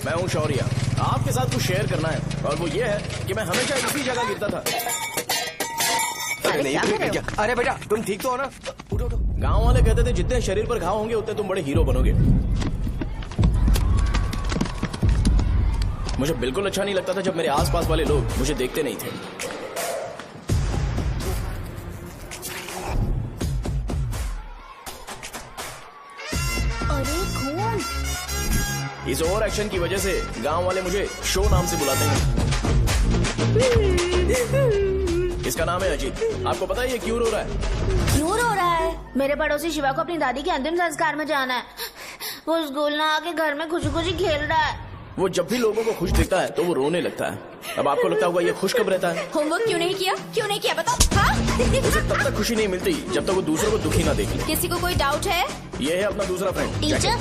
मैं हूँ शौर्य। आपके साथ कुछ शेयर करना है और वो ये है कि मैं हमेशा इसी जगह गिरता था। अरे बेटा तुम ठीक तो हो ना? उठो उठो। गाँव वाले कहते थे जितने शरीर पर घाव होंगे उतने तुम बड़े हीरो बनोगे। मुझे बिल्कुल अच्छा नहीं लगता था जब मेरे आसपास वाले लोग मुझे देखते नहीं थे। अरे खून! इस ओवर एक्शन की वजह से गांव वाले मुझे शो नाम से बुलाते हैं। इसका नाम है अजीत। आपको पता है ये क्यों रो रहा है? क्यों रो रहा है? मेरे पड़ोसी शिवा को अपनी दादी के अंतिम संस्कार में जाना है। वो स्कूल ना आके घर में खुशी खुशी खेल रहा है। वो जब भी लोगों को खुश दिखता है तो वो रोने लगता है। अब आपको लगता होगा ये खुश कब रहता है? होमवर्क क्यों नहीं किया? क्यों नहीं किया बताओ? हाँ? उसे तब तक खुशी नहीं मिलती जब तक वो दूसरों को दुखी ना देख ले। किसी को कोई डाउट है? ये है अपना दूसरा फ्रेंड। टीचर,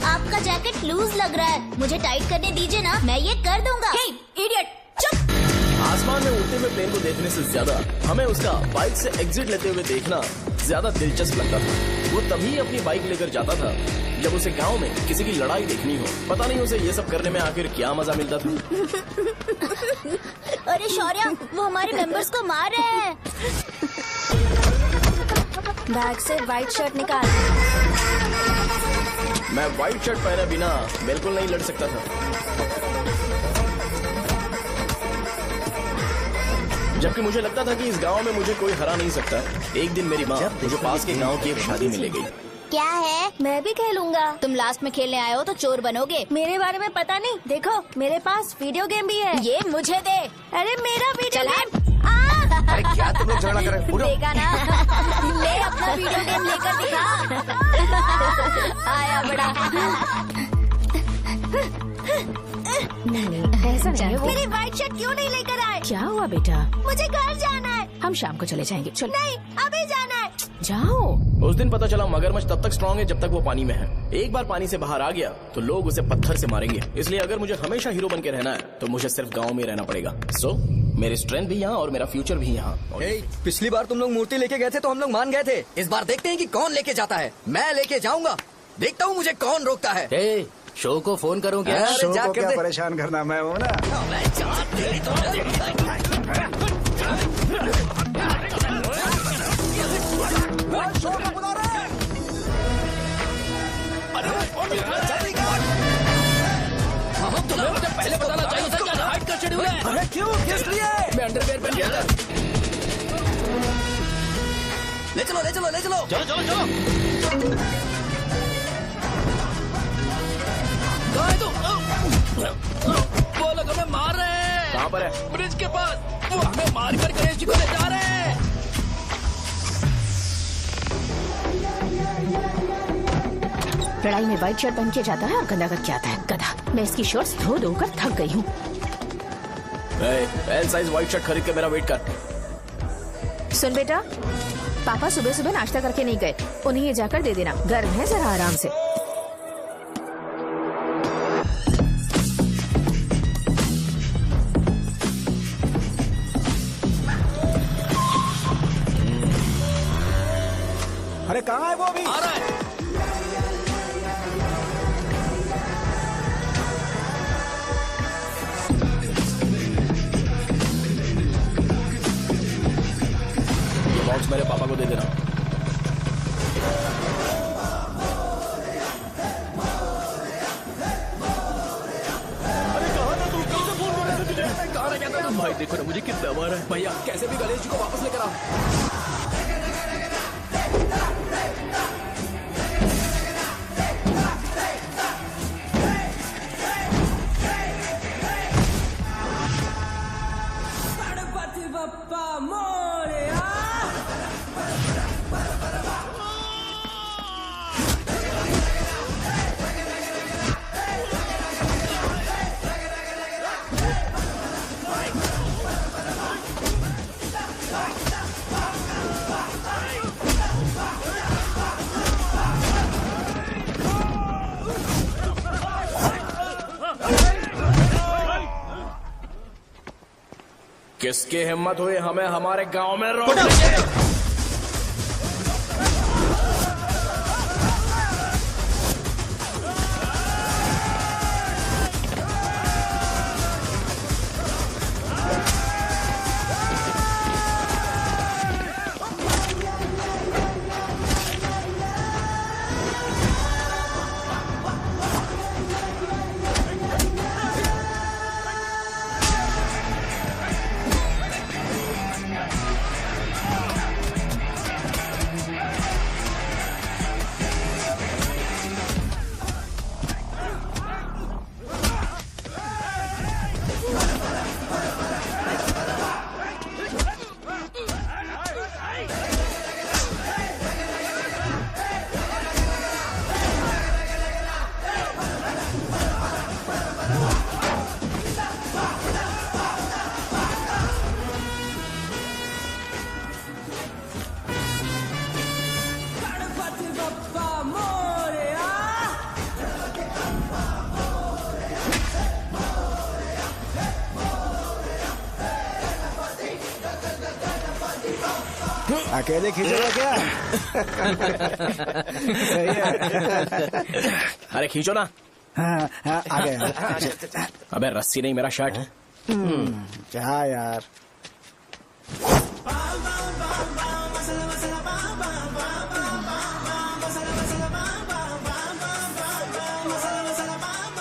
आपका जैकेट लूज लग रहा है, मुझे टाइट करने दीजिए ना, मैं ये कर दूंगा। हे, इडियट, चुप! आसमान में उड़ते हुए प्लेन को देखने से ज्यादा हमें उसका बाइक से एग्जिट लेते हुए देखना ज्यादा दिलचस्प लगता था। वो तभी अपनी बाइक लेकर जाता था जब उसे गांव में किसी की लड़ाई देखनी हो। पता नहीं उसे ये सब करने में आखिर क्या मजा मिलता था। अरे शौर्य, वो हमारे मेंबर्स को मार रहे हैं। बैग से व्हाइट शर्ट निकाल। मैं व्हाइट शर्ट पहने बिना बिल्कुल नहीं लड़ सकता था। जबकि मुझे लगता था कि इस गांव में मुझे कोई हरा नहीं सकता। एक दिन मेरी माँ मुझे पास के गांव की एक शादी में ले गई। क्या है? मैं भी खेलूंगा। तुम लास्ट में खेलने आए हो तो चोर बनोगे। मेरे बारे में पता नहीं। देखो मेरे पास वीडियो गेम भी है। ये मुझे दे। अरे मेरा वीडियो चल गेम। अरे क्या तुम लोग झगड़ा कर रहे हो? देखा ना? ले अपना वीडियो गेम लेकर दिखा। आया बड़ा। नहीं ऐसा नहीं है। मेरी व्हाइट शर्ट क्यों नहीं लेकर आए? क्या हुआ बेटा? मुझे घर जाना है। हम शाम को चले जाएंगे। चल। नहीं अभी जाना है। जाओ। उस दिन पता चला मगरमच्छ तब तक स्ट्रांग है जब तक वो पानी में है। एक बार पानी से बाहर आ गया तो लोग उसे पत्थर से मारेंगे। इसलिए अगर मुझे हमेशा हीरो बन के रहना है तो मुझे सिर्फ गाँव में रहना पड़ेगा। सो मेरी स्ट्रेंथ भी यहाँ और मेरा फ्यूचर भी यहाँ। पिछली बार तुम लोग मूर्ति लेके गए थे तो हम लोग मान गए थे। इस बार देखते हैं कि कौन लेके जाता है। मैं लेके जाऊंगा, देखता हूँ मुझे कौन रोकता है। शो को फोन करूँ क्या? शो को क्या परेशान करना, मैं हूँ ना। पहले बताना चाहिए था क्या हाइट का शेड्यूल है। अरे क्यों? किस लिए? मैं अंडरवेयर पहन गया था। ले चलो ले चलो ले चलो। चलो चलो चलो। वो लोग हमें मार रहे हैं। कहाँ पर है? ब्रिज के पास। वो हमें मार कर गणेश जी को ले जा रहे हैं। लड़ाई में व्हाइट शर्ट पहन के जाता है और गंदा करके आता है। गधा। मैं इसकी शर्ट्स धो धोकर थक गई हूँ। एल साइज व्हाइट शर्ट खरीद के मेरा वेट कर। सुन बेटा, पापा सुबह सुबह नाश्ता करके नहीं गए। उन्हें ये जाकर दे देना। गर्म है, जरा आराम से। अरे कहाँ है वो अभी? आ रहा है। ये बॉक्स मेरे पापा को दे देना। भाई देखो ना मुझे कितना मारा है। भैया कैसे भी गणेश जी को वापस लेकर आओ। किसकी हिम्मत हुई हमें हमारे गांव में रोकने की? अकेले खींचेगा क्या? सही है। अरे खींचो ना। हाँ, हाँ, आ गए। अबे रस्सी नहीं, मेरा शर्ट। क्या यार?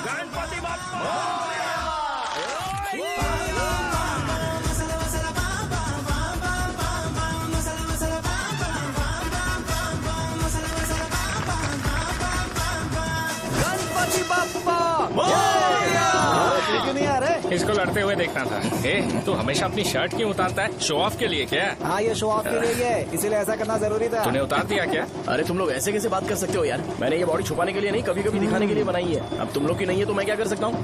गणपति बाप्पा। क्यों नहीं आ रहे? इसको लड़ते हुए देखना था। ए, तू हमेशा अपनी शर्ट क्यों उतारता है? शो ऑफ के लिए क्या? हाँ, ये शो ऑफ के लिए ही है, इसीलिए ऐसा करना जरूरी था। तूने उतार दिया क्या? अरे तुम लोग ऐसे कैसे बात कर सकते हो यार? मैंने ये बॉडी छुपाने के लिए नहीं, कभी कभी दिखाने के लिए बनाई है। अब तुम लोग की नहीं है तो मैं क्या कर सकता हूँ?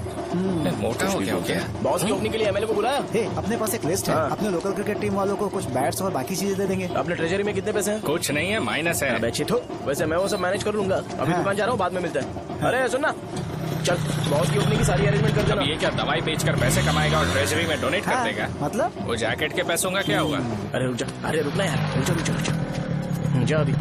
मोटा हो गया हो क्या? बॉस की ओपनिंग के लिए एमएलए को बुलाया। हे, अपने पास एक लिस्ट है। हाँ। अपने लोकल क्रिकेट टीम वालों को कुछ बैट्स और बाकी चीजें दे देंगे। अपने ट्रेजरी में कितने पैसे हैं? कुछ नहीं है, माइनस है। अबे चिथो, वैसे मैं वो सब मैनेज कर लूंगा। अभी हाँ। दुकान जा रहा हूँ, बाद में मिलते हैं। अरे सुनना, चल बॉस की ओपनिंग की सारी अरेंजमेंट कर अब देना। ये क्या दवाई बेचकर पैसे कमाएगा और ट्रेजरी में डोनेट कर हाँ, देगा? मतलब? वो जैकेट के पैसों का क्या हुआ? अरे रुक जा, अरे रुकना यार, रुक जा जा अभी।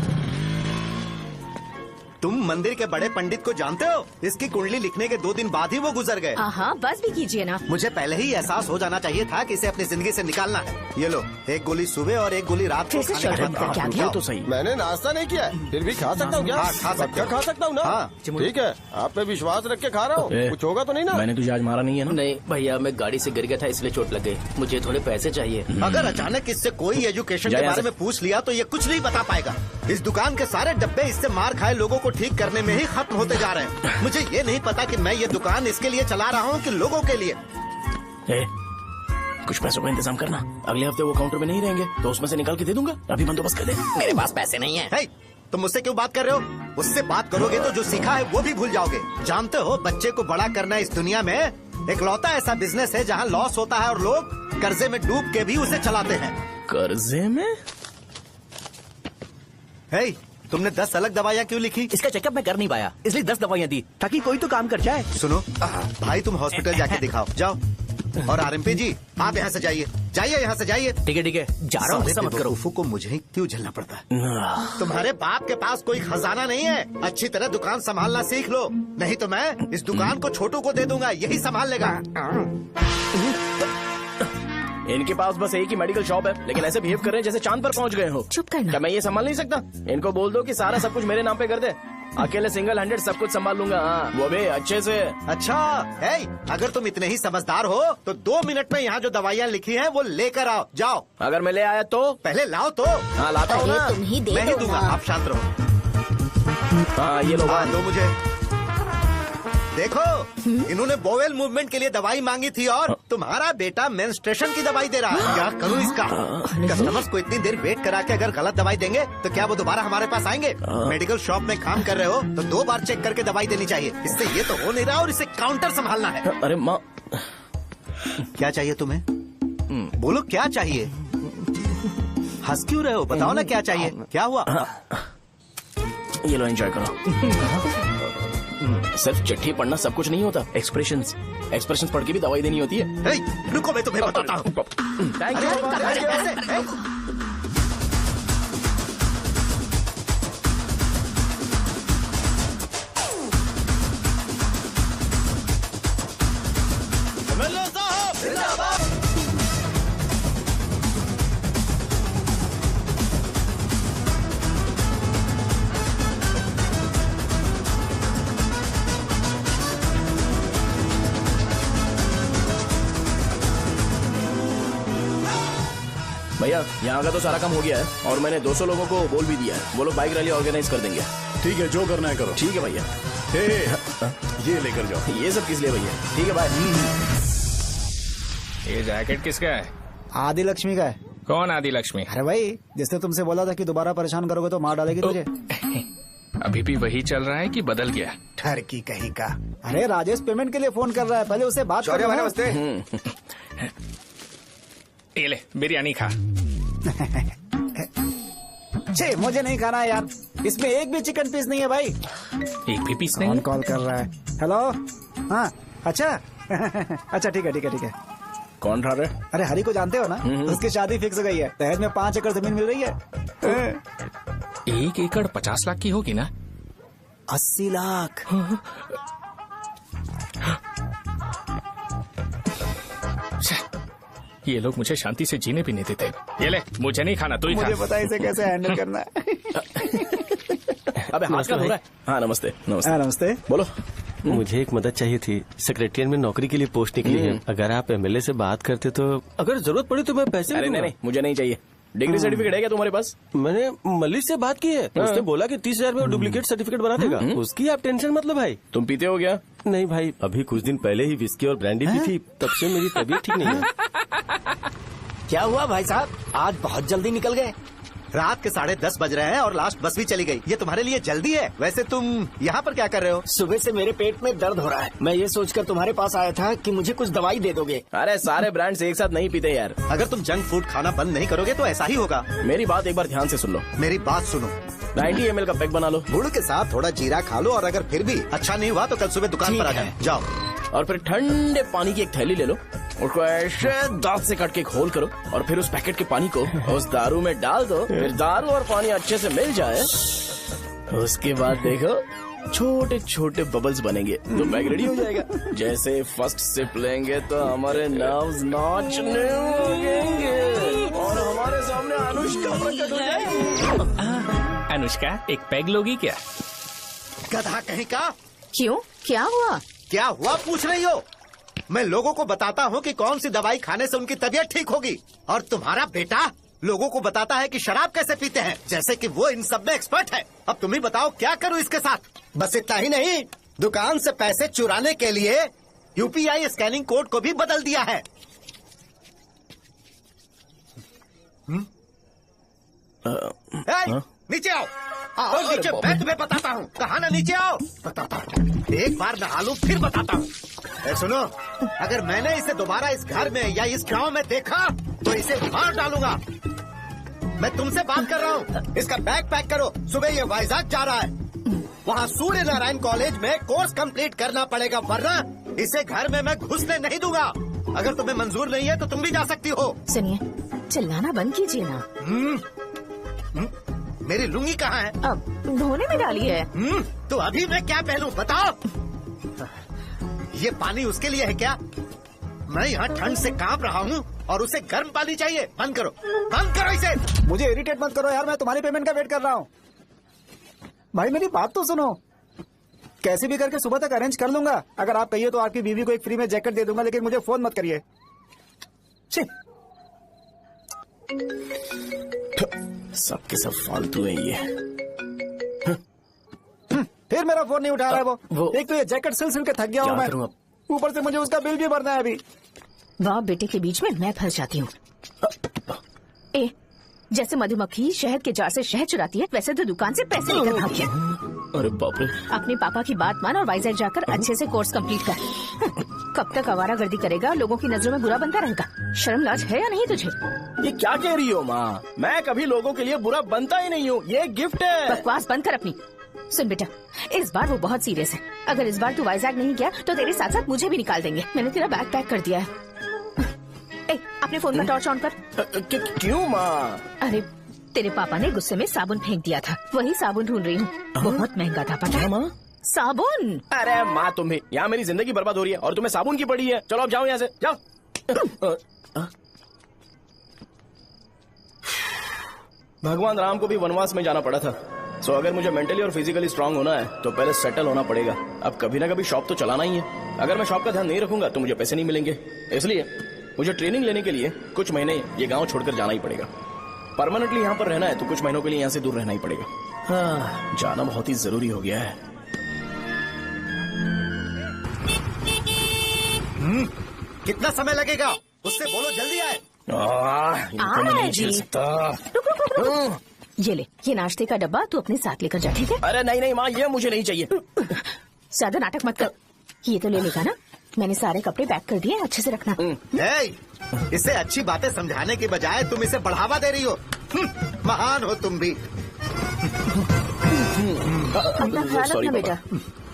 तुम मंदिर के बड़े पंडित को जानते हो? इसकी कुंडली लिखने के 2 दिन बाद ही वो गुजर गए। हाँ, बस भी कीजिए ना। मुझे पहले ही एहसास हो जाना चाहिए था कि इसे अपनी जिंदगी से निकालना है। ये लो, एक गोली सुबह और एक गोली रात को फिर से खाने के शर्ट बाद क्या खाओ। किया? ये तो सही। मैंने नाश्ता नहीं किया है, फिर भी खा सकता हूँ क्या? हाँ, खा सकते पक्का हो। खा सकता हूँ ना? हाँ। ठीक है, आप पे विश्वास रख के खा रहा हूँ। ए, कुछ होगा तो नहीं ना? मैंने तुझे आज मारा नहीं है ना? नहीं भैया, मैं गाड़ी से गिर गया था इसलिए चोट लग गई। मुझे थोड़े पैसे चाहिए। अगर अचानक इससे कोई एजुकेशन जा के यहाँ बारे से। में पूछ लिया तो ये कुछ नहीं बता पाएगा। इस दुकान के सारे डब्बे इससे मार खाए लोगों को ठीक करने में ही खत्म होते जा रहे हैं। मुझे ये नहीं पता कि मैं ये दुकान इसके लिए चला रहा हूँ कि लोगों के लिए। ए, कुछ पैसों का इंतजाम करना। अगले हफ्ते वो काउंटर में नहीं रहेंगे तो उसमें से निकाल के दे दूंगा। अभी बंदोबस्त कर दे। मेरे पास पैसे नहीं है। हे, तुम मुझसे क्यों बात कर रहे हो? उससे बात करोगे तो जो सीखा है वो भी भूल जाओगे। जानते हो, बच्चे को बड़ा करना इस दुनिया में एकलौता ऐसा बिजनेस है जहाँ लॉस होता है और लोग कर्जे में डूब के भी उसे चलाते हैं। कर्जे में? हे, तुमने 10 अलग दवाइयाँ क्यों लिखी? इसका चेकअप मैं कर नहीं पाया, इसलिए 10 दवाइयाँ दी ताकि कोई तो काम कर जाए। सुनो भाई, तुम हॉस्पिटल जाके दिखाओ, जाओ। और आरएमपी जी, आप यहाँ से जाइए, जाइए यहाँ से जाइए। ठीक है, जा रहा हूँ, गुस्सा मत करो। बेवकूफों को मुझे ही क्यों झेलना पड़ता है? तुम्हारे बाप के पास कोई खजाना नहीं है। अच्छी तरह दुकान संभालना सीख लो, नहीं तो मैं इस दुकान को छोटू को दे दूंगा, यही संभाल लेगा। इनके पास बस एक ही मेडिकल शॉप है, लेकिन ऐसे बिहेव कर रहे हैं जैसे चांद पर पहुंच गए हो। चुप करना। क्या मैं ये संभाल नहीं सकता? इनको बोल दो कि सारा सब कुछ मेरे नाम पे कर दे। अकेले सिंगल हैंडेड सब कुछ संभाल लूंगा। हाँ, वो भी अच्छे से। अच्छा है, अगर तुम इतने ही समझदार हो तो 2 मिनट में यहाँ जो दवाइयाँ लिखी हैं वो लेकर आओ, जाओ। अगर मैं ले आया तो? पहले लाओ तो। हाँ लाता हूँ अरे ना। तुम ही दे मैं ही दो दूंगा, ना। आप शांत रहो। हाँ ये लो। हाँ, दो मुझे। देखो, इन्होंने बोवेल मूवमेंट के लिए दवाई मांगी थी और तुम्हारा बेटा मेंस्ट्रुएशन की दवाई दे रहा है। क्या करूं इसका? कस्टमर्स को इतनी देर वेट करा के अगर गलत दवाई देंगे तो क्या वो दोबारा हमारे पास आएंगे? मेडिकल शॉप में काम कर रहे हो तो 2 बार चेक करके दवाई देनी चाहिए। इससे ये तो हो नहीं रहा और इसे काउंटर संभालना है। अरे माँ, क्या चाहिए तुम्हें? बोलो क्या चाहिए? हंस क्यों रहे हो? बताओ ना क्या चाहिए? क्या हुआ? ये लो एंजॉय करो। सिर्फ चिट्ठी पढ़ना सब कुछ नहीं होता। एक्सप्रेशंस पढ़ के भी दवाई देनी होती है। हे, रुको, मैं तुम्हें बताता हूँ। थैंक अरे, अरे, ऐसे, हे। भैया यहाँ का तो सारा काम हो गया है और मैंने 200 लोगों को बोल भी दिया है। वो लोग बाइक रैली ऑर्गेनाइज कर देंगे। ठीक है, जो करना है करो। ठीक है भैया। ये लेकर जाओ। ये सब किस लिए भैया? ठीक है बाय। ये जैकेट किसका है? आदि लक्ष्मी का है। कौन आदि लक्ष्मी? अरे भाई, जिसने तुमसे बोला था कि दोबारा परेशान करोगे तो मार डालेगी तुझे। अभी भी वही चल रहा है कि बदल गया? ठरकी कहीं का। अरे राजेश पेमेंट के लिए फोन कर रहा है, पहले उससे बात करो। नमस्ते। ये ले बिरयानी खा। छे, मुझे नहीं खाना है यार, इसमें एक भी चिकन पीस नहीं है भाई। एक भी पीस कौन नहीं? कॉल कर रहा है? हेलो, हाँ अच्छा। अच्छा ठीक है ठीक है ठीक है। कौन रहा? अरे हरी को जानते हो ना? उसकी शादी फिक्स हो गई है, दहेज में 5 एकड़ जमीन मिल रही है। 1 एकड़ 50 लाख की होगी ना? 80 लाख। ये लोग मुझे शांति से जीने भी नहीं देते। ये ले, मुझे नहीं खाना, तू ही खा। मुझे पता है इसे कैसे हैंडल करना है। अबे हाथ का हो रहा है। हाँ नमस्ते। नमस्ते। नमस्ते। बोलो। मुझे एक मदद चाहिए थी। सेक्रेटरिएट में नौकरी के लिए पोस्ट निकली है। अगर आप एमएलए से बात करते तो अगर जरूरत पड़ी तो मैं पैसे अरे नहीं, मुझे नहीं चाहिए। डिग्री सर्टिफिकेट है क्या तुम्हारे पास? मैंने मलिक से बात की है। उसने बोला कि 30,000 में वो डुप्लीकेट सर्टिफिकेट बना देगा। उसकी आप टेंशन मत लो भाई। तुम पीते हो क्या? नहीं भाई, अभी कुछ दिन पहले ही विस्की और ब्रांडी पी थी, तब से मेरी तबीयत ठीक नहीं है। क्या हुआ भाई साहब, आज बहुत जल्दी निकल गए? रात के 10:30 बज रहे हैं और लास्ट बस भी चली गई। ये तुम्हारे लिए जल्दी है। वैसे तुम यहाँ पर क्या कर रहे हो? सुबह से मेरे पेट में दर्द हो रहा है। मैं ये सोचकर तुम्हारे पास आया था कि मुझे कुछ दवाई दे दोगे। अरे सारे ब्रांड्स एक साथ नहीं पीते यार। अगर तुम जंक फूड खाना बंद नहीं करोगे तो ऐसा ही होगा। मेरी बात एक बार ध्यान से सुन लो। मेरी बात सुनो। 90 ml का पैक बना लो। गुड़ के साथ थोड़ा जीरा खा लो और अगर फिर भी अच्छा नहीं हुआ तो कल सुबह दुकान पर आ जाओ। और फिर ठंडे पानी की एक थैली ले लो, उसको ऐसे दांत से काट के घोल करो और फिर उस पैकेट के पानी को उस दारू में डाल दो। फिर दारू और पानी अच्छे से मिल जाए, उसके बाद देखो छोटे छोटे बबल्स बनेंगे तो पैक रेडी हो जाएगा। जैसे फर्स्ट सिप लेंगे तो हमारे नर्व्स नाचने लगेंगे और हमारे सामने अनुष्का प्रकट हो जाएगी। अनुष्का, एक पैग लोगी क्या? गधा कहीं का। क्यों, क्या हुआ? क्या हुआ पूछ रही हो? मैं लोगों को बताता हूँ कि कौन सी दवाई खाने से उनकी तबीयत ठीक होगी, और तुम्हारा बेटा लोगों को बताता है कि शराब कैसे पीते हैं, जैसे कि वो इन सब में एक्सपर्ट है। अब तुम ही बताओ क्या करूँ इसके साथ? बस इतना ही नहीं, दुकान से पैसे चुराने के लिए यूपीआई स्कैनिंग कोड को भी बदल दिया है। नीचे आओ, आओ नीचे, मैं तुम्हें बताता हूँ। कहा ना नीचे आओ, बताता हूँ। एक बार नहा लूं फिर बताता हूँ। सुनो, अगर मैंने इसे दोबारा इस घर में या इस गांव में देखा तो इसे मार डालूंगा। मैं तुमसे बात कर रहा हूँ। इसका बैग पैक करो, सुबह ये वाइजाग जा रहा है। वहाँ सूर्य नारायण कॉलेज में कोर्स कंप्लीट करना पड़ेगा, वरना इसे घर में मैं घुसने नहीं दूंगा। अगर तुम्हें मंजूर नहीं है तो तुम भी जा सकती हो। सुनिए, चिल्लाना बंद कीजिए ना। मेरी लुंगी कहाँ है? अब धोने में डाली है। तो अभी मैं क्या पहनूं बताओ? ये पानी उसके लिए है क्या? मैं यहाँ ठंड से कांप रहा हूँ और उसे गर्म पानी चाहिए। बंद करो, बंद करो इसे। मुझे इरिटेट मत करो यार, मैं तुम्हारी पेमेंट का वेट कर रहा हूँ। भाई मेरी बात तो सुनो, कैसे भी करके सुबह तक अरेंज कर लूंगा। अगर आप कहिए तो आपकी बीवी को एक फ्री में जैकेट दे दूंगा, लेकिन मुझे फोन मत करिए। सबके सब फालतू है ये। फिर मेरा फोन नहीं उठा रहा है वो। एक तो ये जैकेट सिल सिल के थक गया हूँ मैं, ऊपर से मुझे उसका बिल भी भरना है अभी। बाप बेटे के बीच में मैं फंस जाती हूँ। जैसे मधुमक्खी शहद के जार से शहद चुराती है, वैसे तो दुकान से पैसे लेकर भाग गया। अरे बाप रे। अपने पापा की बात मान और वाइजैक जाकर अच्छे से कोर्स कंप्लीट कर। कब तक आवारागर्दी करेगा, लोगों की नजरों में बुरा बनता रहेगा। शर्म लाज है या नहीं तुझे? ये क्या कह रही हो माँ? मैं कभी लोगों के लिए बुरा बनता ही नहीं हूँ, ये गिफ्ट है। बकवास बंद कर अपनी। सुन बेटा, इस बार वो बहुत सीरियस है। अगर इस बार तू वाइजैक नहीं गया तो तेरे साथ साथ मुझे भी निकाल देंगे। मैंने तेरा बैग पैक कर दिया है। अपने फोन का टॉर्च ऑन कर। क्यों माँ? अरे तेरे पापा ने गुस्से में साबुन फेंक दिया था, वही साबुन ढूंढ रही हूँ। बहुत महंगा था, पता है माँ? साबुन। अरे माँ तुम भी, यहाँ मेरी जिंदगी बर्बाद हो रही है और तुम्हें साबुन की पड़ी है। चलो अब जाओ यहाँ से, जाओ। भगवान राम को भी वनवास में जाना पड़ा था। सो अगर मुझे मेंटली और फिजिकली स्ट्रांग होना है तो पहले सेटल होना पड़ेगा। अब कभी ना कभी शॉप तो चलाना ही है। अगर मैं शॉप का ध्यान नहीं रखूंगा तो मुझे पैसे नहीं मिलेंगे। इसलिए मुझे ट्रेनिंग लेने के लिए कुछ महीने ये गांव छोड़कर जाना ही पड़ेगा। परमानेंटली यहाँ पर रहना है तो कुछ महीनों के लिए यहाँ से दूर रहना ही पड़ेगा। हाँ, जाना बहुत ही जरूरी हो गया है। कितना समय लगेगा? उससे बोलो जल्दी आए। इनको मैं नहीं झेल सकता। रुक। ये ले, ये नाश्ते का डब्बा तू अपने साथ लेकर जा, ठीक है? अरे नहीं नहीं माँ, ये मुझे नहीं चाहिए। ज्यादा नाटक मत कर, ये तो ले लेगा ना? मैंने सारे कपड़े पैक कर दिए, अच्छे से रखना। इसे अच्छी बातें समझाने की बजाय तुम इसे बढ़ावा दे रही हो। महान हो तुम भी। अपना ख्याल रखना बेटा।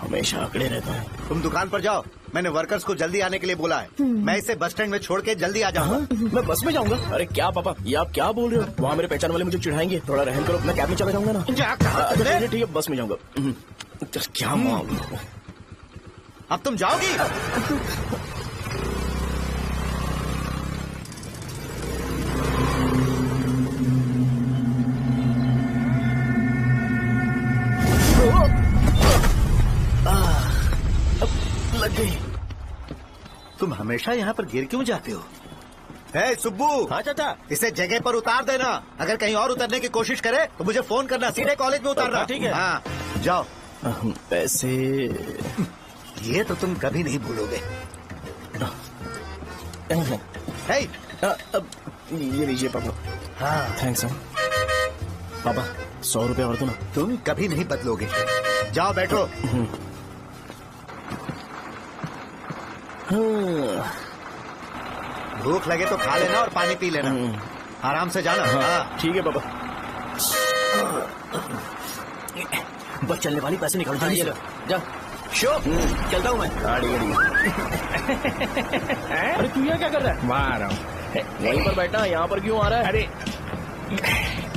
हमेशा अकड़े रहता है। तुम दुकान पर जाओ, मैंने वर्कर्स को जल्दी आने के लिए बोला है। मैं इसे बस स्टैंड में छोड़ के जल्दी आ जाऊंगा। मैं बस में जाऊंगा? अरे क्या पापा, ये आप क्या बोल रहे हो? वहाँ मेरे पहचान वाले मुझे चिढ़ाएंगे। थोड़ा रहम करो, मैं कैब में चला जाऊंगा ना। अच्छा ठीक है, बस में जाऊंगा। क्या मामला? अब तुम जाओगी? लग गई। तुम हमेशा यहाँ पर गिर क्यों जाते हो? हे सुब्बू। हाँ चाचा। इसे जगह पर उतार देना। अगर कहीं और उतरने की कोशिश करे तो मुझे फोन करना। सीधे कॉलेज में उतारना। ठीक है। हाँ जाओ। पैसे ये तो तुम कभी नहीं भूलोगे। हे, अब ये लीजिए पापा। हाँ थैंक्स पापा। 100 रुपए और दो ना। तुम कभी नहीं बदलोगे। जाओ बैठो। भूख लगे तो खा लेना और पानी पी लेना। आराम से जाना। हाँ ठीक है पापा। बस चलने वाली पैसे निकाल जल्दी से। जा शो चलता हूँ मैं। अरे तू यहाँ क्या कर रहा है? वहाँ आ रहा हूँ। वहीं पर बैठा, यहाँ पर क्यों आ रहा है? अरे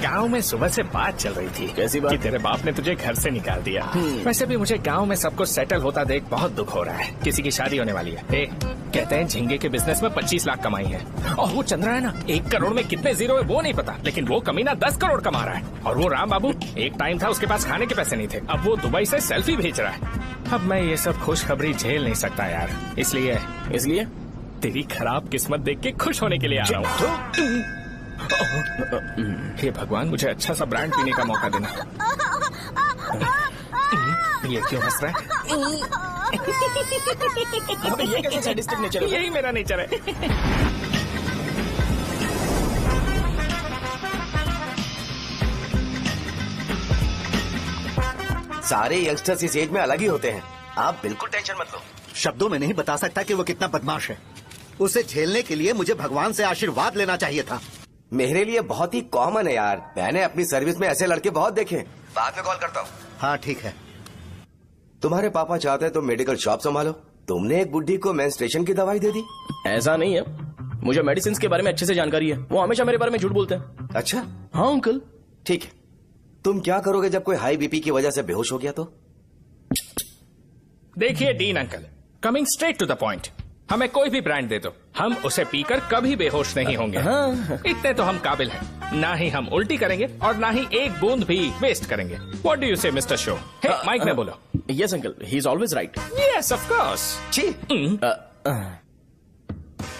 गांव में सुबह से बात चल रही थी। कैसी बात? कि तेरे बाप ने तुझे घर से निकाल दिया। वैसे भी मुझे गांव में सब कुछ सेटल होता देख बहुत दुख हो रहा है। किसी की शादी होने वाली है। कहते हैं झींगे के बिजनेस में 25 लाख कमाई है। और वो चंद्रा है ना, 1 करोड़ में कितने जीरो है वो नहीं पता, लेकिन वो कमीना 10 करोड़ कमा रहा है। और वो राम बाबू, एक टाइम था उसके पास खाने के पैसे नहीं थे, अब वो दुबई से सेल्फी भेज रहा है। अब मैं ये सब खुशखबरी झेल नहीं सकता यार। इसलिए तेरी खराब किस्मत देख के खुश होने के लिए आ रहा हूँ। हे भगवान, मुझे अच्छा सा ब्रांड पीने का मौका देना। ये क्यों हंस रहा है? ये कैसे सैडिस्टिक नेचर है? यही मेरा नेचर है। सारे यंगस्टर्स इस एज में अलग ही होते हैं। आप बिल्कुल टेंशन मत लो। शब्दों में नहीं बता सकता कि वो कितना बदमाश है। उसे झेलने के लिए मुझे भगवान से आशीर्वाद लेना चाहिए था। मेरे लिए बहुत ही कॉमन है यार। मैंने अपनी सर्विस में ऐसे लड़के बहुत देखे। बाद में कॉल करता हूँ। हाँ ठीक है। तुम्हारे पापा चाहते हैं तुम मेडिकल शॉप संभालो। तुमने एक बुढ़ी को मेंस्ट्रुएशन की दवाई दे दी। ऐसा नहीं है, मुझे मेडिसिन के बारे में अच्छे से जानकारी है। वो हमेशा मेरे बारे में झूठ बोलते हैं। अच्छा हाँ अंकल। ठीक है, तुम क्या करोगे जब कोई हाई बीपी की वजह से बेहोश हो गया तो? देखिए Deen uncle, coming straight to the point, हमें कोई भी ब्रांड दे दो, हम उसे पीकर कभी बेहोश नहीं होंगे। इतने तो हम काबिल हैं। ना ही हम उल्टी करेंगे और ना ही एक बूंद भी वेस्ट करेंगे। व्हाट डू यू से मिस्टर शो? माइक में बोलो। Yes uncle, he is always right. Yes of course.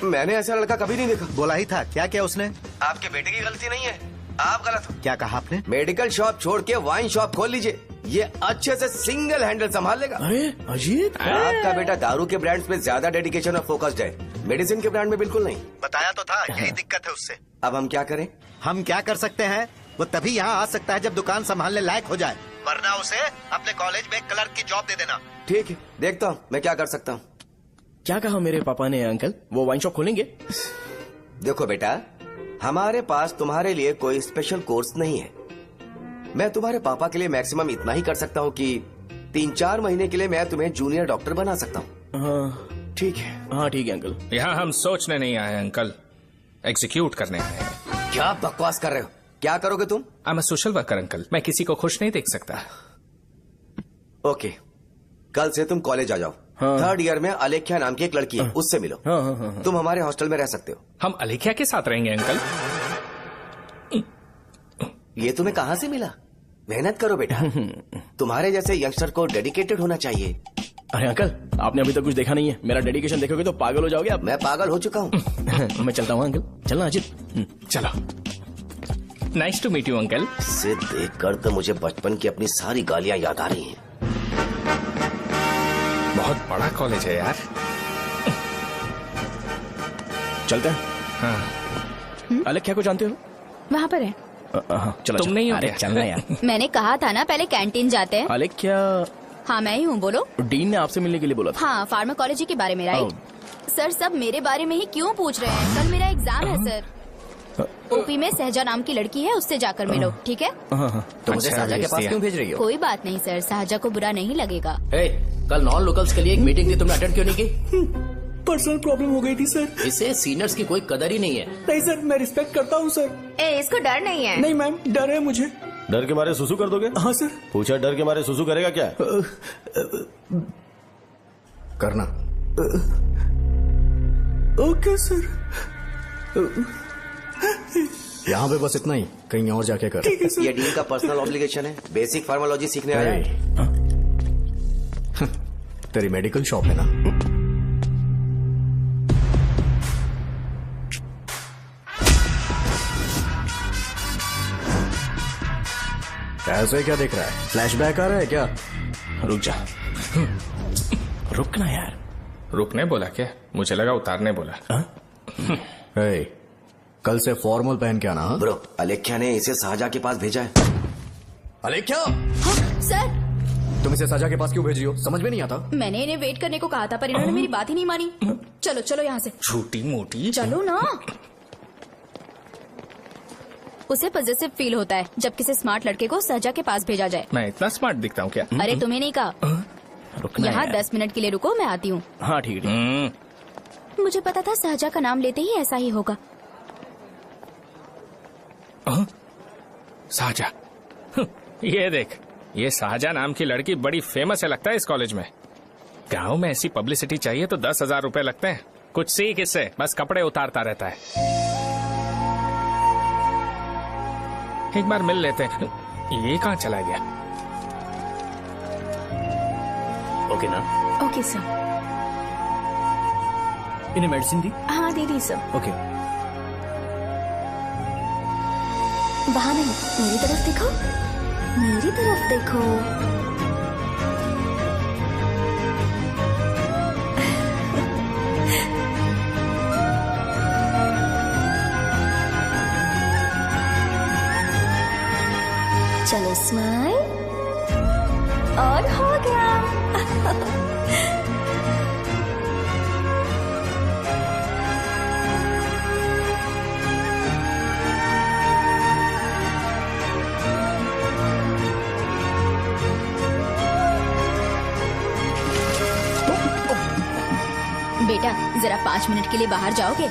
मैंने ऐसा लड़का कभी नहीं देखा। बोला ही था। क्या क्या उसने? आपके बेटे की गलती नहीं है, आप गलत हो। क्या कहा आपने? मेडिकल शॉप छोड़ के वाइन शॉप खोल लीजिए, ये अच्छे से सिंगल हैंडल संभाल लेगा। अरे अजीब। आपका बेटा दारू के ब्रांड्स पे ज्यादा डेडिकेशन और फोकस्ड है, मेडिसिन के ब्रांड में बिल्कुल नहीं। बताया तो था, यही दिक्कत है उससे। अब हम क्या करें? हम क्या कर सकते हैं? वो तभी यहाँ आ सकता है जब दुकान संभालने लायक हो जाए, वरना उसे अपने कॉलेज में क्लर्क की जॉब दे देना। ठीक है, देखता हूँ मैं क्या कर सकता हूँ। क्या कहा मेरे पापा ने अंकल? वो वाइन शॉप खोलेंगे? देखो बेटा, हमारे पास तुम्हारे लिए कोई स्पेशल कोर्स नहीं है। मैं तुम्हारे पापा के लिए मैक्सिमम इतना ही कर सकता हूँ कि 3-4 महीने के लिए मैं तुम्हें जूनियर डॉक्टर बना सकता हूँ। हाँ ठीक है। हाँ ठीक है अंकल। यहाँ हम सोचने नहीं आए अंकल, एग्जीक्यूट करने आए हैं। क्या बकवास कर रहे हो? क्या करोगे तुम? I am a social worker uncle, मैं किसी को खुश नहीं देख सकता। ओके, कल से तुम कॉलेज आ जाओ। हाँ। 3rd ईयर में अलेख्या नाम की एक लड़की है, उससे मिलो। हाँ, हाँ, हाँ, हाँ। तुम हमारे हॉस्टल में रह सकते हो। हम अलेख्या के साथ रहेंगे अंकल। ये तुम्हें कहाँ से मिला? मेहनत करो बेटा, तुम्हारे जैसे यंगस्टर को डेडिकेटेड होना चाहिए। अरे अंकल, आपने अभी तक कुछ देखा नहीं है। मेरा डेडिकेशन देखोगे तो पागल हो जाओगे आप। मैं पागल हो चुका हूँ। मैं चलता हूँ अंकल। चलना अजित। चलो, nice to meet you uncle. इसे देखकर तो मुझे बचपन की अपनी सारी गालियां याद आ रही हैं। बहुत बड़ा कॉलेज है यार। चलते हैं। हाँ। अलेख्या को जानते हो? वहाँ पर है। चलो तुम नहीं हो अरे क्या? चलना यार। मैंने कहा था ना पहले कैंटीन जाते हैं। अलेख्या, हाँ मैं ही हूँ, बोलो। डीन ने आपसे मिलने के लिए बोला था। हाँ, फार्माकोलॉजी के बारे में, राइट? सर सब मेरे बारे में ही क्यों पूछ रहे हैं? कल मेरा एग्जाम है सर। ओपी में सहजा नाम की लड़की है, उससे जाकर मिलो, ठीक है? तो मुझे अच्छा, साजा के पास भेज क्यों भेज रही हो? कोई बात नहीं सर, सहजा को बुरा नहीं लगेगा। कल नॉन लोकल्स के लिए एक मीटिंग थी, तुमने अटेंड क्यों नहीं की? पर्सनल प्रॉब्लम हो गई थी सर। इससे सीनियर्स की कोई कदर ही नहीं है। नहीं सर, मैं रिस्पेक्ट करता हूँ सर। इसको डर नहीं है। नहीं मैम, डर है मुझे। डर के मारे सुसु कर दोगे? हाँ सर। पूछा डर के मारे सुसु करेगा क्या? करना। Okay sir. यहाँ पे बस इतना ही, कहीं और जाके कर। ये डीन का पर्सनल ऑब्लिगेशन है, बेसिक फार्मोलॉजी सीखने आया है। तेरी मेडिकल शॉप है ना? ऐसे क्या देख रहा है? फ्लैशबैक आ रहा है क्या? रुक जा। रुकना यार। रुकने बोला क्या? मुझे लगा उतारने बोला। hey, कल से फॉर्मल पहन के आना। ब्रो, अलेख्या ने इसे शाहजहां के पास भेजा है। अलेख्या! हाँ, सर तुम इसे शाहजहां के पास क्यों भेजी हो? समझ में नहीं आता। मैंने इन्हें वेट करने को कहा था, पर इन्होंने मेरी बात ही नहीं मानी। चलो चलो यहाँ से। छोटी मोटी। चलो ना। उसे पॉजिटिव फील होता है जब किसी स्मार्ट लड़के को शाहजहां के पास भेजा जाए। मैं इतना स्मार्ट दिखता हूँ क्या? अरे तुम्हें नहीं कहा। रुकना यहाँ यार। 10 मिनट के लिए रुको, मैं आती हूँ। हाँ ठीक है। मुझे पता था शाहजहां का नाम लेते ही ऐसा ही होगा। शाहजहां, ये देख, ये शाहजहां नाम की लड़की बड़ी फेमस है लगता है इस कॉलेज में। गांव में ऐसी पब्लिसिटी चाहिए तो 10,000 रुपए लगते हैं। कुछ सीख इससे, बस कपड़े उतारता रहता है। एक बार मिल लेते हैं। ये कहाँ चला गया? ओके ना? Okay sir. इन्हें मेडिसिन दी? हाँ दे दी सर। ओके। वहाँ नहीं, मेरी तरफ देखो, मेरी तरफ देखो। चलो स्माइल, और हो गया। बेटा जरा 5 मिनट के लिए बाहर जाओगे?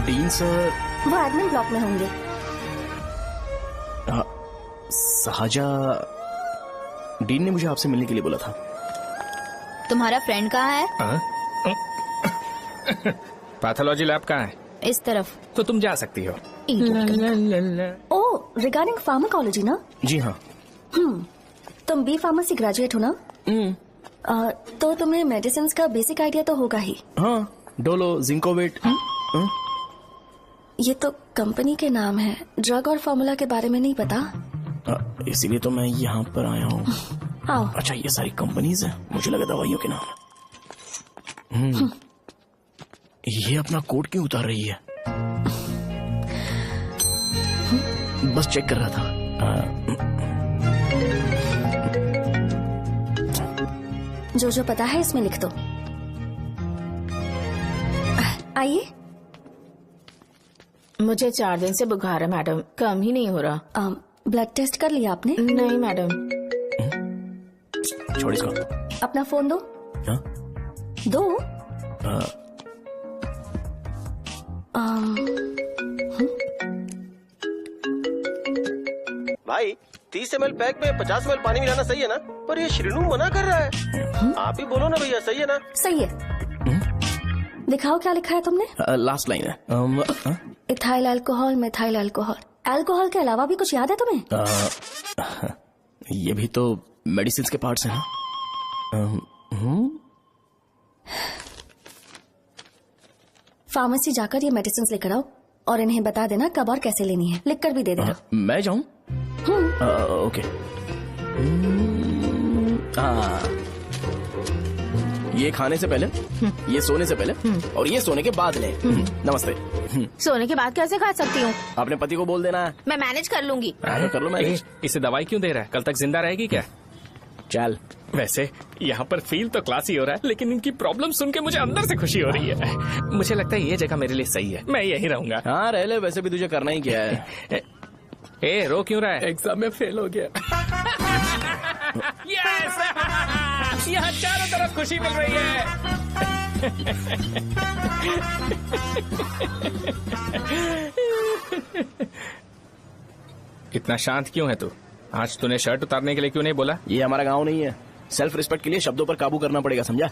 डीन सर वो एडमिन ब्लॉक में होंगे। शाहजहां, डीन ने मुझे आपसे मिलने के लिए बोला था। तुम्हारा फ्रेंड कहाँ है? पैथोलॉजी लैब कहाँ है? इस तरफ। तो तुम जा सकती हो। ओ, रिगार्डिंग फार्माकोलॉजी ना? जी हाँ। तुम बी फार्मेसी ग्रेजुएट हो ना? तो तुम्हें मेडिसिन का बेसिक आइडिया तो होगा ही। हाँ, डोलो, जिंकोवेट। ये तो कंपनी के नाम है, ड्रग और फॉर्मूला के बारे में नहीं पता। इसीलिए तो मैं यहाँ पर आया हूँ। आओ। अच्छा, ये सारी कंपनीज हैं, मुझे लगा दवाइयों के नाम। ये अपना कोट क्यों उतार रही है? बस चेक कर रहा था। जो जो पता है इसमें लिख दो। आइए। मुझे 4 दिन से बुखार है मैडम, कम ही नहीं हो रहा। ब्लड टेस्ट कर लिया आपने? नहीं मैडम। छोड़ इसको। अपना फोन दो। हाँ? दो। भाई 30 ml पैक में 50 ml पानी मिलाना सही है ना? पर ये श्रीनू मना कर रहा है। आप ही बोलो ना भैया, सही है ना? सही है। दिखाओ क्या लिखा है तुमने? लास्ट लाइन है। Ethyl alcohol, methyl alcohol. Alcohol के अलावा भी कुछ याद है तुम्हें? ये भी तो मेडिसिन के पार्ट्स हैं ना? फार्मेसी जाकर ये मेडिसिन लेकर आओ और इन्हें बता देना कब और कैसे लेनी है, लिख कर भी दे देना। मैं जाऊं? ओके। ये खाने से पहले, ये सोने से पहले और ये सोने के बाद ले। नमस्ते। सोने के बाद कैसे खा सकती हूँ? अपने पति को बोल देना है। मैं मैनेज कर लूंगी। कर लो मैनेज। इसे दवाई क्यों दे रहा है? कल तक जिंदा रहेगी क्या? चल। वैसे यहाँ पर फील तो क्लासी हो रहा है, लेकिन इनकी प्रॉब्लम सुन के मुझे अंदर से खुशी हो रही है। मुझे लगता है ये जगह मेरे लिए सही है, मैं यहीं रहूंगा। हाँ रह ले, वैसे भी तुझे करना ही क्या है। ए रो क्यों रहा है? एग्जाम में फेल हो गया। यस! यहाँ चारों तरफ खुशी मिल रही है। इतना शांत क्यों है तू? आज तूने शर्ट उतारने के लिए क्यों नहीं बोला? ये हमारा गांव नहीं है। सेल्फ रिस्पेक्ट के लिए शब्दों पर काबू करना पड़ेगा, समझा?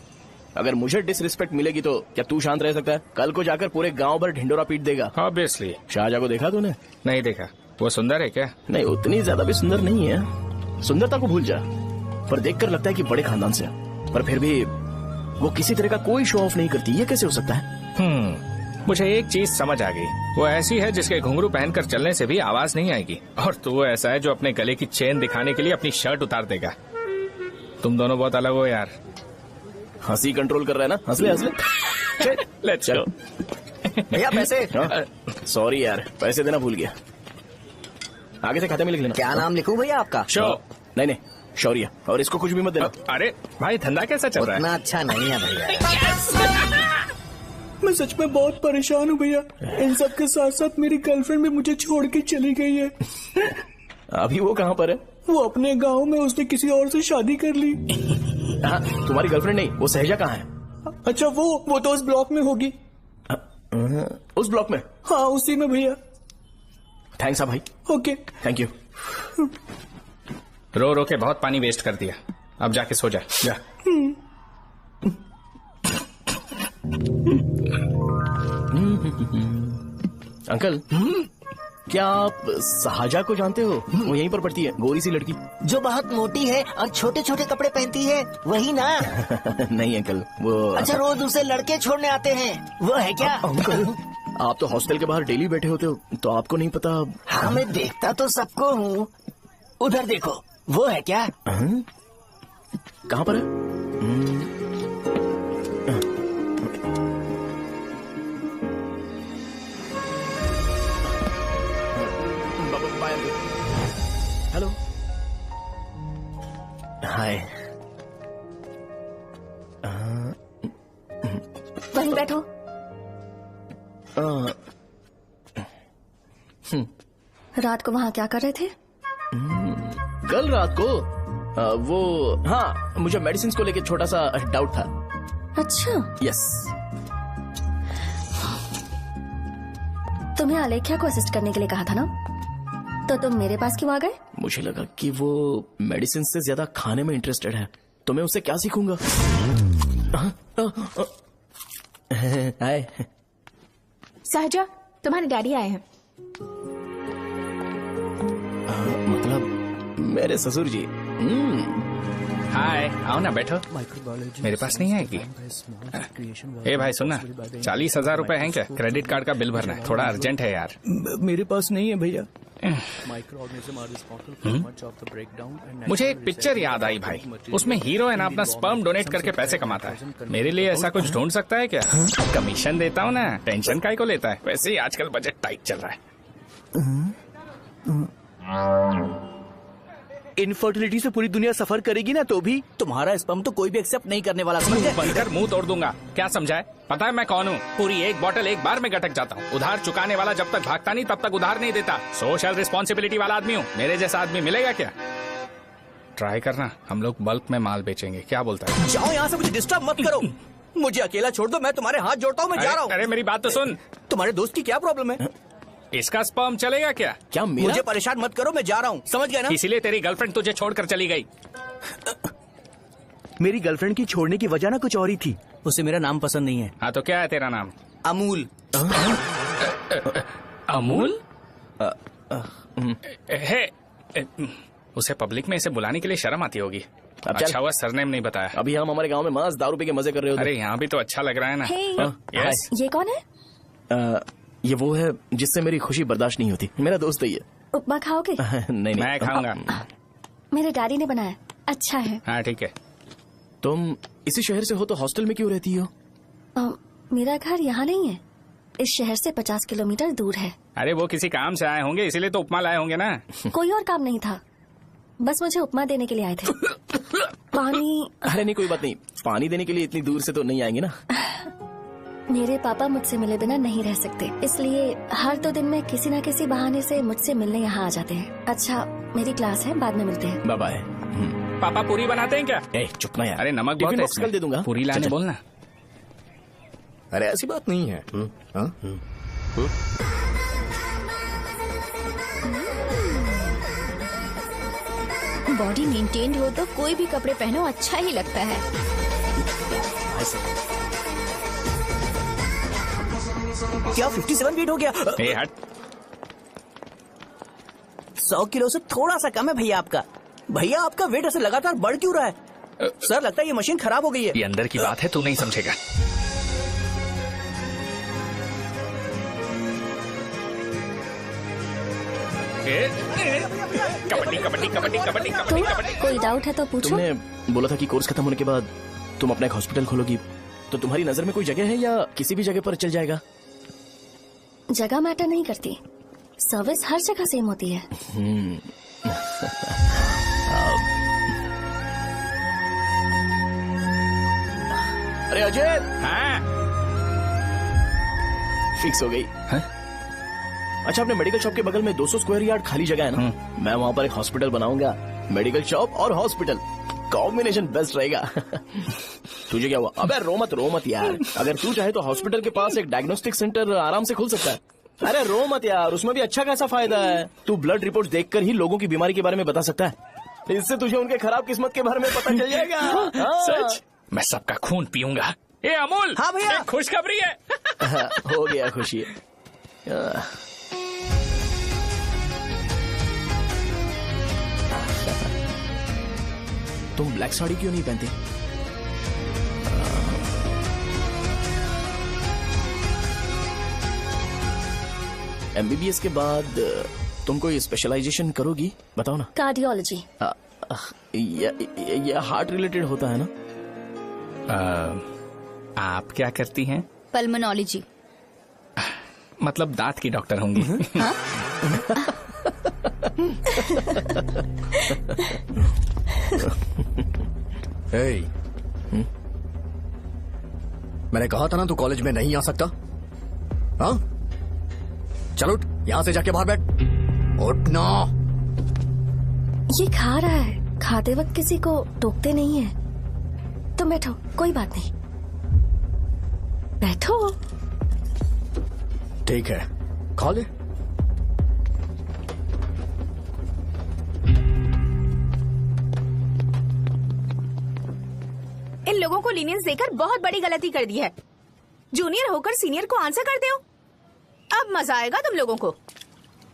अगर मुझे डिसरिस्पेक्ट मिलेगी तो क्या तू शांत रह सकता है? कल को जाकर पूरे गांव भर ढिंडोरा पीट देगा। ऑब्वियसली। शाहजहां को देखा तूने? नहीं देखा। वो सुंदर है क्या? नहीं, उतनी ज्यादा भी सुंदर नहीं है। सुंदरता को भूल जा, पर देखकर लगता है कि बड़े खानदान से, पर फिर भी वो किसी तरह का कोई शो ऑफ नहीं करती। ये कैसे हो सकता है? मुझे एक चीज समझ आ गई। वो ऐसी है जिसके घुंघरू पहनकर चलने से भी आवाज नहीं आएगी, और तू ऐसा है जो अपने गले की चेन दिखाने के लिए अपनी शर्ट उतार देगा। तुम दोनों बहुत अलग हो यार। हंसी कंट्रोल कर रहा है ना? हंस ले, हंस ले। Let's go. भैया पैसे। सॉरी यार, पैसे देना भूल गया। आगे से खाते में लिख लेना। क्या नाम लिखूं भैया आपका? शो। नहीं, शौर्य। और इसको कुछ भी मत देना। अरे भाई, धंधा कैसा चल रहा है? उतना अच्छा नहीं है भैया। मैं सच में बहुत परेशान हूँ भैया। इन सब के साथ साथ मेरी गर्लफ्रेंड भी मुझे छोड़ के चली गई है। अभी वो कहाँ पर है? वो अपने गांव में, उसने किसी और से शादी कर ली। हाँ, तुम्हारी गर्लफ्रेंड नहीं, वो सहजा कहाँ है? अच्छा, वो तो उस ब्लॉक में होगी। उस ब्लॉक में? हाँ, उसी में भैया। थैंक्स भाई। Okay, thank you. रो रो के बहुत पानी वेस्ट कर दिया, अब जाके सो जा। जा। अंकल, क्या आप शाहजहां को जानते हो? वो यहीं पर पढ़ती है, गोरी सी लड़की जो बहुत मोटी है और छोटे छोटे कपड़े पहनती है, वही ना? नहीं अंकल, वो अच्छा, रोज उसे लड़के छोड़ने आते हैं, वो है क्या? अंकल, आप तो हॉस्टल के बाहर डेली बैठे होते हो, तो आपको नहीं पता? हाँ, मैं देखता तो सबको हूँ। उधर देखो, वो है क्या? कहाँ पर है? हेलो, हाय। वहीं बैठो। रात को वहाँ क्या कर रहे थे? कल रात को वो, हाँ, मुझे मेडिसिन को लेके छोटा सा डाउट था। अच्छा। यस। तुम्हें आलेख्या को असिस्ट करने के लिए कहा था ना, तो तुम मेरे पास क्यों आ गए? मुझे लगा कि वो मेडिसिन से ज्यादा खाने में इंटरेस्टेड है, तो मैं उससे क्या सीखूंगा? हाय। सहजा, तुम्हारे डैडी आए हैं। मतलब मेरे ससुर जी। हाय, आओ ना, बैठो। मेरे पास नहीं आएगी? ए भाई सुनना, 40,000 रुपए हैं क्या? क्रेडिट कार्ड का बिल भरना है, थोड़ा अर्जेंट है यार। मेरे पास नहीं है भैया। मुझे एक पिक्चर याद आई भाई, उसमें हीरो है ना अपना स्पर्म डोनेट करके पैसे कमाता है। मेरे लिए ऐसा कुछ ढूंढ सकता है क्या? कमीशन देता हूँ ना, टेंशन काहे को लेता है? वैसे ही आजकल बजट टाइट चल रहा है। इनफर्टिलिटी से पूरी दुनिया सफर करेगी ना, तो भी तुम्हारा स्पर्म तो कोई भी एक्सेप्ट नहीं करने वाला, समझ गए? बनकर मुंह तोड़ दूंगा। क्या समझा है? पता है मैं कौन हूँ? पूरी एक बोतल एक बार में गटक जाता हूँ। उधार चुकाने वाला जब तक भागता नहीं तब तक उधार नहीं देता। सोशल रिस्पॉन्सिबिलिटी वाला आदमी हूँ। मेरे जैसा आदमी मिलेगा क्या? ट्राई करना, हम लोग बल्क में माल बेचेंगे। क्या बोलता है? जाओ यहाँ से, मुझे डिस्टर्ब मत करो। मुझे अकेला छोड़ दो, मैं तुम्हारे हाथ जोड़ता हूँ, मैं जा रहा हूँ। अरे मेरी बात तो सुन। तुम्हारे दोस्त की क्या प्रॉब्लम है? इसका स्पर्म चलेगा क्या? क्या मेरा? मुझे परेशान मत करो, मैं जा रहा हूँ, समझ गए ना? इसीलिए तेरी गर्लफ्रेंड तुझे छोड़कर चली गई। मेरी गर्लफ्रेंड की छोड़ने की वजह ना कुछ और ही थी। उसे मेरा नाम पसंद नहीं है। हाँ तो क्या है तेरा नाम? अमूल। अमूल? है, उसे पब्लिक में इसे बुलाने के लिए शर्म आती होगी। अब चल। अच्छा हुआ सरनेम नहीं बताया। अभी हम हमारे गांव में मस्त दारू पी के मजे कर रहे होते। अरे यहाँ भी तो अच्छा लग रहा है ना। Hey. यस। ये कौन है? ये वो है जिससे मेरी खुशी बर्दाश्त नहीं होती। मेरा दोस्त है ये। उपमा खाओगे? नहीं मैं खाऊंगा। मेरे डैडी ने बनाया, अच्छा है। हाँ ठीक है। तुम इसी शहर से हो तो हॉस्टल में क्यों रहती हो? मेरा घर यहाँ नहीं है, इस शहर से 50 किलोमीटर दूर है। अरे वो किसी काम से आए होंगे इसीलिए तो उपमा लाए होंगे ना। कोई और काम नहीं था, बस मुझे उपमा देने के लिए आए थे। पानी? अरे नहीं कोई बात नहीं, पानी देने के लिए इतनी दूर से तो नहीं आएंगे ना। मेरे पापा मुझसे मिले बिना नहीं रह सकते, इसलिए हर 2 दिन में किसी न किसी बहाने से मुझसे मिलने यहाँ आ जाते हैं। अच्छा मेरी क्लास है, बाद में मिलते हैं। Bye bye. पापा पूरी बनाते हैं क्या? चुप ना यार। अरे नमक टिफिन बहुत है बॉक्स कल दे दूंगा। पूरी लाने बोलना। अरे ऐसी बात नहीं है। बॉडी मेंटेन्ड हो तो कोई भी कपड़े पहनो अच्छा ही लगता है। क्या 57 वेट हो गया? ए हट। 100 किलो से थोड़ा सा कम है भैया आपका। भैया आपका वेट ऐसे लगातार बढ़ क्यों रहा है? सर लगता है ये मशीन खराब हो गई है। ये अंदर की बात है, तू नहीं समझेगा। कबड्डी कबड्डी कबड्डी कबड्डी कबड्डी कबड्डी। कोई डाउट है तो पूछो। तुमने बोला था कि कोर्स खत्म होने के बाद तुम अपना एक हॉस्पिटल खोलोगी, तो तुम्हारी नजर में कोई जगह है या किसी भी जगह पर चल जाएगा? जगह मैटर नहीं करती, सर्विस हर जगह सेम होती है। अरे अजय। हाँ। फिक्स हो गई। अच्छा अपने मेडिकल शॉप के बगल में 200 स्क्वायर यार्ड खाली जगह है ना, मैं वहाँ पर एक हॉस्पिटल बनाऊंगा। मेडिकल शॉप और हॉस्पिटल कॉम्बिनेशन बेस्ट रहेगा। तुझे क्या हुआ? अबे रो मत यार। अगर तू चाहे तो हॉस्पिटल के पास एक डायग्नोस्टिक सेंटर आराम से खुल सकता है। अरे रो मत यार, उसमें भी अच्छा खासा फायदा है। तू ब्लड रिपोर्ट देखकर ही लोगों की बीमारी के बारे में बता सकता है। इससे तुझे उनके खराब किस्मत के बारे में पता चल जाएगा। सच? मैं सबका खून पीऊंगा। ए अमूल। हाँ भैया। खुशखबरी है। हो गया खुशी। तुम ब्लैक साड़ी क्यों नहीं पहनते? एमबीबीएस के बाद तुम कोई स्पेशलाइजेशन करोगी? बताओ ना। कार्डियोलॉजी। ये हार्ट रिलेटेड होता है ना? आप क्या करती हैं? पल्मोनोलॉजी। मतलब दांत की डॉक्टर होंगी। हाँ? hey. मैंने कहा था ना तू कॉलेज में नहीं आ सकता। हाँ चल उठ, यहाँ से जाके बाहर बैठ। उठना। ये खा रहा है, खाते वक्त किसी को टोकते नहीं है। तुम बैठो, कोई बात नहीं, बैठो। ठीक है खा ले। इन लोगों को लीनियंस देकर बहुत बड़ी गलती कर दी है। जूनियर होकर सीनियर को आंसर करते हो। अब मजा आएगा तुम लोगों को।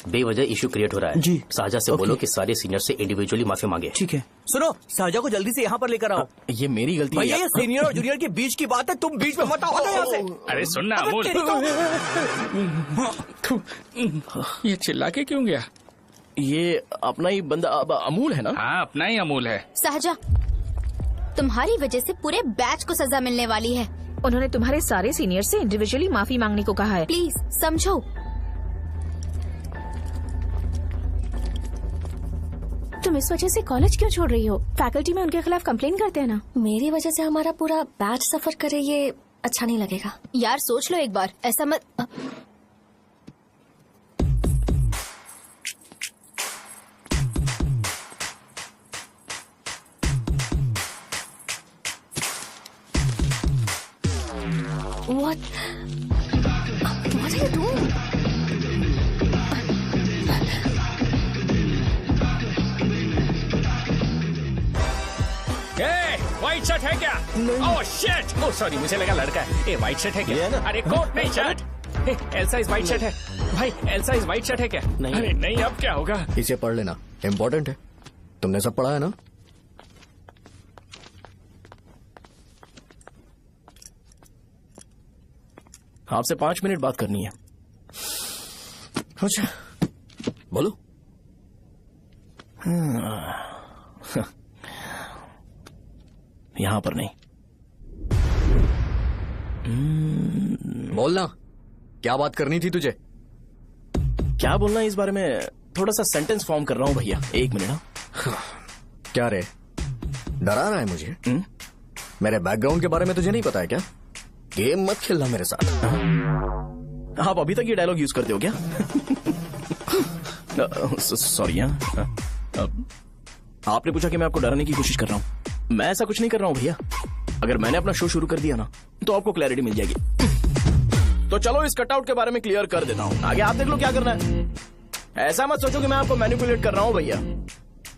बेवजह इशू क्रिएट हो रहा है जी। साजा से बोलो कि सारे सीनियर से इंडिविजुअली माफी मांगे। ठीक है। सुनो, साजा को जल्दी से यहाँ पर लेकर आओ। ये मेरी गलती भैया है। ये सीनियर और जूनियर के बीच की बात है, तुम बीच में मत आओ यहाँ से। अरे सुनना अमूल। ये चिल्ला के क्यों गया? ये अपना ही बंदा अमूल है ना? हाँ अपना ही अमूल है। साजा, तुम्हारी वजह से पूरे बैच को सजा मिलने वाली है। उन्होंने तुम्हारे सारे सीनियर से इंडिविजुअली माफी मांगने को कहा है। प्लीज समझो। तुम इस वजह से कॉलेज क्यों छोड़ रही हो? फैकल्टी में उनके खिलाफ कंप्लेन करते हैं ना। मेरी वजह से हमारा पूरा बैच सफर करे, ये अच्छा नहीं लगेगा। यार सोच लो एक बार, ऐसा मत। What are you doing? White shirt है क्या? ओह शिट, ओह सॉरी, मुझे लगा लड़का है। ए व्हाइट शर्ट है क्या? अरे कोट नहीं shirt. L size white shirt है भाई। एल साइज व्हाइट शर्ट है क्या? नहीं। अरे नहीं, अब क्या होगा? इसे पढ़ लेना, इम्पोर्टेंट है। तुमने सब पढ़ा है ना? आपसे 5 मिनट बात करनी है। अच्छा बोलो। यहां पर नहीं। बोलना, क्या बात करनी थी तुझे? क्या बोलना है इस बारे में? थोड़ा सा सेंटेंस फॉर्म कर रहा हूं भैया, 1 मिनट। क्या रे, डरा रहा है मुझे? मेरे बैकग्राउंड के बारे में तुझे नहीं पता है क्या? गेम मत खेलना मेरे साथ। आप अभी तक ये डायलॉग यूज करते हो क्या? सॉरी। आपने पूछा कि मैं आपको डराने की कोशिश कर रहा हूं। मैं ऐसा कुछ नहीं कर रहा हूं भैया। अगर मैंने अपना शो शुरू कर दिया ना तो आपको क्लैरिटी मिल जाएगी। तो चलो इस कटआउट के बारे में क्लियर कर देता हूं, आगे आप देख लो क्या करना है। ऐसा मत सोचो कि मैं आपको मैनिपुलेट कर रहा हूं भैया।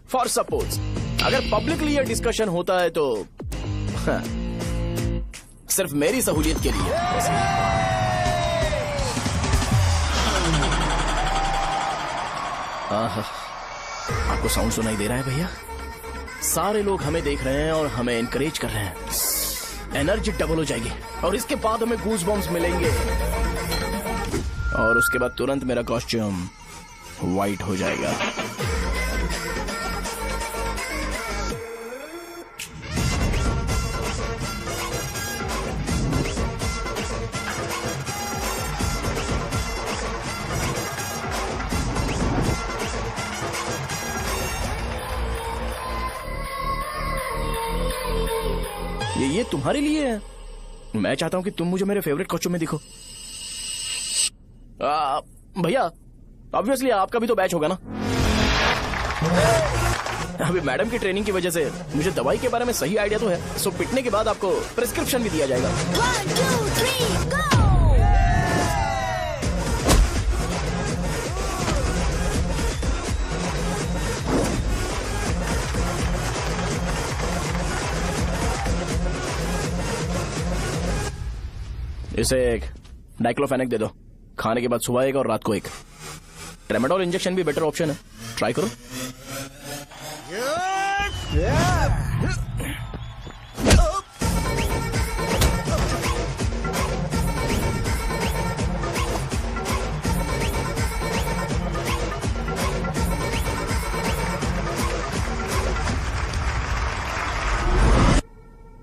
फॉर सपोज अगर पब्लिकली ये डिस्कशन होता है तो सिर्फ मेरी सहूलियत के लिए। आपको साउंड सुनाई दे रहा है भैया? सारे लोग हमें देख रहे हैं और हमें एनकरेज कर रहे हैं। एनर्जी डबल हो जाएगी और इसके बाद हमें गूज बम्स मिलेंगे और उसके बाद तुरंत मेरा कॉस्ट्यूम व्हाइट हो जाएगा। ये तुम्हारे लिए है। मैं चाहता हूं कि तुम मुझे मेरे फेवरेट कॉस्ट्यूम में दिखो। भैया ऑब्वियसली आपका भी तो बैच होगा ना। अभी मैडम की ट्रेनिंग की वजह से मुझे दवाई के बारे में सही आइडिया तो है। सो पिटने के बाद आपको प्रिस्क्रिप्शन भी दिया जाएगा। 1 2 3 गो। इसे एक डाइक्लोफेनेक दे दो। खाने के बाद सुबह एक और रात को एक। ट्रेमाडोल इंजेक्शन भी बेटर ऑप्शन है, ट्राई करो।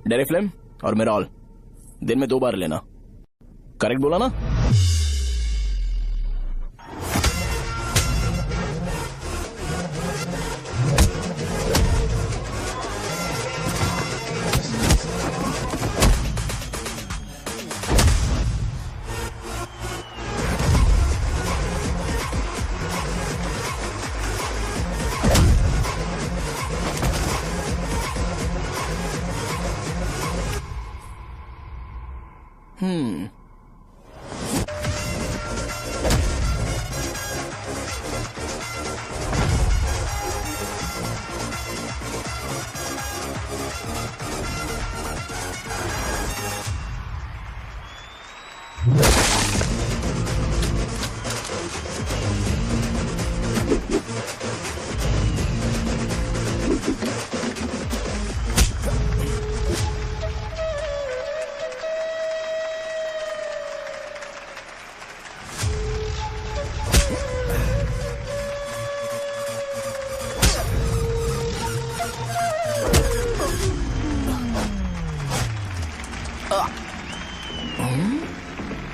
डेरिफ्लेम और मेरॉल दिन में 2 बार लेना। करेक्ट बोला ना?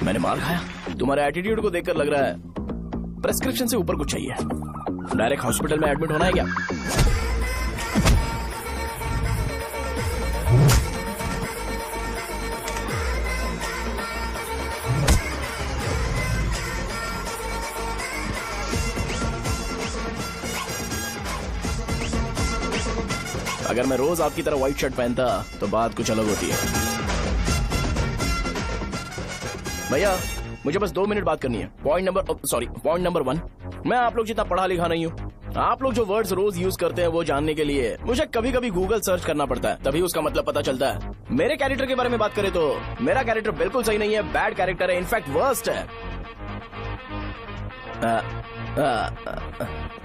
मैंने मार खाया। तुम्हारे एटीट्यूड को देखकर लग रहा है प्रेस्क्रिप्शन से ऊपर कुछ चाहिए। डायरेक्ट हॉस्पिटल में एडमिट होना है क्या? अगर मैं रोज आपकी तरह व्हाइट शर्ट पहनता तो बात कुछ अलग होती है। भैया मुझे बस 2 मिनट बात करनी है। पॉइंट नंबर 1, मैं आप लोग जितना पढ़ा लिखा नहीं हूँ। आप लोग जो वर्ड्स रोज यूज करते हैं वो जानने के लिए मुझे कभी कभी गूगल सर्च करना पड़ता है, तभी उसका मतलब पता चलता है। मेरे कैरेक्टर के बारे में बात करें तो मेरा कैरेक्टर बिल्कुल सही नहीं है, बैड कैरेक्टर है, इनफैक्ट वर्स्ट है।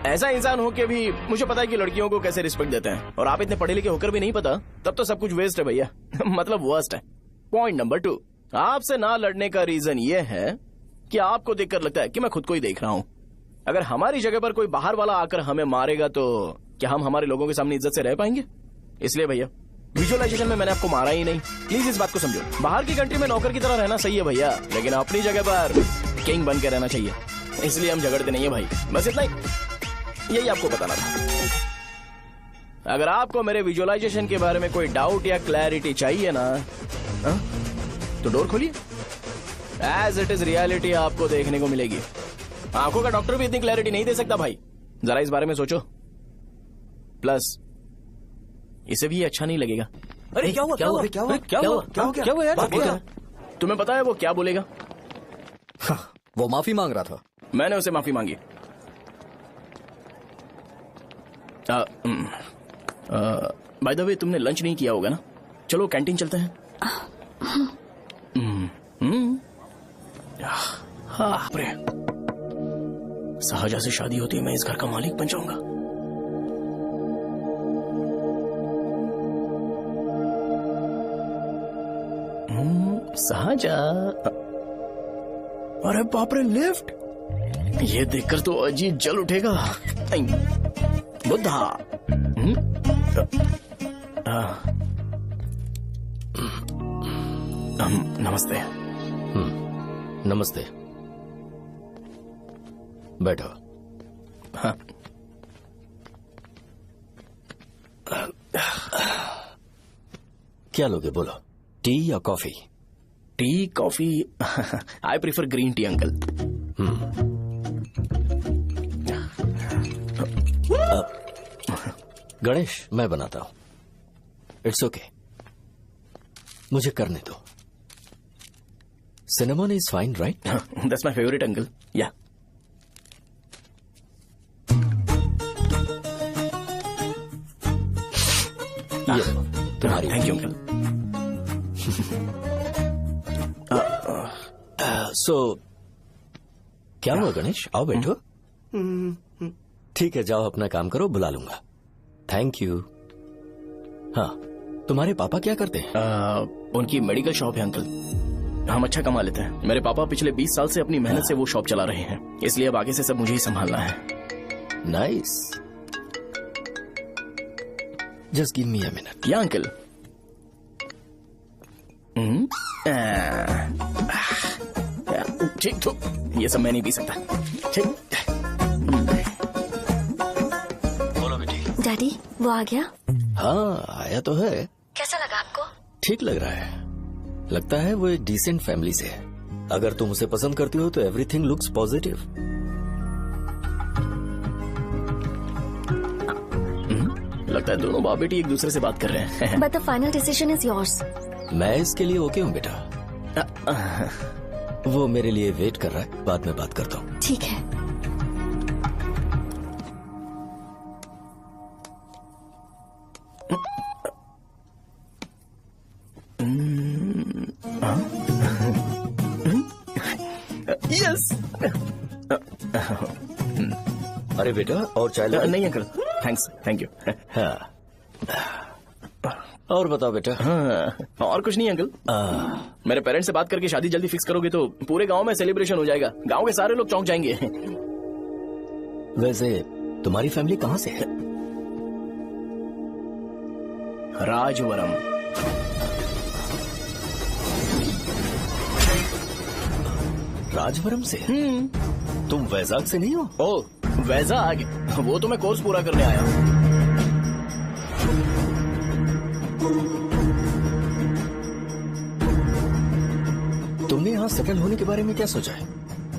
ऐसा इंसान हो के भी मुझे पता है कि लड़कियों को कैसे रिस्पेक्ट देते हैं, और आप इतने पढ़े लिखे होकर भी नहीं पता, तब तो सब कुछ वेस्ट है भैया। मतलब वर्स्ट है। पॉइंट नंबर 2, आपसे ना लड़ने का रीजन ये है कि आपको देखकर लगता है कि मैं खुद को ही देख रहा हूं। अगर हमारी जगह पर कोई बाहर वाला आकर हमें मारेगा तो क्या हम हमारे लोगों के सामने इज्जत से रह पाएंगे? इसलिए भैया विजुअलाइजेशन में मैंने आपको मारा ही नहीं। प्लीज इस बात को समझो। बाहर की कंट्री में नौकर की तरह रहना सही है भैया, लेकिन अपनी जगह पर किंग बन के रहना चाहिए। इसलिए हम झगड़ते नहीं है भाई, बस इतना ही, यही आपको बताना था। अगर आपको मेरे विजुअलाइजेशन के बारे में कोई डाउट या क्लैरिटी चाहिए ना, तो डोर खोलिए। एज इट इज रियलिटी आपको देखने को मिलेगी। आंखों का डॉक्टर भी इतनी क्लैरिटी नहीं दे सकता भाई, जरा इस बारे में सोचो। प्लस इसे भी अच्छा नहीं लगेगा। अरे क्या हुआ? यार? तुम्हें पता है वो क्या बोलेगा? वो माफी मांग रहा था। मैंने उसे माफी मांगी। बाय द वे तुमने लंच नहीं किया होगा ना? चलो कैंटीन चलते हैं। सहजा से शादी होती है, मैं इस घर का मालिक बन जाऊंगा। सहजा, अरे बाप रे, लिफ्ट! ये देखकर तो अजीत जल उठेगा। बुद्धा। नमस्ते। नमस्ते, बैठो। हाँ। क्या लोगे बोलो, टी या coffee? T, coffee? I prefer green tea uncle. Ganesh, मैं बनाता हूं। इट्स ओके, मुझे करने दो। Cinnamon is fine, right? That's my favourite uncle. या तुम्हारी। Thank you uncle. सो क्या हुआ गणेश? आओ बैठो। ठीक है, जाओ अपना काम करो, बुला लूंगा। Thank you. हाँ, तुम्हारे पापा क्या करते हैं? उनकी मेडिकल शॉप है अंकल। हम अच्छा कमा लेते हैं। मेरे पापा पिछले 20 साल से अपनी मेहनत से वो शॉप चला रहे हैं, इसलिए अब आगे से सब मुझे ही संभालना है। Nice. Just give me a minute. या अंकल। ठीक, तो ये सब मैं नहीं पी सकता। ठीक। बोलो बेटी। डैडी, वो आ गया? हाँ, आया तो है। कैसा लगा आपको? ठीक लग रहा है। लगता है वो एक डिसेंट फैमिली से है। अगर तुम उसे पसंद करती हो तो एवरीथिंग लुक्स पॉजिटिव। लगता है दोनों बाप बेटी एक दूसरे से बात कर रहे हैं। But the final decision is yours. मैं इसके लिए ओके हूँ बेटा। वो मेरे लिए वेट कर रहा है, बाद में बात करता हूँ। ठीक है। यस। अरे बेटा, और चाय लो? नहीं अंकल, थैंक्स, थैंक यू। हाँ। और बताओ बेटा। हाँ, और कुछ नहीं अंकल। मेरे पेरेंट्स से बात करके शादी जल्दी फिक्स करोगे तो पूरे गांव में सेलिब्रेशन हो जाएगा। गांव के सारे लोग चौंक जाएंगे। वैसे तुम्हारी फैमिली कहाँ से है? राजवरम। राजवरम से? तुम वैजाग से नहीं हो? ओ, वैजाग? वो तो मैं कोर्स पूरा करने आया हूँ। तुमने यहाँ सेटल होने के बारे में क्या सोचा है?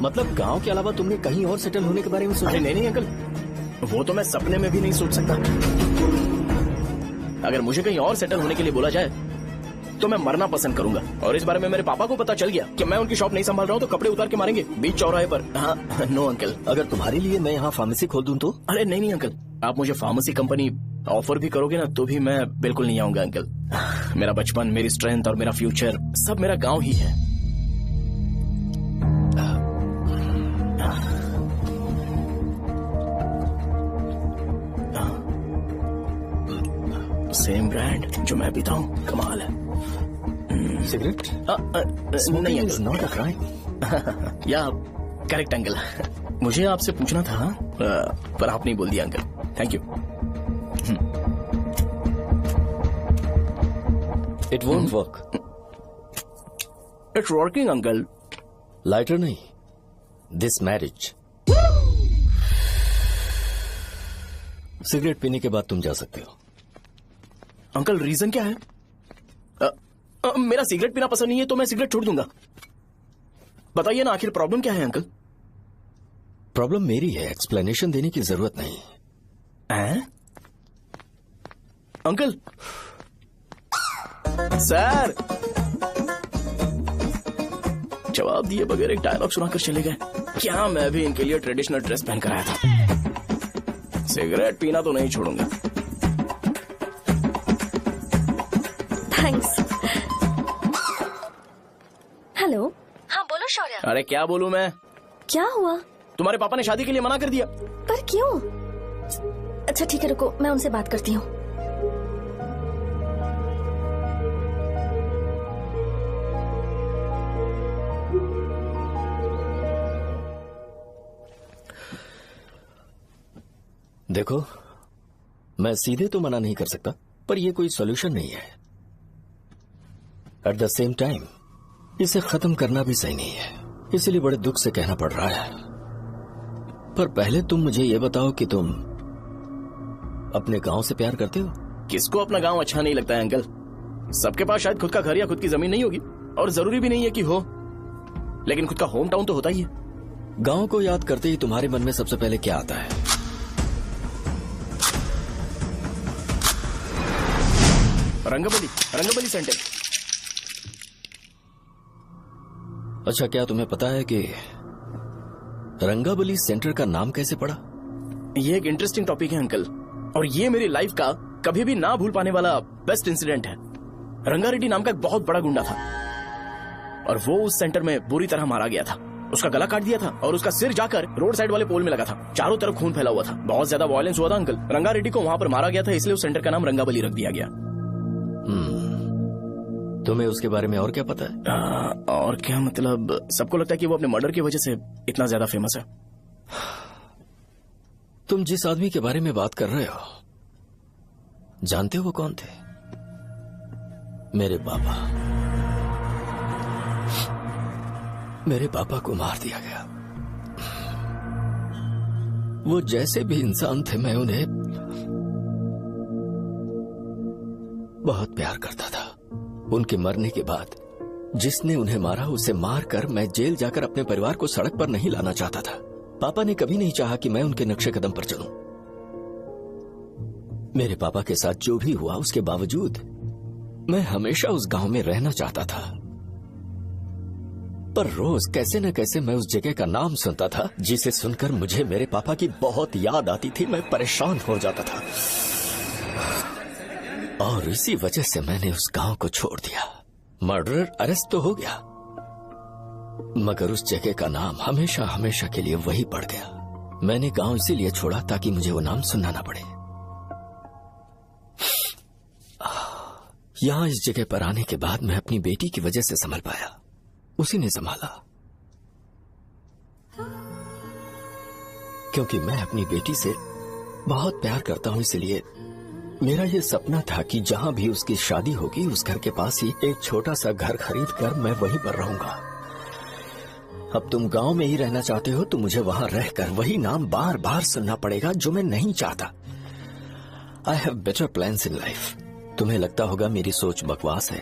मतलब गांव के अलावा तुमने कहीं और सेटल होने के बारे में सोचा? नहीं नहीं अंकल, वो तो मैं सपने में भी नहीं सोच सकता। अगर मुझे कहीं और सेटल होने के लिए बोला जाए तो मैं मरना पसंद करूंगा। और इस बारे में मेरे पापा को पता चल गया कि मैं उनकी शॉप नहीं संभाल रहा हूँ तो कपड़े उतार के मारेंगे बीच चौराहे पर। हाँ, नो अंकल। अगर तुम्हारे लिए मैं यहाँ फार्मेसी खोल दूं तो? अरे नहीं नहीं अंकल, आप मुझे फार्मेसी कंपनी ऑफर भी करोगे ना तो भी मैं बिल्कुल नहीं आऊंगा अंकल। मेरा बचपन, मेरी स्ट्रेंथ और मेरा फ्यूचर सब मेरा गाँव ही है। सेम ब्रांड जो मैं पीता हूँ, कमाल है। सिगरेट? नहीं इज नॉट अ क्राइम। या करेक्ट अंकल, मुझे आपसे पूछना था पर आप नहीं बोल दिया uncle. Thank you. It won't work. It's working uncle. Lighter नहीं, दिस मैरिज। सिगरेट पीने के बाद तुम जा सकते हो। अंकल रीजन क्या है? मेरा सिगरेट पीना पसंद नहीं है तो मैं सिगरेट छोड़ दूंगा। बताइए ना आखिर प्रॉब्लम क्या है अंकल? प्रॉब्लम मेरी है, एक्सप्लेनेशन देने की जरूरत नहीं है। अंकल सर जवाब दिए बगैर एक डायलॉग सुनाकर चले गए। क्या मैं भी इनके लिए ट्रेडिशनल ड्रेस पहन कर आया था। सिगरेट पीना तो नहीं छोड़ूंगा। थैंक्स। हेलो। हाँ बोलो शौर्य। अरे क्या बोलूं मैं? क्या हुआ? तुम्हारे पापा ने शादी के लिए मना कर दिया। पर क्यों? अच्छा ठीक है रुको, मैं उनसे बात करती हूँ। देखो, मैं सीधे तो मना नहीं कर सकता, पर यह कोई सॉल्यूशन नहीं है। एट द सेम टाइम इसे खत्म करना भी सही नहीं है, इसलिए बड़े दुख से कहना पड़ रहा है। पर पहले तुम मुझे यह बताओ कि तुम अपने गांव से प्यार करते हो? किसको अपना गांव अच्छा नहीं लगता है अंकल? सबके पास शायद खुद का घर या खुद की जमीन नहीं होगी, और जरूरी भी नहीं है कि हो, लेकिन खुद का होम टाउन तो होता ही है। गांव को याद करते ही तुम्हारे मन में सबसे पहले क्या आता है? रंगबली सेंटर। अच्छा, क्या तुम्हें पता है कि रंगाबली सेंटर का नाम कैसे पड़ा? ये एक इंटरेस्टिंग टॉपिक है अंकल, और ये मेरी लाइफ का कभी भी ना भूल पाने वाला बेस्ट इंसिडेंट है। रंगारेड्डी नाम का एक बहुत बड़ा गुंडा था, और वो उस सेंटर में बुरी तरह मारा गया था। उसका गला काट दिया था और उसका सिर जाकर रोड साइड वाले पोल में लगा था। चारों तरफ खून फैला हुआ था, बहुत ज्यादा वायलेंस हुआ था अंकल। रंगारेड्डी को वहां पर मारा गया था, इसलिए उस सेंटर का नाम रंगाबली रख दिया गया। तुम्हें उसके बारे में और क्या पता है? और क्या मतलब, सबको लगता है कि वो अपने मर्डर की वजह से इतना ज्यादा फेमस है। तुम जिस आदमी के बारे में बात कर रहे हो, जानते हो वो कौन थे? मेरे पापा। मेरे पापा को मार दिया गया। वो जैसे भी इंसान थे, मैं उन्हें बहुत प्यार करता था। उनके मरने के बाद जिसने उन्हें मारा उसे मारकर मैं जेल जाकर अपने परिवार को सड़क पर नहीं लाना चाहता था। पापा ने कभी नहीं चाहा कि मैं उनके नक्शे कदम पर चलूं। मेरे पापा के साथ जो भी हुआ उसके बावजूद मैं हमेशा उस गांव में रहना चाहता था। पर रोज कैसे न कैसे मैं उस जगह का नाम सुनता था, जिसे सुनकर मुझे मेरे पापा की बहुत याद आती थी। मैं परेशान हो जाता था, और इसी वजह से मैंने उस गांव को छोड़ दिया। मर्डरर अरेस्ट तो हो गया, मगर उस जगह का नाम हमेशा हमेशा के लिए वही पड़ गया। मैंने गांव इसीलिए छोड़ा ताकि मुझे वो नाम सुनना ना पड़े। यहां इस जगह पर आने के बाद मैं अपनी बेटी की वजह से संभल पाया, उसी ने संभाला। क्योंकि मैं अपनी बेटी से बहुत प्यार करता हूं, इसलिए मेरा ये सपना था कि जहां भी उसकी शादी होगी उस घर के पास ही एक छोटा सा घर खरीद कर मैं वहीं पर रहूंगा। अब तुम गांव में ही रहना चाहते हो तो मुझे वहां रहकर वही नाम बार बार सुनना पड़ेगा, जो मैं नहीं चाहता। I have better plans in life. तुम्हें लगता होगा मेरी सोच बकवास है।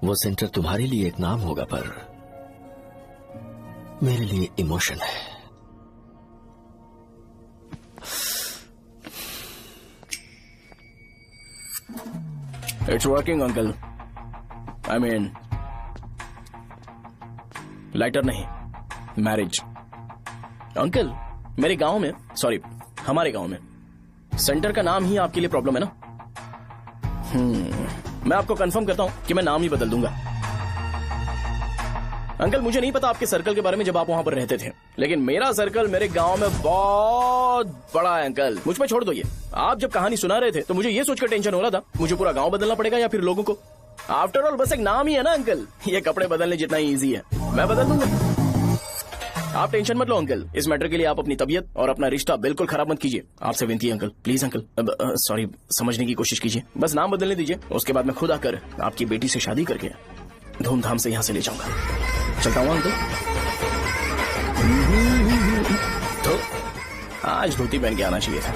वो सेंटर तुम्हारे लिए एक नाम होगा, पर मेरे लिए इमोशन है। It's working uncle. I mean lighter नहीं, मैरिज। अंकल मेरे गांव में, सॉरी हमारे गांव में सेंटर का नाम ही आपके लिए प्रॉब्लम है ना? मैं आपको कंफर्म करता हूं कि मैं नाम ही बदल दूंगा। अंकल मुझे नहीं पता आपके सर्कल के बारे में जब आप वहां पर रहते थे, लेकिन मेरा सर्कल मेरे गांव में बहुत बड़ा है अंकल। मुझ पर छोड़ दो ये। आप जब कहानी सुना रहे थे तो मुझे ये सोचकर टेंशन हो रहा था मुझे पूरा गांव बदलना पड़ेगा या फिर लोगों को। आफ्टर ऑल बस एक नाम ही है ना अंकल, ये कपड़े बदलने जितना ही इजी है, मैं बदल दूंगा। आप टेंशन मत लो अंकल, इस मैटर के लिए आप अपनी तबीयत और अपना रिश्ता बिल्कुल खराब मत कीजिए। आपसे विनती है अंकल, प्लीज अंकल। सॉरी, समझने की कोशिश कीजिए, बस नाम बदलने दीजिए, उसके बाद मैं खुद आकर आपकी बेटी से शादी करके धूमधाम से यहाँ से ले जाऊंगा। चलता हूँ अंकल। तो आज धोती पहन के आना चाहिए था।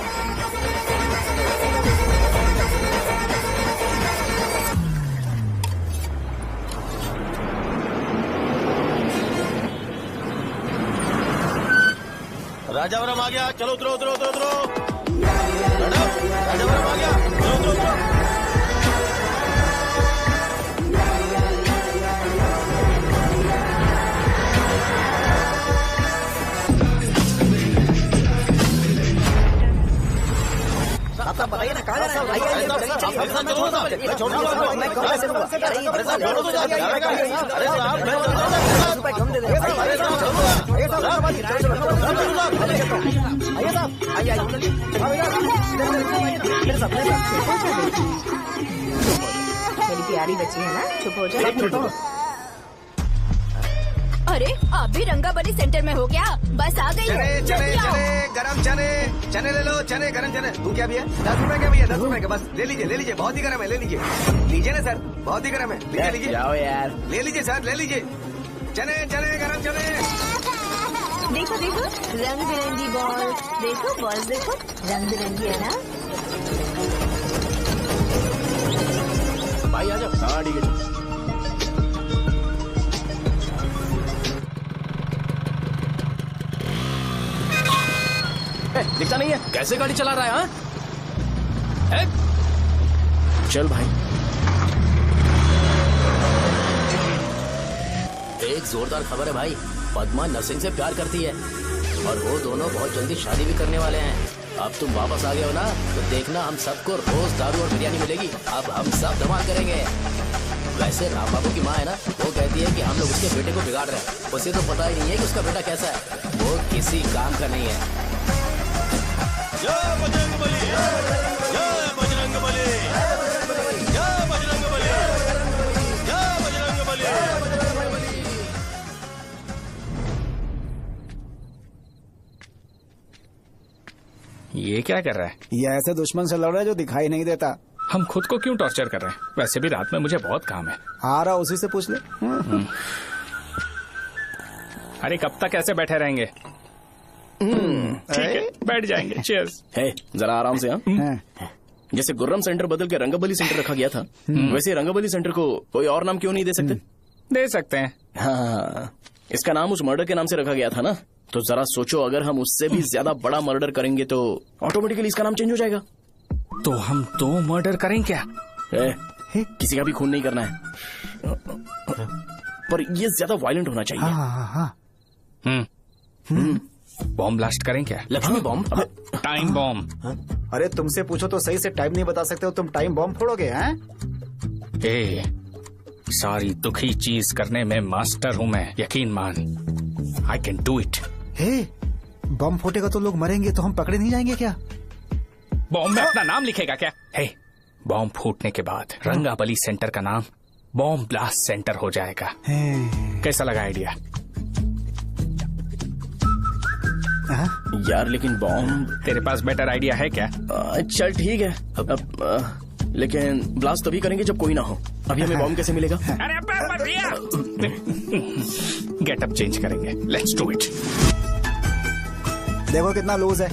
राजावरम आ गया, चलो उतरो उतरो उतरो उतरो। मैडम, राजावरम आ गया, चलो उतरो उतरो। साहब बताइए ना कहाँ जाना है? मेरी प्यारी बच्ची है ना, चुप हो जाओ। अरे आप भी रंगाबली सेंटर में हो क्या? बस आ गई चने है। चने जल्दी आओ। चने गरम चने चने ले लो, चने गरम चने। तू क्या भैया? 10 रुपए का भैया, 10 रुपए का, बस ले लीजिए, बहुत ही गरम है, ले लीजिए ना सर, बहुत ही गरम है, लीजिए जाओ यार, ले लीजिए सर, ले लीजिए। चने चने गरम चने। देखो देखो रंग बिरंगी बॉल, देखो बॉल देखो रंग बिरंगी है ना। भाई आ जाओ। हाँ ठीक है। दिखता नहीं है, कैसे गाड़ी चला रहा है? हाँ चल भाई। एक जोरदार खबर है भाई, पद्मा नरसिंह से प्यार करती है और वो दोनों बहुत जल्दी शादी भी करने वाले हैं। अब तुम वापस आ गए हो ना, तो देखना हम सबको रोज दारू और बिरयानी मिलेगी। अब हम सब धमाल करेंगे। वैसे राम बाबू की माँ है ना, वो कहती है कि हम लोग उसके बेटे को बिगाड़ रहे हैं। उसे तो पता ही नहीं है कि उसका बेटा कैसा है, वो किसी काम का नहीं है। जय बजरंगबली, जय बजरंगबली, जय बजरंगबली, जय बजरंगबली। ये क्या कर रहा है? ये ऐसे दुश्मन से लड़ रहा है जो दिखाई नहीं देता। हम खुद को क्यों टॉर्चर कर रहे हैं? वैसे भी रात में मुझे बहुत काम है। आ रहा उसी से पूछ ले। अरे कब तक ऐसे बैठे रहेंगे? ठीक है, बैठ जाएंगे। चीयर्स। है जरा आराम से। हाँ जैसे गुर्रम सेंटर बदल के रंगबली सेंटर रखा गया था, वैसे रंगबली सेंटर को कोई और नाम क्यों नहीं दे सकते? दे सकते हैं। हाँ, इसका नाम उस मर्डर के नाम से रखा गया था ना, तो जरा सोचो अगर हम उससे भी ज्यादा बड़ा मर्डर करेंगे तो ऑटोमेटिकली इसका नाम चेंज हो जाएगा। तो हम 2 मर्डर करें क्या? किसी का भी खून नहीं करना है, पर ये ज्यादा वायलेंट होना चाहिए। बॉम्ब ब्लास्ट करें क्या? लक्ष्मी बॉम्ब? Time bomb. अरे तुमसे पूछो तो सही से टाइम नहीं बता सकते हो, तुम टाइम बॉम्ब फोड़ोगे? हैं? ए, सारी दुखी चीज करने में मास्टर हूँ मैं, यकीन मान। I can do it. Bomb फूटेगा तो लोग मरेंगे, तो हम पकड़े नहीं जाएंगे क्या? बॉम्ब में अपना नाम लिखेगा क्या? हे, बॉम्ब फूटने के बाद रंगाबली सेंटर का नाम बॉम्ब ब्लास्ट सेंटर हो जाएगा। कैसा लगा आइडिया? यार लेकिन बॉम्ब, तेरे पास बेटर आइडिया है क्या? चल ठीक है, लेकिन ब्लास्ट तभी करेंगे जब कोई ना हो। अभी हमें बॉम्ब कैसे मिलेगा? अरे भैया, गेटअप चेंज करेंगे। Let's do it. देखो कितना लूज है,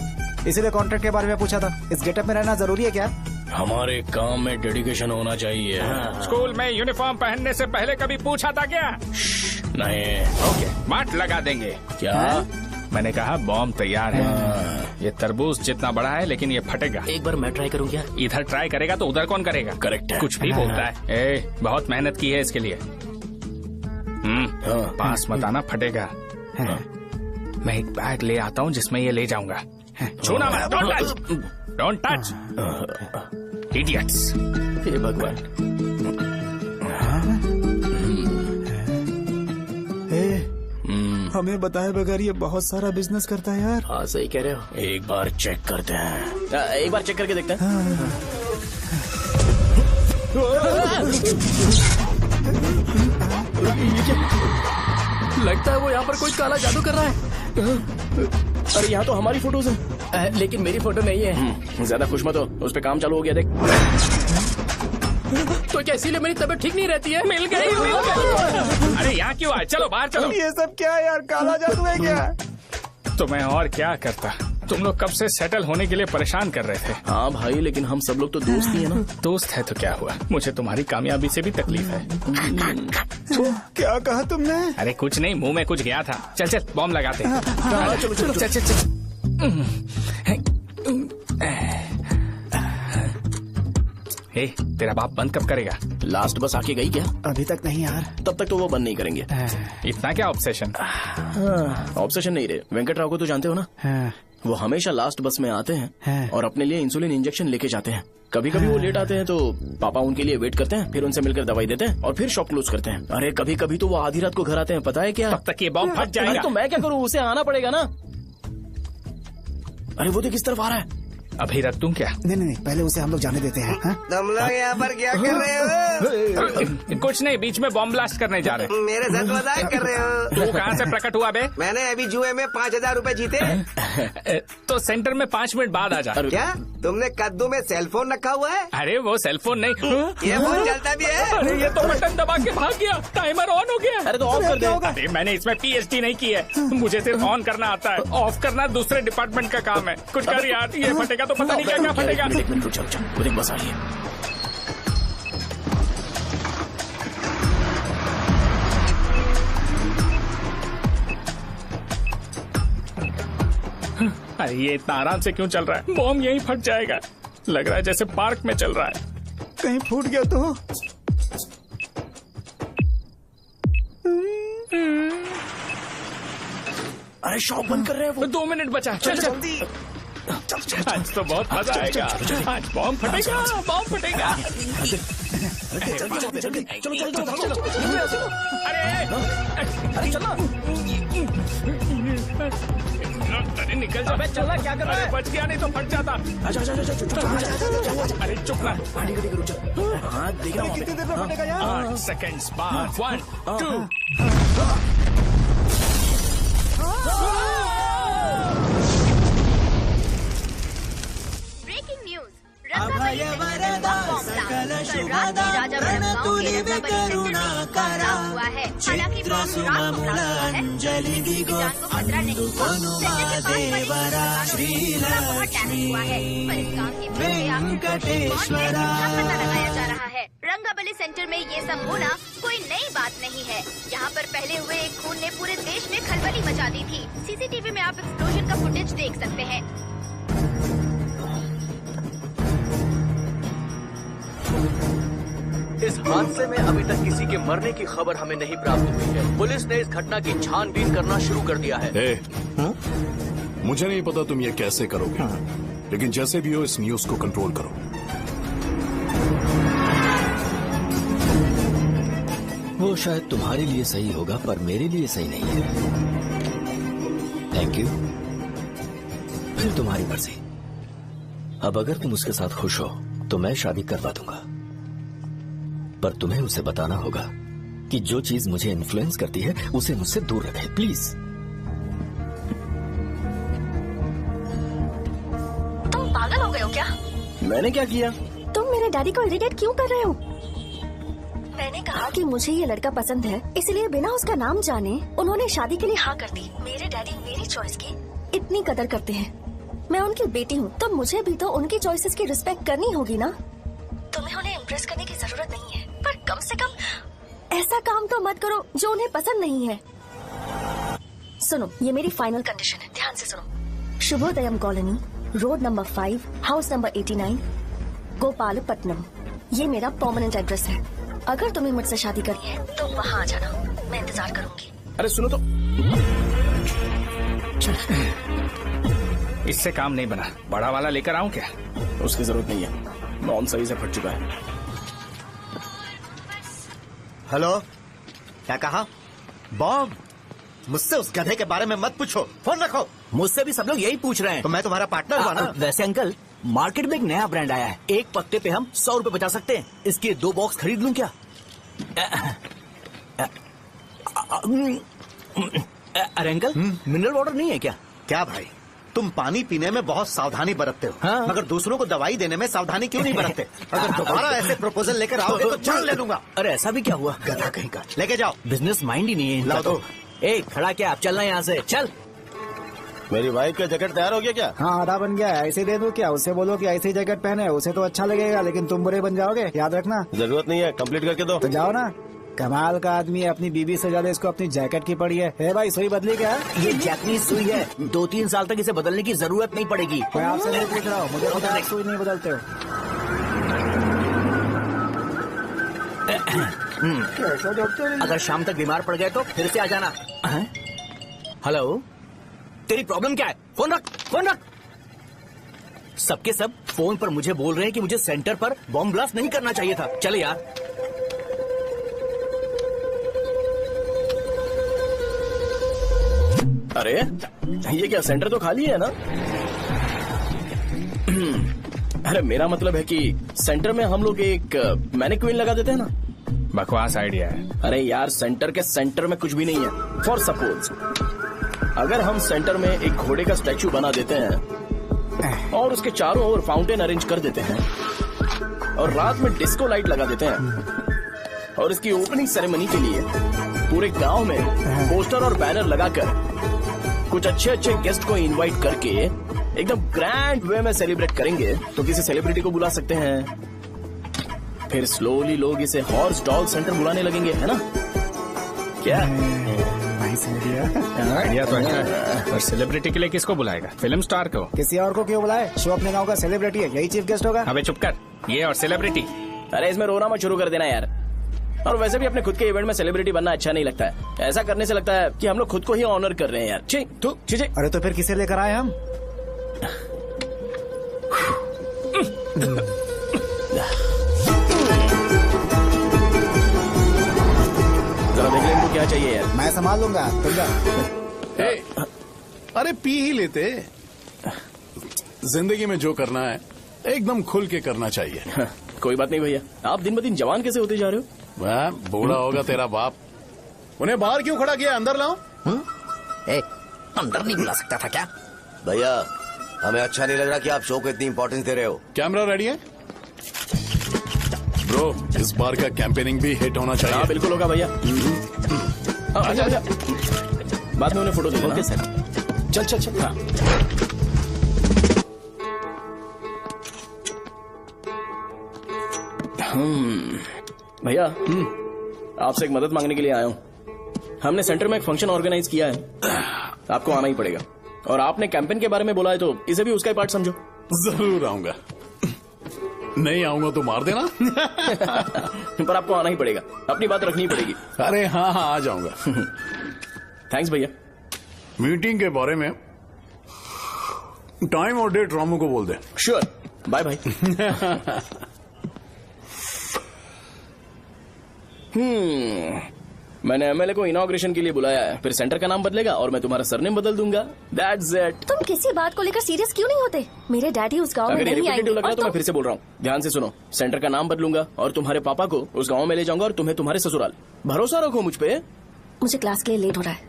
इसीलिए कॉन्ट्रैक्ट के बारे में पूछा था। इस गेटअप में रहना जरूरी है क्या? हमारे काम में डेडिकेशन होना चाहिए। स्कूल में यूनिफॉर्म पहनने से पहले कभी पूछा था क्या? नहीं। ओके, मार्ट लगा देंगे। क्या? मैंने कहा बॉम्ब तैयार है। ये तरबूज जितना बड़ा है, लेकिन ये फटेगा। एक बार मैं ट्राई करूं क्या? इधर ट्राई करेगा तो उधर कौन करेगा? करेक्ट है। कुछ भी बोलता है। ए, बहुत मेहनत की है इसके लिए। पास मत आना, फटेगा। मैं एक बैग ले आता हूँ जिसमें ये ले जाऊंगा। छूना मत, don't touch, don't touch, idiots. हे भगवान। हमें बताए बगैर ये बहुत सारा बिजनेस करता है यार। हाँ सही कह रहे हो। एक बार चेक करते हैं। एक बार चेक करके देखते हैं। लगता है वो यहाँ पर कोई काला जादू कर रहा है। अरे यहाँ तो हमारी फोटोज हैं, लेकिन मेरी फोटो नहीं है। ज्यादा खुश मत हो, उस पे काम चालू हो गया देख। तो क्या इसीलिए मेरी तबीयत ठीक नहीं रहती है? मिल गई, मिल गई। अरे यहाँ क्यों आए? चलो बाहर चलो। ये सब क्या है यार, काला जादू है क्या? तो मैं और क्या करता? तुम लोग कब से सेटल होने के लिए परेशान कर रहे थे। हाँ भाई, लेकिन हम सब लोग तो दोस्त ही है ना। दोस्त है तो क्या हुआ, मुझे तुम्हारी कामयाबी से भी तकलीफ है। क्या कहा तुमने? अरे कुछ नहीं, मुंह में कुछ गया था। चल चल बॉम्ब लगाते हैं। चलो चलो चल चल चल। हे, तेरा बाप बंद कब करेगा? लास्ट बस आके गई क्या? अभी तक नहीं यार। तब तक तो वो बंद नहीं करेंगे। इतना क्या ऑब्सेशन? ऑब्सेशन नहीं रे, वेंकट राव को तो जानते हो ना। वो हमेशा लास्ट बस में आते हैं और अपने लिए इंसुलिन इंजेक्शन लेके जाते हैं। कभी कभी वो लेट आते हैं तो पापा उनके लिए वेट करते हैं, फिर उनसे मिलकर दवाई देते हैं और फिर शॉप क्लोज करते हैं। अरे कभी कभी तो वो आधी रात को घर आते हैं, पता है क्या? तब तक ये बॉम्ब फट जाएगा। तो मैं क्या करूँ, उसे आना पड़ेगा ना। अरे वो देख किस तरफ आ रहा है। अभी रख दूं क्या? नहीं, पहले उसे हम लोग जाने देते हैं। तुम लोग यहाँ पर क्या कर रहे हो? कुछ नहीं, बीच में बॉम्ब ब्लास्ट करने जा रहे। मेरे साथ मजाक कर रहे हो? तू कहाँ से प्रकट हुआ बे? मैंने अभी जुए में 5,000 रूपए जीते। तो सेंटर में 5 मिनट बाद आ जा। क्या तुमने कद्दू में सेल फोन रखा हुआ है? अरे वो सेल फोन नहीं, ये फोन चलता भी है। अरे ये तो बटन दबा के भाग गया, टाइमर ऑन हो गया। अरे तो ऑफ कर दे। अरे मैंने इसमें PhD नहीं की है, मुझे सिर्फ ऑन करना आता है, ऑफ करना दूसरे डिपार्टमेंट का काम है। कुछ कर यार, ये फटेगा तो पता नहीं क्या फटेगा। एक मिनट रुक जा, वो देख बस आ रही है। अरे ये इतना आराम से क्यों चल रहा है? बॉम्ब यहीं फट जाएगा। लग रहा है जैसे पार्क में चल रहा है। कहीं फूट गया तो? अरे शॉप बंद कर रहे हैं वो। 2 मिनट बचा, चल जल्दी। आज तो बहुत मजा आएगा, आज बॉम्ब फटेगा, बॉम्ब फटेगा। अरे चलो। अरे निकल जा। चला क्या कर रहा है? बच गया, नहीं तो फट जाता। अरे चुप ना। हाँ देख रहा हूँ। कितनी देर में फटेगा यार? 8 सेकेंड्स बाद 1 2। रंगाबली सेंटर में ये सब होना कोई नई बात नहीं है। यहाँ पर पहले हुए एक खून ने पूरे देश में खलबली मचा दी थी। CCTV में आप एक्सप्लोजन का फुटेज देख सकते हैं। इस हादसे में अभी तक किसी के मरने की खबर हमें नहीं प्राप्त हुई है। पुलिस ने इस घटना की छानबीन करना शुरू कर दिया है। मुझे नहीं पता तुम ये कैसे करोगे, लेकिन जैसे भी हो इस न्यूज को कंट्रोल करो। वो शायद तुम्हारे लिए सही होगा पर मेरे लिए सही नहीं है। Thank you. फिर तुम्हारी मर्जी। अब अगर तुम उसके साथ खुश हो तो मैं शादी करवा दूंगा, पर तुम्हें उसे बताना होगा कि जो चीज मुझे इन्फ्लुएंस करती है उसे मुझसे दूर रखे, प्लीज। तुम पागल हो गए हो क्या? मैंने क्या किया? तुम मेरे डैडी को इरिटेट क्यों कर रहे हो? मैंने कहा कि मुझे ये लड़का पसंद है, इसलिए बिना उसका नाम जाने उन्होंने शादी के लिए हाँ कर दी। मेरे डैडी मेरी चॉइस की इतनी कदर करते हैं। मैं उनकी बेटी हूँ तो मुझे भी तो उनकी चॉइसेस की रिस्पेक्ट करनी होगी ना। तुम्हें उन्हें इम्प्रेस करने की जरूरत नहीं है, पर कम से कम ऐसा काम तो मत करो जो उन्हें पसंद नहीं है। सुनो, ये मेरी फाइनल कंडीशन है, ध्यान से सुनो। Shubhodayam colony, road number 5, house number 89, Gopalapatnam. ये मेरा परमानेंट एड्रेस है। अगर तुम्हें मुझसे शादी करनी है तो वहाँ आ जाना, मैं इंतजार करूंगी। अरे सुनो तो। इससे काम नहीं बना, बड़ा वाला लेकर आऊं क्या? उसकी जरूरत नहीं है, बॉम्ब सही से फट चुका है। हेलो, क्या कहा? बॉम्ब? मुझसे उस गधे के बारे में मत पूछो, फोन रखो। मुझसे भी सब लोग यही पूछ रहे हैं। तो मैं तुम्हारा पार्टनर हुआ ना? वैसे अंकल, मार्केट में एक नया ब्रांड आया है, एक पत्ते पे हम 100 रुपए बचा सकते हैं। इसके 2 बॉक्स खरीद लूं क्या? अरे अंकल, मिनरल वाटर नहीं है क्या? क्या भाई, तुम पानी पीने में बहुत सावधानी बरतते हो, हाँ? मगर दूसरों को दवाई देने में सावधानी क्यों नहीं बरतते? अगर दोबारा ऐसे प्रपोजल लेकर आओगे तो जान ले लूंगा। अरे ऐसा भी क्या हुआ? गधा कहीं का, लेके जाओ। बिजनेस माइंड ही नहीं है इनका तो। ए खड़ा क्या, आप चलना यहाँ से, चल। मेरी वाइफ का जैकेट तैयार हो गया क्या? हाँ आधा बन गया है, ऐसे दे दो क्या? उससे बोलो कि ऐसे ही जैकेट पहने, उसे तो अच्छा लगेगा, लेकिन तुम बुरे बन जाओगे, याद रखना। जरूरत नहीं है, कंप्लीट करके दो। तो जाओ ना। कमाल का आदमी है, अपनी बीबी से ज्यादा इसको अपनी जैकेट की पड़ी है। भाई सुई बदली क्या? ये जैपनीज सुई है, 2-3 साल तक इसे बदलने की जरूरत नहीं पड़ेगी। मैं आपसे नहीं पूछ रहा हूँ, मुझे पता है सुई नहीं बदलते हो। अगर शाम तक बीमार पड़ गए तो फिर से आ जाना। हेलो, तेरी प्रॉब्लम क्या है? फोन रख, फोन रख। सबके सब फोन पर मुझे बोल रहे हैं कि मुझे सेंटर पर बॉम्ब ब्लास्ट नहीं करना चाहिए था। चले यार। अरे ये क्या, सेंटर तो खाली है ना? अरे मेरा मतलब है कि सेंटर में हम लोग एक मैनिक्विन लगा देते हैं ना। बकवास आइडिया है। अरे यार, सेंटर के सेंटर में कुछ भी नहीं है। फॉर सपोज अगर हम सेंटर में एक घोड़े का स्टैचू बना देते हैं और उसके चारों ओर फाउंटेन अरेंज कर देते हैं और रात में डिस्को लाइट लगा देते हैं और इसकी ओपनिंग सेरेमनी के लिए पूरे गांव में पोस्टर और बैनर लगाकर कुछ अच्छे अच्छे गेस्ट को इनवाइट करके एकदम ग्रैंड वे में सेलिब्रेट करेंगे, तो किसी सेलिब्रिटी को बुला सकते हैं। फिर स्लोली लोग इसे हॉर्स डॉल सेंटर बुलाने लगेंगे, है ना? क्या आइडिया तो है, पर सेलिब्रिटी के लिए किसको बुलाएगा? फिल्म स्टार को। किसी और को क्यों बुलाए? शो अपने गांव का सेलिब्रिटी है, यही चीफ गेस्ट होगा। अबे चुप कर, ये और सेलिब्रिटी। अरे इसमें रोना मत शुरू कर देना यार। और वैसे भी अपने खुद के इवेंट में सेलिब्रिटी बनना अच्छा नहीं लगता है। ऐसा करने से लगता है कि हम लोग खुद को ही ऑनर कर रहे हैं यार। छी। अरे तो फिर किसे लेकर आए हम? जरा देख ले इनको क्या चाहिए यार। मैं संभाल लूंगा, तुम जा। अरे पी ही लेते। जिंदगी में जो करना है एकदम खुल के करना चाहिए। कोई बात नहीं भैया, आप दिन ब दिन जवान कैसे होते जा रहे हो? वह बूढ़ा होगा तेरा बाप। उन्हें बाहर क्यों खड़ा किया? अंदर लाओ। अंदर नहीं बुला सकता था क्या? भैया हमें अच्छा नहीं लग रहा कि आप शो को इतनी इंपॉर्टेंस दे रहे हो। कैमरा रेडी है ब्रो? इस बार का कैंपेनिंग भी हिट होना चाहिए। हाँ बिल्कुल होगा भैया। अच्छा बाद में उन्हें फोटो दे देना। Okay sir. चल। हाँ। भैया आपसे एक मदद मांगने के लिए आया हूँ। हमने सेंटर में एक फंक्शन ऑर्गेनाइज किया है, आपको आना ही पड़ेगा। और आपने कैंपेन के बारे में बोला है तो इसे भी उसका ही पार्ट समझो। जरूर आऊंगा। नहीं आऊंगा तो मार देना। पर आपको आना ही पड़ेगा, अपनी बात रखनी पड़ेगी। अरे हाँ आ जाऊंगा। थैंक्स भैया। मीटिंग के बारे में टाइम और डेट रामू को बोल दे। श्योर, बाय भाई। मैंने एमएलए को इनॉग्रेशन के लिए बुलाया है, फिर सेंटर का नाम बदलेगा और मैं तुम्हारा सरनेम बदल दूंगा। That's it. तुम किसी बात को लेकर सीरियस क्यों नहीं होते? मेरे डैडी उस गांव में अगर ये नहीं आएंगे। लग रहा है तो मैं फिर से बोल रहा हूँ, ध्यान से सुनो। सेंटर का नाम बदलूंगा और तुम्हारे पापा को उस गाँव में ले जाऊंगा और तुम्हें तुम्हारे ससुराल। भरोसा रखो मुझ पे। मुझे क्लास के लिए लेट हो रहा है।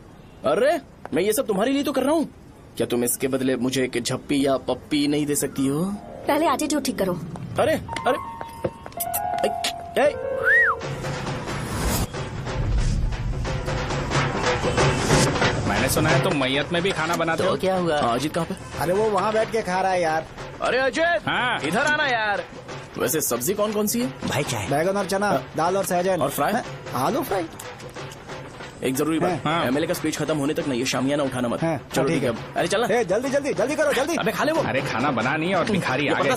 अरे मैं ये सब तुम्हारे लिए तो कर रहा हूँ, क्या तुम इसके बदले मुझे एक झप्पी या पप्पी नहीं दे सकती हो? पहले एटीट्यूड ठीक करो। अरे मैंने सुना है तुम मैयत में भी खाना बनाते हो। क्या हुआ? अजीत कहाँ पे? अरे वो वहाँ बैठ के खा रहा है यार। अरे अजीत, हाँ इधर आना यार। वैसे सब्जी कौन कौन सी है? भाई क्या है? बैगन और चना, दाल और सहजन और फ्राई, आलू फ्राई। एक जरूरी बात, एमएलए का स्पीच खत्म होने तक ना ये शामियाना उठाना मत। चलो ठीक है। अरे चलना। जल्दी जल्दी जल्दी करो, जल्दी। अबे खा ले वो। अरे खाना बना नहीं और भिखारी आ गए।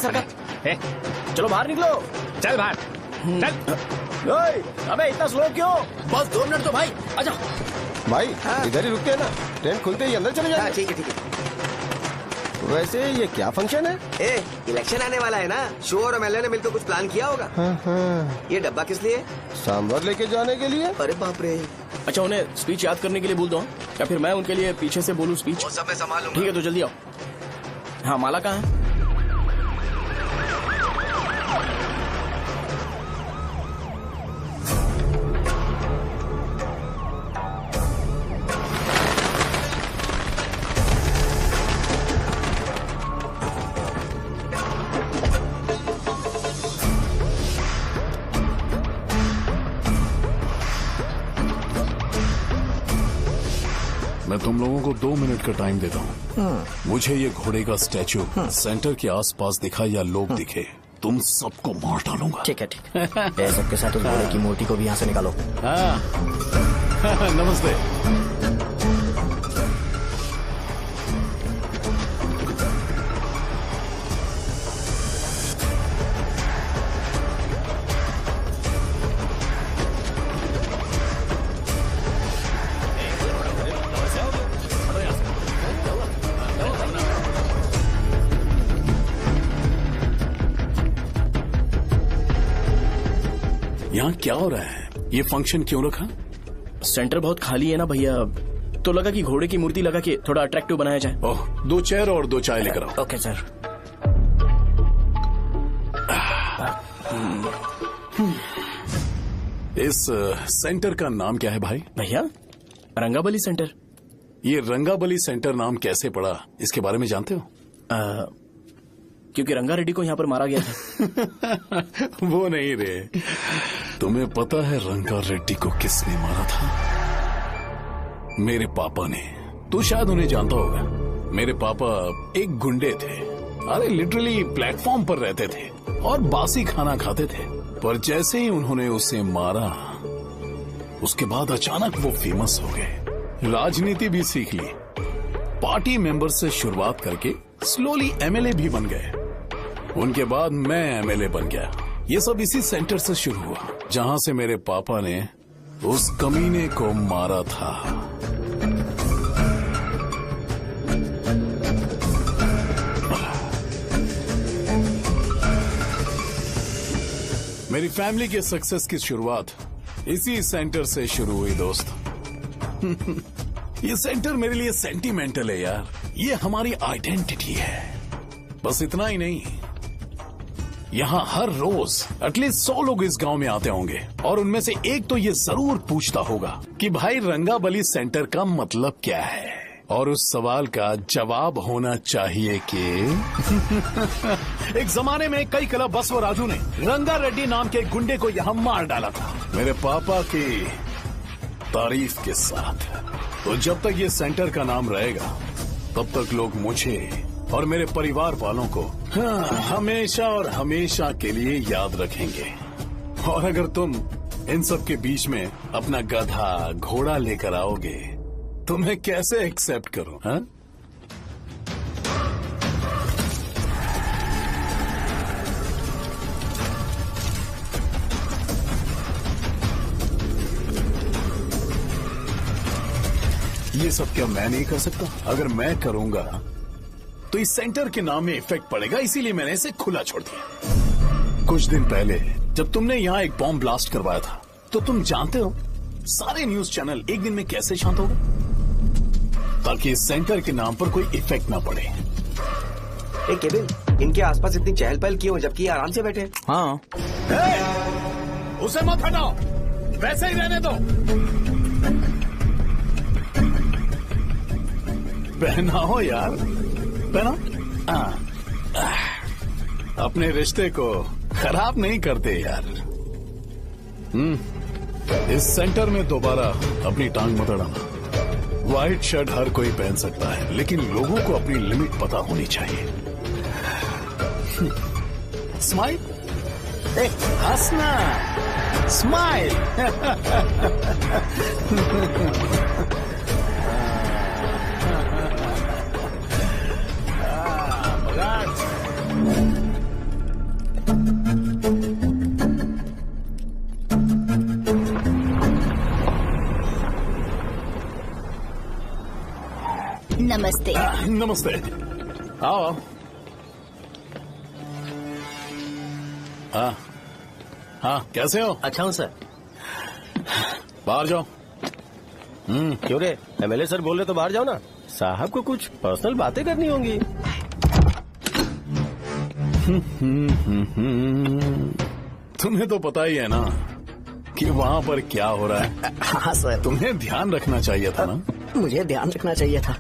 चलो बाहर निकलो। चल बाहर चल। अबे इतना स्लो क्यों? बस 2 मिनट तो भाई। आजा भाई इधर ही रुकते हैं ना, ट्रेन खुलते ही अंदर चले जाए। ठीक है। वैसे ये क्या फंक्शन है? इलेक्शन आने वाला है ना, शो और एमएलए ने मिलकर कुछ प्लान किया होगा। ये डब्बा किस लिए? सांभर लेके जाने के लिए। अरे बाप रे। अच्छा उन्हें स्पीच याद करने के लिए बोल दो, या फिर मैं उनके लिए पीछे से बोलूं स्पीच? वो सब मैं संभालूंगा। ठीक है तो जल्दी आओ। हाँ माला कहाँ है? मैं तुम लोगों को 2 मिनट का टाइम देता हूँ। मुझे ये घोड़े का स्टैचू सेंटर के आसपास दिखा या लोग दिखे, तुम सबको मार डालूंगा। ठीक है ठीक है। सबके साथ उस घोड़े की मूर्ति को भी यहाँ से निकालो। नमस्ते। यहाँ क्या हो रहा है? ये फंक्शन क्यों रखा? सेंटर बहुत खाली है ना भैया, तो लगा कि घोड़े की मूर्ति लगा के थोड़ा अट्रैक्टिव बनाया जाए। ओह, 2 चेयर और 2 चाय लेकर आओ। Okay sir. इस सेंटर का नाम क्या है भाई? भैया रंगाबली सेंटर। ये रंगाबली सेंटर नाम कैसे पड़ा, इसके बारे में जानते हो? क्योंकि रंगा रेड्डी को यहाँ पर मारा गया था। वो नहीं रे, तुम्हें पता है रंगा रेड्डी को किसने मारा था? मेरे पापा ने। तू शायद उन्हें जानता होगा। मेरे पापा एक गुंडे थे। अरे लिटरली प्लेटफॉर्म पर रहते थे और बासी खाना खाते थे। पर जैसे ही उन्होंने उसे मारा, उसके बाद अचानक वो फेमस हो गए। राजनीति भी सीख ली, पार्टी मेंबर से शुरुआत करके स्लोली एमएलए भी बन गए। उनके बाद मैं एमएलए बन गया। ये सब इसी सेंटर से शुरू हुआ, जहां से मेरे पापा ने उस कमीने को मारा था। मेरी फैमिली के सक्सेस की शुरुआत इसी सेंटर से शुरू हुई दोस्त। ये सेंटर मेरे लिए सेंटिमेंटल है यार। ये हमारी आइडेंटिटी है। बस इतना ही नहीं, यहाँ हर रोज एटलीस्ट 100 लोग इस गांव में आते होंगे और उनमें से एक तो ये जरूर पूछता होगा कि भाई रंगाबली सेंटर का मतलब क्या है। और उस सवाल का जवाब होना चाहिए कि एक जमाने में कई क्लब बस व राजू ने रंगा रेड्डी नाम के गुंडे को यहाँ मार डाला था, मेरे पापा की तारीफ के साथ। तो जब तक ये सेंटर का नाम रहेगा, तब तक लोग मुझे और मेरे परिवार वालों को हमेशा और हमेशा के लिए याद रखेंगे। और अगर तुम इन सब के बीच में अपना गधा घोड़ा लेकर आओगे तो मैं कैसे एक्सेप्ट करूं? हाँ? ये सब क्या मैं नहीं कर सकता? अगर मैं करूंगा तो इस सेंटर के नाम में इफेक्ट पड़ेगा, इसीलिए मैंने इसे खुला छोड़ दिया। कुछ दिन पहले जब तुमने यहाँ एक बॉम्ब ब्लास्ट करवाया था, तो तुम जानते हो सारे न्यूज चैनल एक दिन में कैसे शांत हो गए, ताकि इस सेंटर के नाम पर कोई इफेक्ट ना पड़े। केविन, इनके आसपास इतनी चहल पहल क्यों, जबकि ये आराम से बैठे? हाँ। उसे मत हटाओ, वैसे ही रहने दो। पहनाओ यार, पहना। अपने रिश्ते को खराब नहीं करते यार। इस सेंटर में दोबारा अपनी टांग मत अड़ाना। व्हाइट शर्ट हर कोई पहन सकता है, लेकिन लोगों को अपनी लिमिट पता होनी चाहिए। स्माइल, हंसना, स्माइल। नमस्ते। नमस्ते, आओ। हाँ, कैसे हो? अच्छा हूँ सर। बाहर जाओ। क्यों रे, एमएलए सर बोल रहे तो बाहर जाओ ना। साहब को कुछ पर्सनल बातें करनी होंगी। तुम्हें तो पता ही है ना कि वहाँ पर क्या हो रहा है। हाँ सर। तुम्हें ध्यान रखना चाहिए था ना। मुझे ध्यान रखना चाहिए था।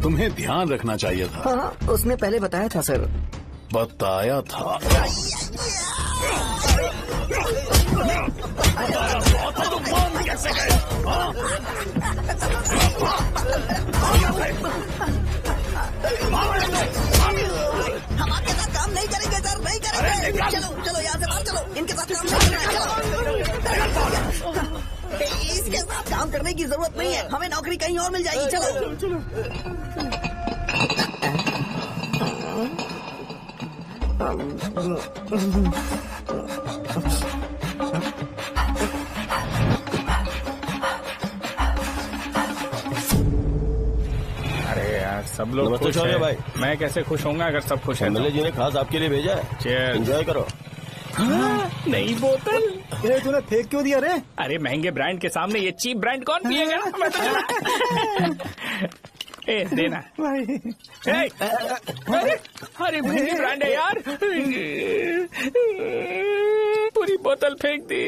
तुम्हें ध्यान रखना चाहिए था। हाँ, उसने पहले बताया था सर। बताया था। कैसे गए? करने की जरूरत नहीं है, हमें नौकरी कहीं और मिल जाएगी। चलो अरे यार सब लोग नमस्ते खुश शौर्य हैं। भाई। मैं कैसे खुश होऊंगा अगर सब खुश हैं एमएलए जी ने खास आपके लिए भेजा है, Cheers। एंजॉय करो। नई बोतल। ये तूने फेंक क्यों दिया रे? अरे महंगे ब्रांड के सामने ये चीप ब्रांड कौन पिएगा? मैं तो ए देना ए, अरे महंगी ब्रांड है यार, पूरी बोतल फेंक दी।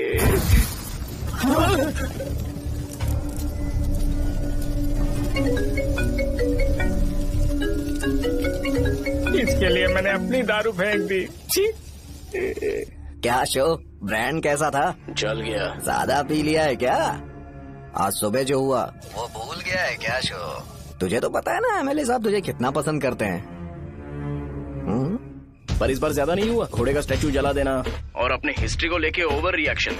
इसके लिए मैंने अपनी दारू फेंक दी। छी। क्या शो, ब्रांड कैसा था? जल गया। ज्यादा पी लिया है क्या? आज सुबह जो हुआ वो भूल गया है क्या शो? तुझे तो पता है ना एमएलए साहब तुझे कितना पसंद करते हैं। पर इस बार ज्यादा नहीं हुआ? घोड़े का स्टैचू जला देना और अपने हिस्ट्री को लेके ओवर रिएक्शन,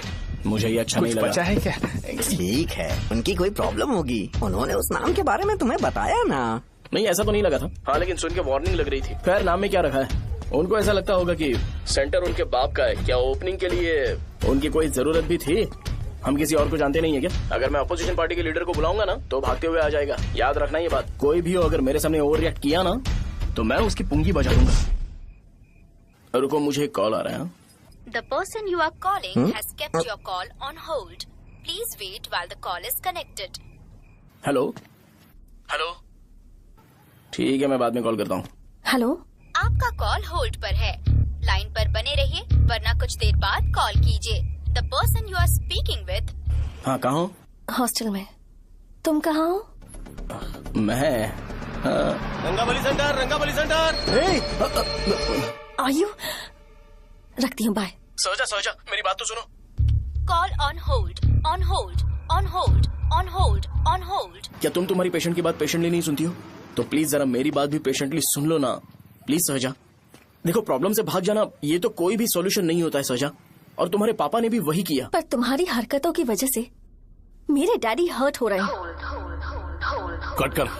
मुझे ये अच्छा नहीं लगा। बचा है क्या? ठीक है, उनकी कोई प्रॉब्लम होगी, उन्होंने उस नाम के बारे में तुम्हें बताया ना? नहीं ऐसा तो नहीं लगा था। हाँ लेकिन सुन के वार्निंग लग रही थी। खैर नाम में क्या रखा है? उनको ऐसा लगता होगा कि सेंटर उनके बाप का है। क्या ओपनिंग के लिए उनकी कोई जरूरत भी थी? हम किसी और को जानते नहीं है क्या? अगर मैं अपोजिशन पार्टी के लीडर को बुलाऊंगा ना तो भागते हुए आ जाएगा। याद रखना ये बात। कोई भी हो अगर मेरे सामने ओवर रिएक्ट किया ना तो मैं उसकी पुंगी बजा दूंगा। रुको मुझे एक कॉल आ रहा है। The person you are calling has kept your call on hold. Please wait while the call is connected. Hello hello, ठीक है मैं बाद में कॉल करता हूँ। हेलो, आपका कॉल होल्ड पर है, लाइन पर बने रहिए वरना कुछ देर बाद कॉल कीजिए। The person you are speaking with। हाँ कहाँ हो? हॉस्टल में। तुम कहाँ हो? मैं रंगाबली सेंटर, रंगाबली सेंटर। आयु, रखती हूँ, बाय। सोचा मेरी बात तो सुनो। Call on hold, on hold, on hold, on hold, on hold। क्या तुम तुम्हारी पेशेंट की बात पेशेंटली नहीं सुनती हो? तो प्लीज जरा मेरी बात भी पेशेंटली सुन लो ना प्लीज सहजा। देखो प्रॉब्लम से भाग जाना ये तो कोई भी सॉल्यूशन नहीं होता है सहजा, और तुम्हारे पापा ने भी वही किया। पर तुम्हारी हरकतों की वजह से मेरे डैडी हर्ट हो रहे हैं। कट करना।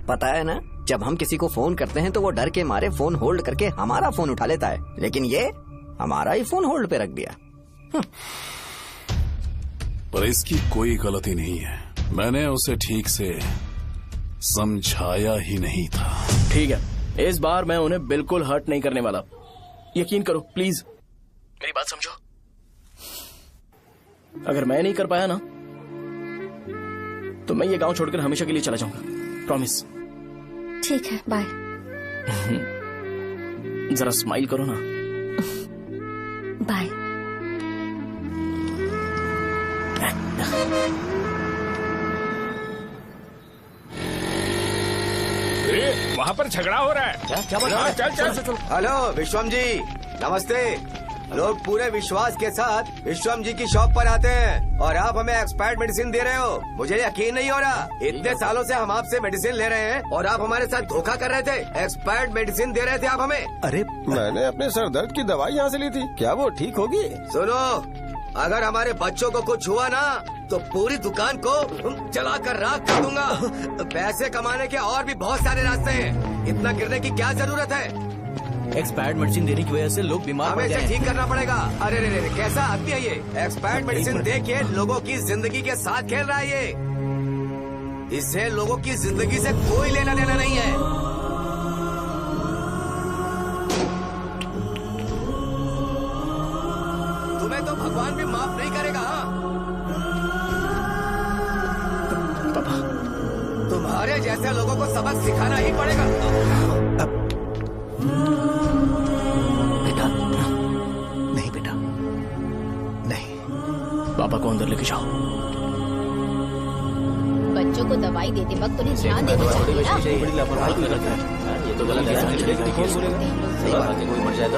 पता है ना, जब हम किसी को फोन करते हैं तो वो डर के मारे फोन होल्ड करके हमारा फोन उठा लेता है, लेकिन ये हमारा ही फोन होल्ड पे रख दिया। पर इसकी कोई गलती नहीं है, मैंने उसे ठीक से समझाया ही नहीं था। ठीक है, इस बार मैं उन्हें बिल्कुल हर्ट नहीं करने वाला, यकीन करो प्लीज, मेरी बात समझो। अगर मैं नहीं कर पाया ना तो मैं ये गांव छोड़कर हमेशा के लिए चला जाऊंगा, प्रॉमिस। ठीक है, बाय। जरा स्माइल करो ना। बाय। वहाँ पर झगड़ा हो रहा है। क्या बात? चल। हेलो विश्वम जी, नमस्ते। लोग पूरे विश्वास के साथ विश्वम जी की शॉप पर आते हैं और आप हमें एक्सपायर्ड मेडिसिन दे रहे हो। मुझे यकीन नहीं हो रहा, इतने सालों से हम आपसे मेडिसिन ले रहे हैं और आप हमारे साथ धोखा कर रहे थे। एक्सपायर्ड मेडिसिन दे रहे थे आप हमें। अरे मैंने अपने सर दर्द की दवाई यहाँ से ली थी, क्या वो ठीक होगी? सुनो, अगर हमारे बच्चों को कुछ हुआ ना तो पूरी दुकान को जला कर राख कर दूंगा। पैसे कमाने के और भी बहुत सारे रास्ते हैं, इतना गिरने की क्या जरूरत है? एक्सपायर्ड मेडिसिन देने की वजह से लोग बीमार पड़ हमें गए इसे ठीक करना पड़ेगा। अरे रे, कैसा आदमी है ये? एक्सपायर्ड मेडिसिन दे के लोगों की जिंदगी के साथ खेल रहा है ये। इससे लोगों की जिंदगी से कोई लेना देना नहीं है। तुम्हें तो भगवान भी माफ नहीं करेगा। पापा, तुम्हारे जैसे लोगों को सबक सिखाना ही पड़ेगा। बेटा, नहीं। पापा को अंदर लेके जाओ। बच्चों को दवाई देते वक्त उन्हें ध्यान देना चाहिए ना। बड़ी लापरवाही की गलत है, ये तो गलत है। सही बात है, कोई मर जाए तो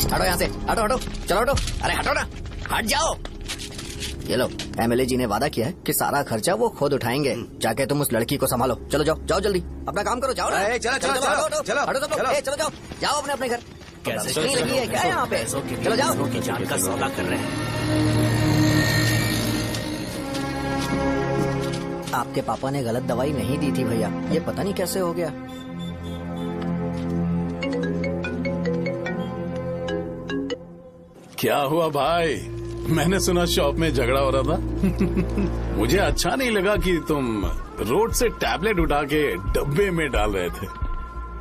हटो यहाँ से, हटो, चलो हटो। अरे हटो ना। हट जाओ। ये लो, एमएलए जी ने वादा किया है कि सारा खर्चा वो खुद उठाएंगे। जाके तुम उस लड़की को संभालो। चलो जाओ, जाओ जल्दी, अपना काम करो। जाओ ना। चलो चलो हटो सब लोग। चलो जाओ, जाओ अपने घर। कैसे नहीं लगी है क्या यहाँ पे? चलो जाओ। की जान का सौदा कर रहे हैं। आपके पापा ने गलत दवाई नहीं दी थी भैया, ये पता नहीं कैसे हो गया। क्या हुआ भाई? मैंने सुना शॉप में झगड़ा हो रहा था। मुझे अच्छा नहीं लगा कि तुम रोड से टैबलेट उठा के डब्बे में डाल रहे थे।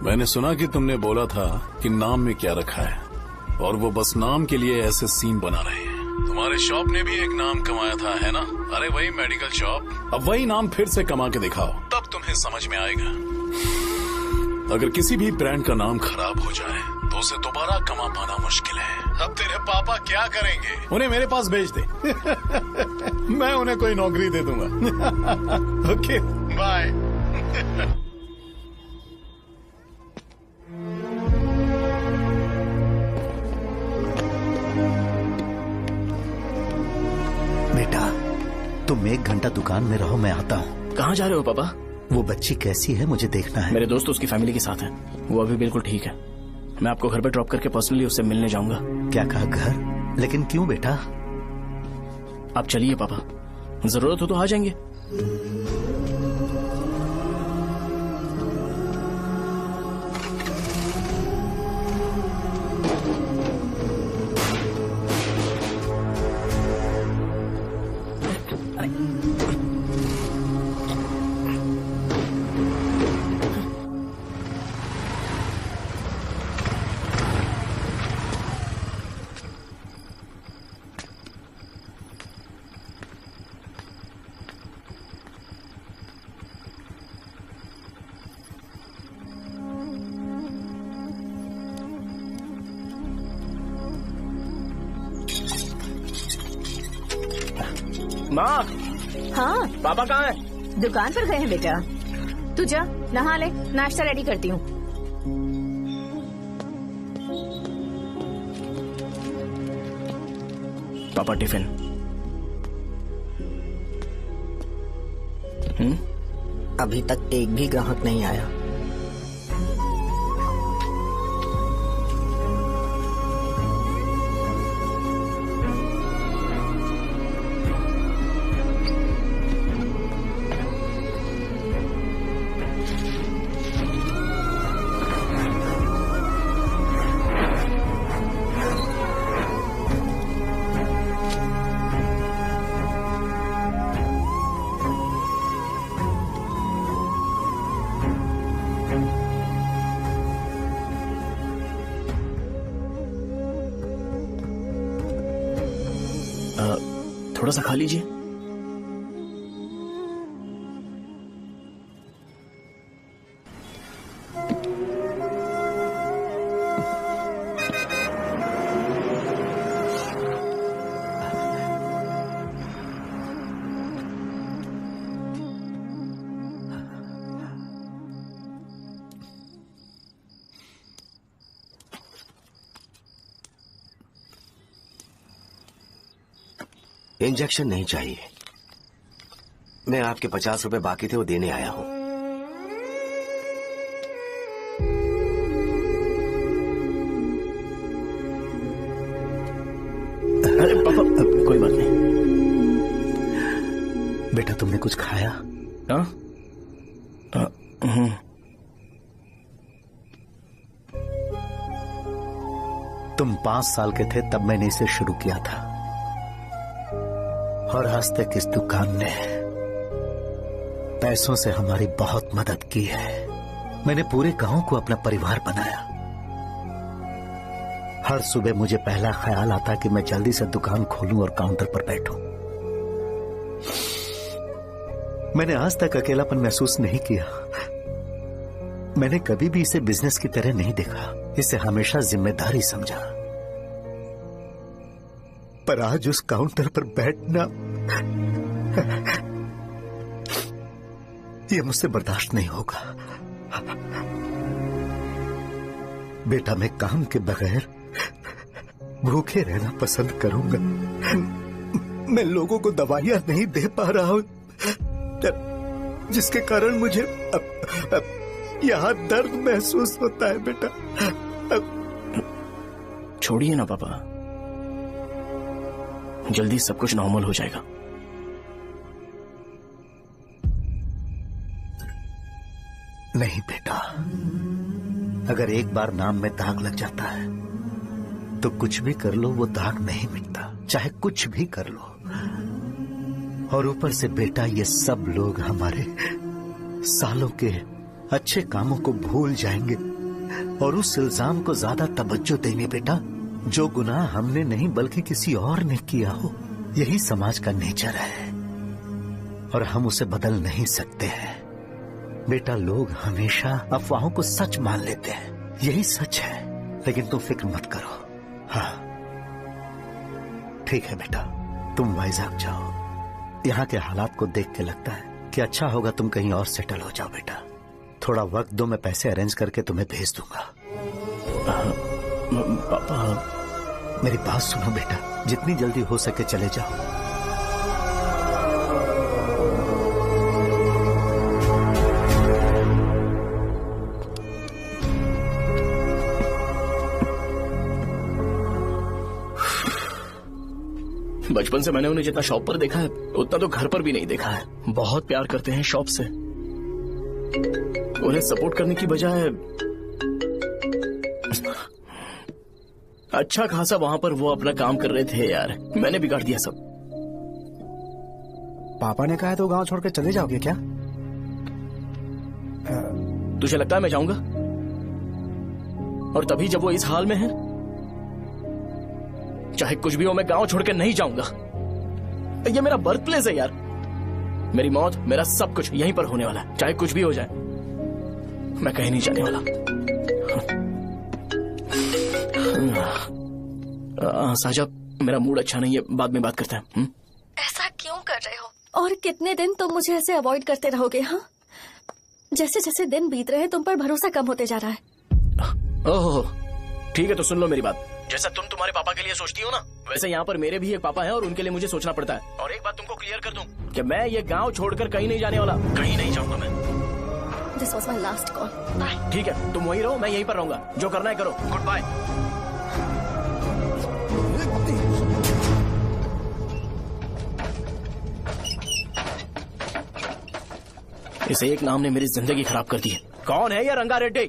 मैंने सुना कि तुमने बोला था कि नाम में क्या रखा है, और वो बस नाम के लिए ऐसे सीन बना रहे हैं। तुम्हारे शॉप ने भी एक नाम कमाया था, है ना? अरे वही मेडिकल शॉप। अब वही नाम फिर से कमा के दिखाओ, तब तुम्हें समझ में आएगा। अगर किसी भी ब्रांड का नाम खराब हो जाए तो उसे दोबारा कमा पाना मुश्किल है। अब तेरे पापा क्या करेंगे? उन्हें मेरे पास भेज दे। मैं उन्हें कोई नौकरी दे दूंगा। Okay bye. बेटा, तुम 1 घंटा दुकान में रहो, मैं आता हूँ। कहाँ जा रहे हो पापा? वो बच्ची कैसी है मुझे देखना है। मेरे दोस्त उसकी फैमिली के साथ है, वो अभी बिल्कुल ठीक है। मैं आपको घर पे ड्रॉप करके पर्सनली उससे मिलने जाऊंगा। क्या कहा घर? लेकिन क्यों बेटा? आप चलिए पापा, जरूरत हो तो आ जाएंगे। माँ। हाँ पापा कहाँ हैं? दुकान पर गए हैं बेटा। तू जा नहा ले, नाश्ता रेडी करती हूँ। पापा टिफिन। अभी तक एक भी ग्राहक नहीं आया। थोड़ा सा खा लीजिए। इंजेक्शन नहीं चाहिए। मैं आपके 50 रुपए बाकी थे, वो देने आया हूं। अरे पापा, कोई बात नहीं। बेटा तुमने कुछ खाया? हाँ? तुम 5 साल के थे तब मैंने इसे शुरू किया था, और आज तक इस दुकान ने पैसों से हमारी बहुत मदद की है। मैंने पूरे गांव को अपना परिवार बनाया। हर सुबह मुझे पहला ख्याल आता कि मैं जल्दी से दुकान खोलूं और काउंटर पर बैठूं। मैंने आज तक अकेलापन महसूस नहीं किया। मैंने कभी भी इसे बिजनेस की तरह नहीं देखा, इसे हमेशा जिम्मेदारी समझा। पर आज उस काउंटर पर बैठना ये मुझसे बर्दाश्त नहीं होगा। बेटा मैं काम के बगैर भूखे रहना पसंद करूंगा। मैं लोगों को दवाइयां नहीं दे पा रहा हूं, जिसके कारण मुझे अब यहाँ दर्द महसूस होता है। बेटा छोड़िए ना पापा, जल्दी सब कुछ नॉर्मल हो जाएगा। नहीं बेटा, अगर एक बार नाम में दाग लग जाता है तो कुछ भी कर लो वो दाग नहीं मिटता, चाहे कुछ भी कर लो। और ऊपर से बेटा ये सब लोग हमारे सालों के अच्छे कामों को भूल जाएंगे और उस इल्जाम को ज्यादा तवज्जो देंगे बेटा, जो गुनाह हमने नहीं बल्कि किसी और ने किया हो। यही समाज का नेचर है और हम उसे बदल नहीं सकते हैं। बेटा लोग हमेशा अफवाहों को सच मान लेते हैं, यही सच है, लेकिन तुम फिक्र मत करो। हाँ ठीक है बेटा, तुम वाइजैक जाओ। यहाँ के हालात को देख के लगता है कि अच्छा होगा तुम कहीं और सेटल हो जाओ। बेटा थोड़ा वक्त दो, मैं पैसे अरेंज करके तुम्हें भेज दूंगा। पापा मेरी बात सुनो बेटा, जितनी जल्दी हो सके चले जाओ। बचपन से मैंने उन्हें जितना शॉप पर देखा है उतना तो घर पर भी नहीं देखा है। बहुत प्यार करते हैं शॉप से। उन्हें सपोर्ट करने की बजाय अच्छा खासा वहां पर वो अपना काम कर रहे थे। यार मैंने बिगाड़ दिया सब। पापा ने कहा है तो गांव छोड़कर चले जाओगे क्या? तुझे लगता है मैं जाऊंगा? और तभी जब वो इस हाल में है, चाहे कुछ भी हो मैं गांव छोड़कर नहीं जाऊंगा। ये मेरा बर्थ प्लेस है यार। मेरी मौत, मेरा सब कुछ यहीं पर होने वाला है। चाहे कुछ भी हो जाए मैं कहीं नहीं जाने वाला। साहब मेरा मूड अच्छा नहीं है, बाद में बात करते हैं। ऐसा क्यों कर रहे हो? और कितने दिन तुम मुझे ऐसे अवॉइड करते रहोगे? हाँ, जैसे जैसे दिन बीत रहे हैं तुम पर भरोसा कम होते जा रहा है। ओह ठीक है, तो सुन लो मेरी बात। जैसा तुम तुम्हारे पापा के लिए सोचती हो ना, वैसे यहाँ पर मेरे भी एक पापा हैं और उनके लिए मुझे सोचना पड़ता है। और एक बात तुमको क्लियर कर दूं कि मैं ये गांव छोड़कर कहीं नहीं जाने वाला, कहीं नहीं जाऊंगा मैं। This was my last call. Bye. ठीक है, तुम वहीं रहो, मैं यहीं पर रहूंगा। जो करना है करो। Goodbye. इस एक नाम ने मेरी जिंदगी खराब कर दी है। कौन है ये रंगा रेड्डी?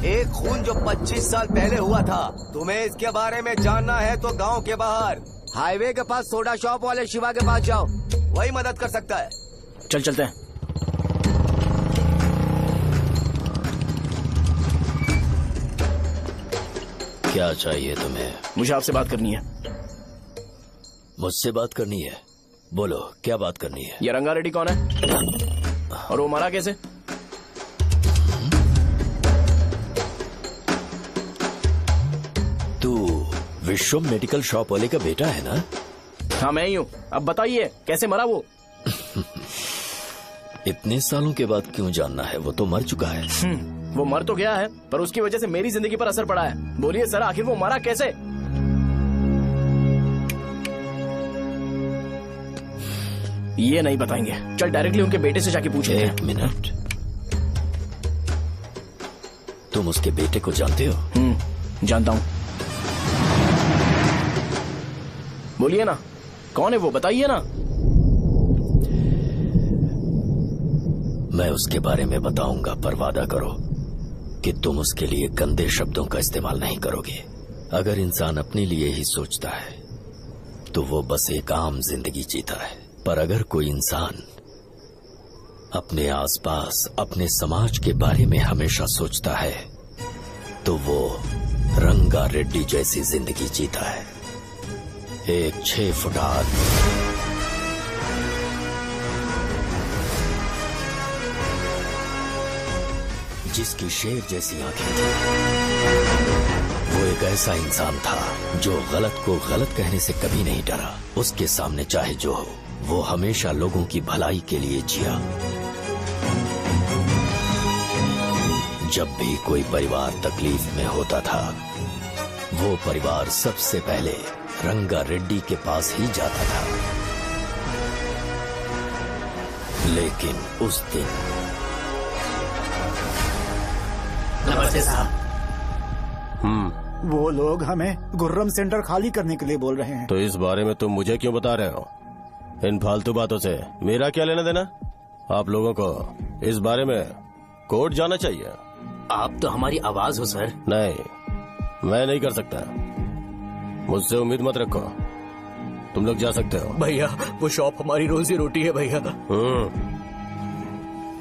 एक खून जो 25 साल पहले हुआ था। तुम्हें इसके बारे में जानना है तो गांव के बाहर हाईवे के पास सोडा शॉप वाले शिवा के पास जाओ, वही मदद कर सकता है। चल चलते हैं। क्या चाहिए तुम्हें? मुझे आपसे बात करनी है। मुझसे बात करनी है? बोलो क्या बात करनी है? ये रंगा रेड्डी कौन है और वो मरा कैसे? तू विश्वम मेडिकल शॉप वाले का बेटा है ना? हाँ मैं ही हूँ। अब बताइए कैसे मरा वो? इतने सालों के बाद क्यों जानना है? वो तो मर चुका है। वो मर तो गया है पर उसकी वजह से मेरी जिंदगी पर असर पड़ा है। बोलिए सर, आखिर वो मरा कैसे? ये नहीं बताएंगे। चल डायरेक्टली उनके बेटे से जाके पूछे। एक मिनट, तुम उसके बेटे को जानते हो? जानता हूँ। बोलिए ना, कौन है वो? बताइए ना। मैं उसके बारे में बताऊंगा, पर वादा करो कि तुम उसके लिए गंदे शब्दों का इस्तेमाल नहीं करोगे। अगर इंसान अपने लिए ही सोचता है तो वो बस एक आम जिंदगी जीता है, पर अगर कोई इंसान अपने आसपास, अपने समाज के बारे में हमेशा सोचता है तो वो रंगा रेड्डी जैसी जिंदगी जीता है। एक 6 फुट आदमी, जिसकी शेर जैसी आंखें थी। वो एक ऐसा इंसान था जो गलत को गलत कहने से कभी नहीं डरा। उसके सामने चाहे जो हो, वो हमेशा लोगों की भलाई के लिए जिया। जब भी कोई परिवार तकलीफ में होता था वो परिवार सबसे पहले रंगा रेड्डी के पास ही जाता था, लेकिन उस दिन नमस्ते साहब। वो लोग हमें गुर्रम सेंटर खाली करने के लिए बोल रहे हैं। तो इस बारे में तुम मुझे क्यों बता रहे हो? इन फालतू बातों से मेरा क्या लेना देना? आप लोगों को इस बारे में कोर्ट जाना चाहिए। आप तो हमारी आवाज हो सर। नहीं, मैं नहीं कर सकता। मुझसे उम्मीद मत रखो, तुम लोग जा सकते हो। भैया वो शॉप हमारी रोजी रोटी है भैया।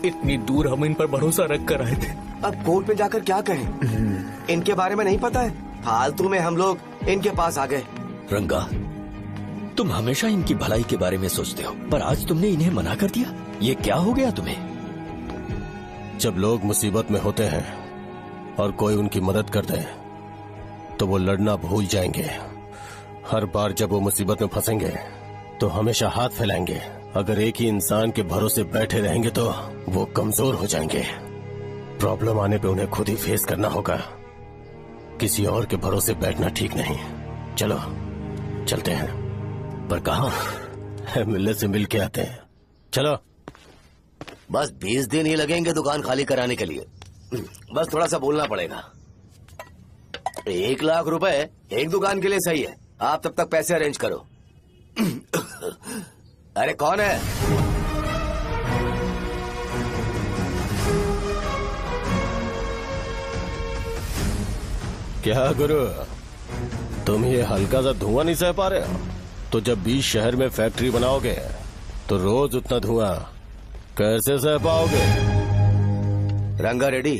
इतनी दूर हम इन पर भरोसा रख कर आए थे। अब कोर्ट में जाकर क्या कहें? इनके बारे में नहीं पता है, फालतू में हम लोग इनके पास आ गए। रंगा, तुम हमेशा इनकी भलाई के बारे में सोचते हो, पर आज तुमने इन्हें मना कर दिया। ये क्या हो गया तुम्हें? जब लोग मुसीबत में होते हैं और कोई उनकी मदद करते हैं तो वो लड़ना भूल जाएंगे। हर बार जब वो मुसीबत में फंसेंगे तो हमेशा हाथ फैलाएंगे। अगर एक ही इंसान के भरोसे बैठे रहेंगे तो वो कमजोर हो जाएंगे। प्रॉब्लम आने पे उन्हें खुद ही फेस करना होगा, किसी और के भरोसे बैठना ठीक नहीं। चलो चलते हैं। पर कहाँ? मिलने से मिल के आते हैं। चलो। बस 20 दिन ही लगेंगे दुकान खाली कराने के लिए। बस थोड़ा सा बोलना पड़ेगा। 1 लाख रुपए एक दुकान के लिए सही है। आप तब तक पैसे अरेंज करो। अरे कौन है? क्या गुरु, तुम ये हल्का सा धुआं नहीं सह पा रहे हो? तो जब 20 शहर में फैक्ट्री बनाओगे तो रोज उतना धुआं कैसे सह पाओगे? रंगा रेड्डी,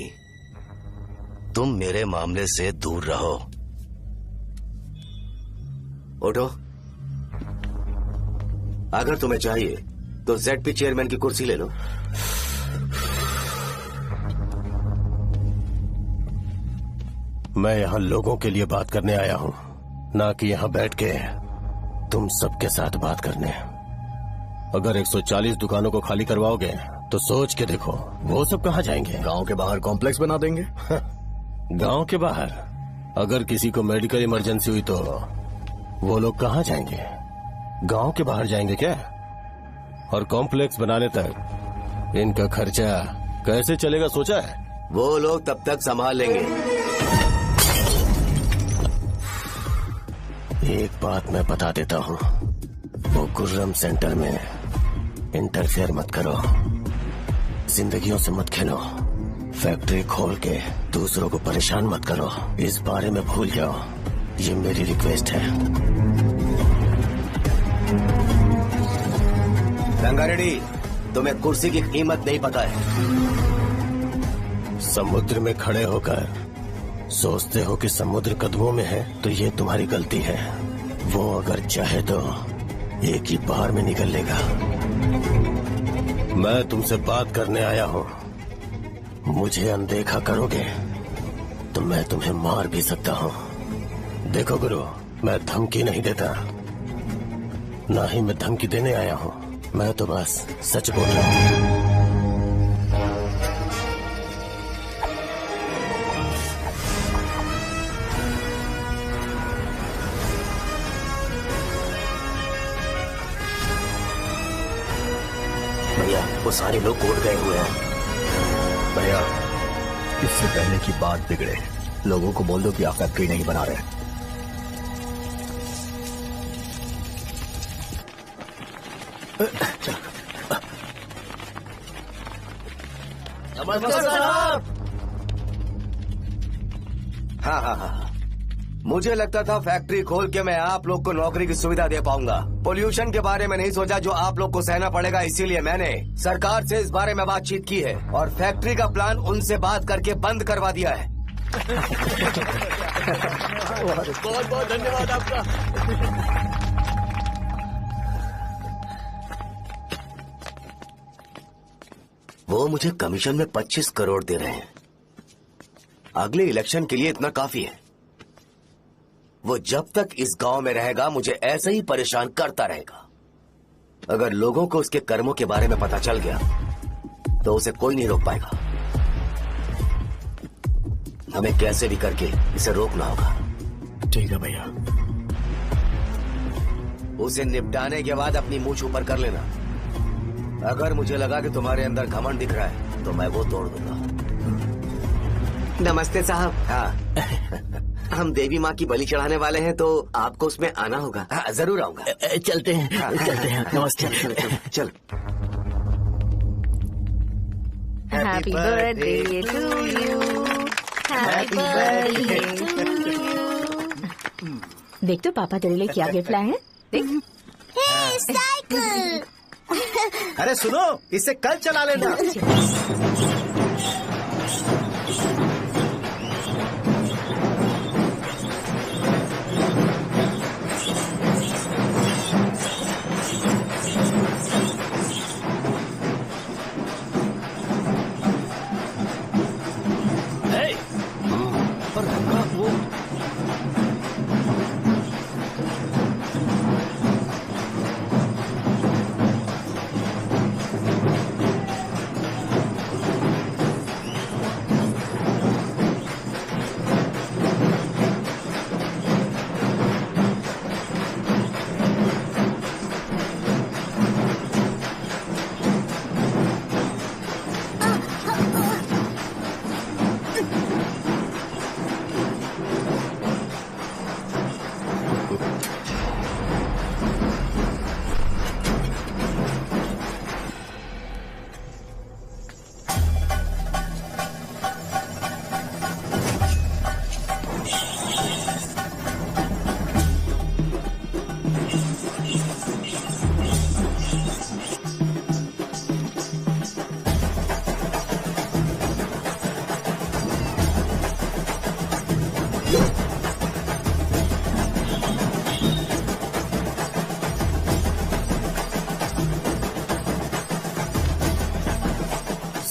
तुम मेरे मामले से दूर रहो। उठो। अगर तुम्हें चाहिए तो ZP चेयरमैन की कुर्सी ले लो। मैं यहाँ लोगों के लिए बात करने आया हूँ, ना कि यहाँ बैठ के तुम सबके साथ बात करने। अगर 140 दुकानों को खाली करवाओगे तो सोच के देखो वो सब कहाँ जाएंगे? गांव के बाहर कॉम्प्लेक्स बना देंगे। गांव के बाहर? अगर किसी को मेडिकल इमरजेंसी हुई तो वो लोग कहाँ जाएंगे? गांव के बाहर जाएंगे क्या? और कॉम्प्लेक्स बनाने तक इनका खर्चा कैसे चलेगा सोचा है? वो लोग तब तक संभाल लेंगे। एक बात मैं बता देता हूँ, वो गुर्रम सेंटर में इंटरफेयर मत करो, जिंदगियों से मत खेलो, फैक्ट्री खोल के दूसरों को परेशान मत करो। इस बारे में भूल जाओ, ये मेरी रिक्वेस्ट है। रंगा रेड्डी, तुम्हें कुर्सी की कीमत नहीं पता है। समुद्र में खड़े होकर सोचते हो कि समुद्र कदमों में है, तो ये तुम्हारी गलती है। वो अगर चाहे तो एक ही बार में निकल लेगा। मैं तुमसे बात करने आया हूँ, मुझे अनदेखा करोगे तो मैं तुम्हें मार भी सकता हूँ। देखो गुरु, मैं धमकी नहीं देता, ना ही मैं धमकी देने आया हूँ, मैं तो बस सच बोल रहा हूँ। भैया, वो सारे लोग कोर्ट गए हुए हैं। भैया, इससे पहले की बात बिगड़े, लोगों को बोल दो कि आप फैक्ट्री नहीं बना रहे। नमस्ते साहब। हाँ, मुझे लगता था फैक्ट्री खोल के मैं आप लोग को नौकरी की सुविधा दे पाऊंगा। पोल्यूशन के बारे में नहीं सोचा जो आप लोग को सहना पड़ेगा, इसीलिए मैंने सरकार से इस बारे में बातचीत की है और फैक्ट्री का प्लान उनसे बात करके बंद करवा दिया है। बहुत बहुत धन्यवाद आपका। वो मुझे कमीशन में 25 करोड़ दे रहे हैं। अगले इलेक्शन के लिए इतना काफी है। वो जब तक इस गांव में रहेगा मुझे ऐसे ही परेशान करता रहेगा। अगर लोगों को उसके कर्मों के बारे में पता चल गया तो उसे कोई नहीं रोक पाएगा। हमें कैसे भी करके इसे रोकना होगा। ठीक है भैया। उसे निपटाने के बाद अपनी मूंछ ऊपर कर लेना। अगर मुझे लगा कि तुम्हारे अंदर घमंड दिख रहा है तो मैं वो तोड़ दूंगा। नमस्ते साहब। हाँ हम देवी माँ की बलि चढ़ाने वाले हैं, तो आपको उसमें आना होगा। हाँ, जरूर आऊंगा। चलते हैं। हाँ, चलते हैं। नमस्ते। चल। Happy birthday to you, happy birthday to you. देख तो पापा तेरे लिए क्या गिफ्ट लाए हैं। देख। साइकिल। अरे सुनो, इसे कल चला लेना। पर रंगा वो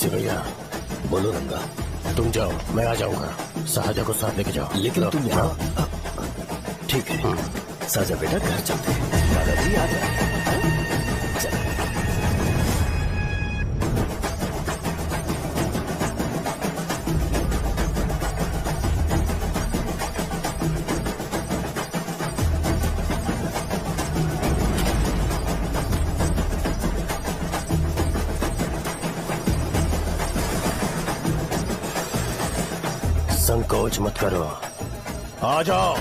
भैया बोलो रंगा, तुम जाओ मैं आ जाऊंगा। साजा को साथ लेके जाओ। लेकिन तुम जाओ। ठीक है साजा बेटा, घर चलते हैं। दादाजी आ जाओ। चल। संकोच मत करो, आ जाओ।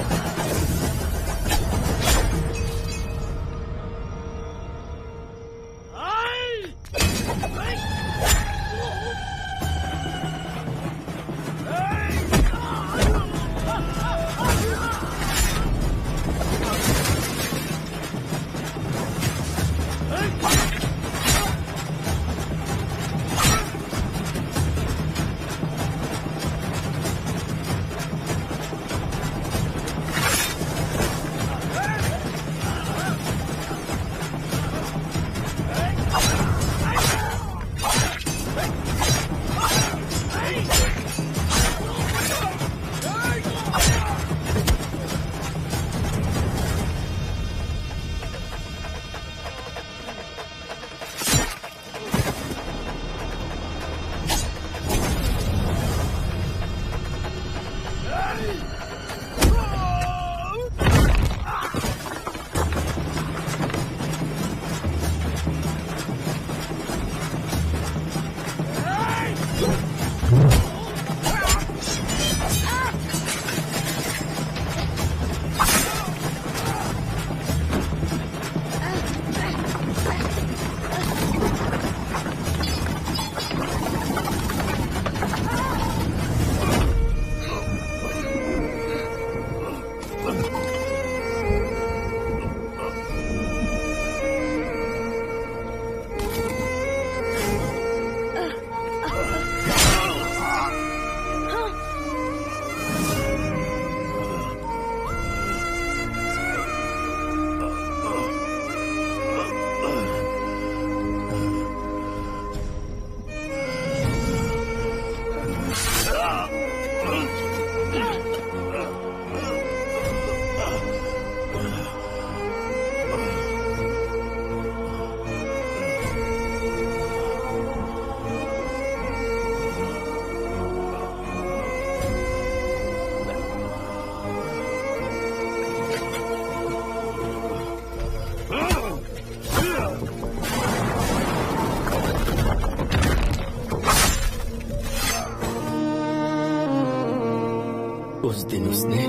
उस दिन उसने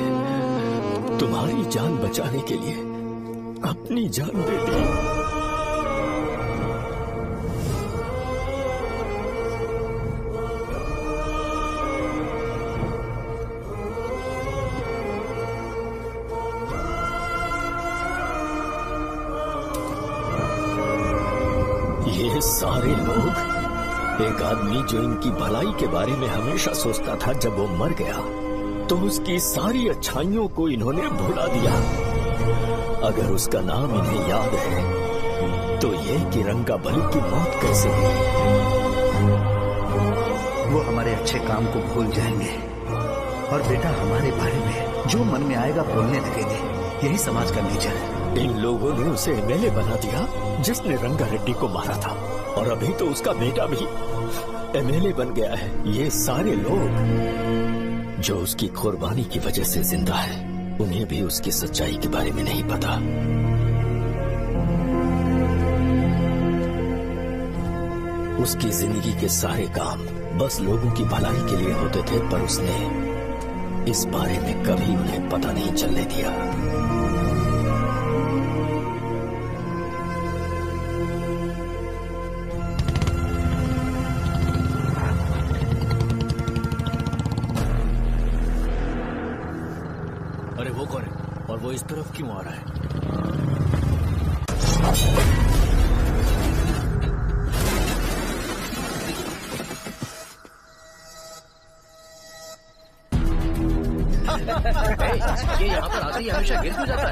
तुम्हारी जान बचाने के लिए अपनी जान दे दी। ये सारे लोग, एक आदमी जो इनकी भलाई के बारे में हमेशा सोचता था, जब वो मर गया तो उसकी सारी अच्छाइयों को इन्होंने भुला दिया। अगर उसका नाम इन्हें याद है तो ये कि रंगाबली की मौत कैसे हुई। वो हमारे अच्छे काम को भूल जाएंगे और बेटा हमारे बारे में जो मन में आएगा बोलने लगेंगे। यही समाज का नेचर है। इन लोगों ने उसे एमएलए बना दिया जिसने रंगा रेड्डी को मारा था, और अभी तो उसका बेटा भी एमएलए बन गया है। ये सारे लोग जो उसकी कुर्बानी की वजह से जिंदा है, उन्हें भी उसकी सच्चाई के बारे में नहीं पता। उसकी जिंदगी के सारे काम बस लोगों की भलाई के लिए होते थे, पर उसने इस बारे में कभी उन्हें पता नहीं चलने दिया। अरे वो कौन है और वो इस तरफ क्यों आ रहा है? ये यहाँ पर आते ही हमेशा गिर क्यों जाता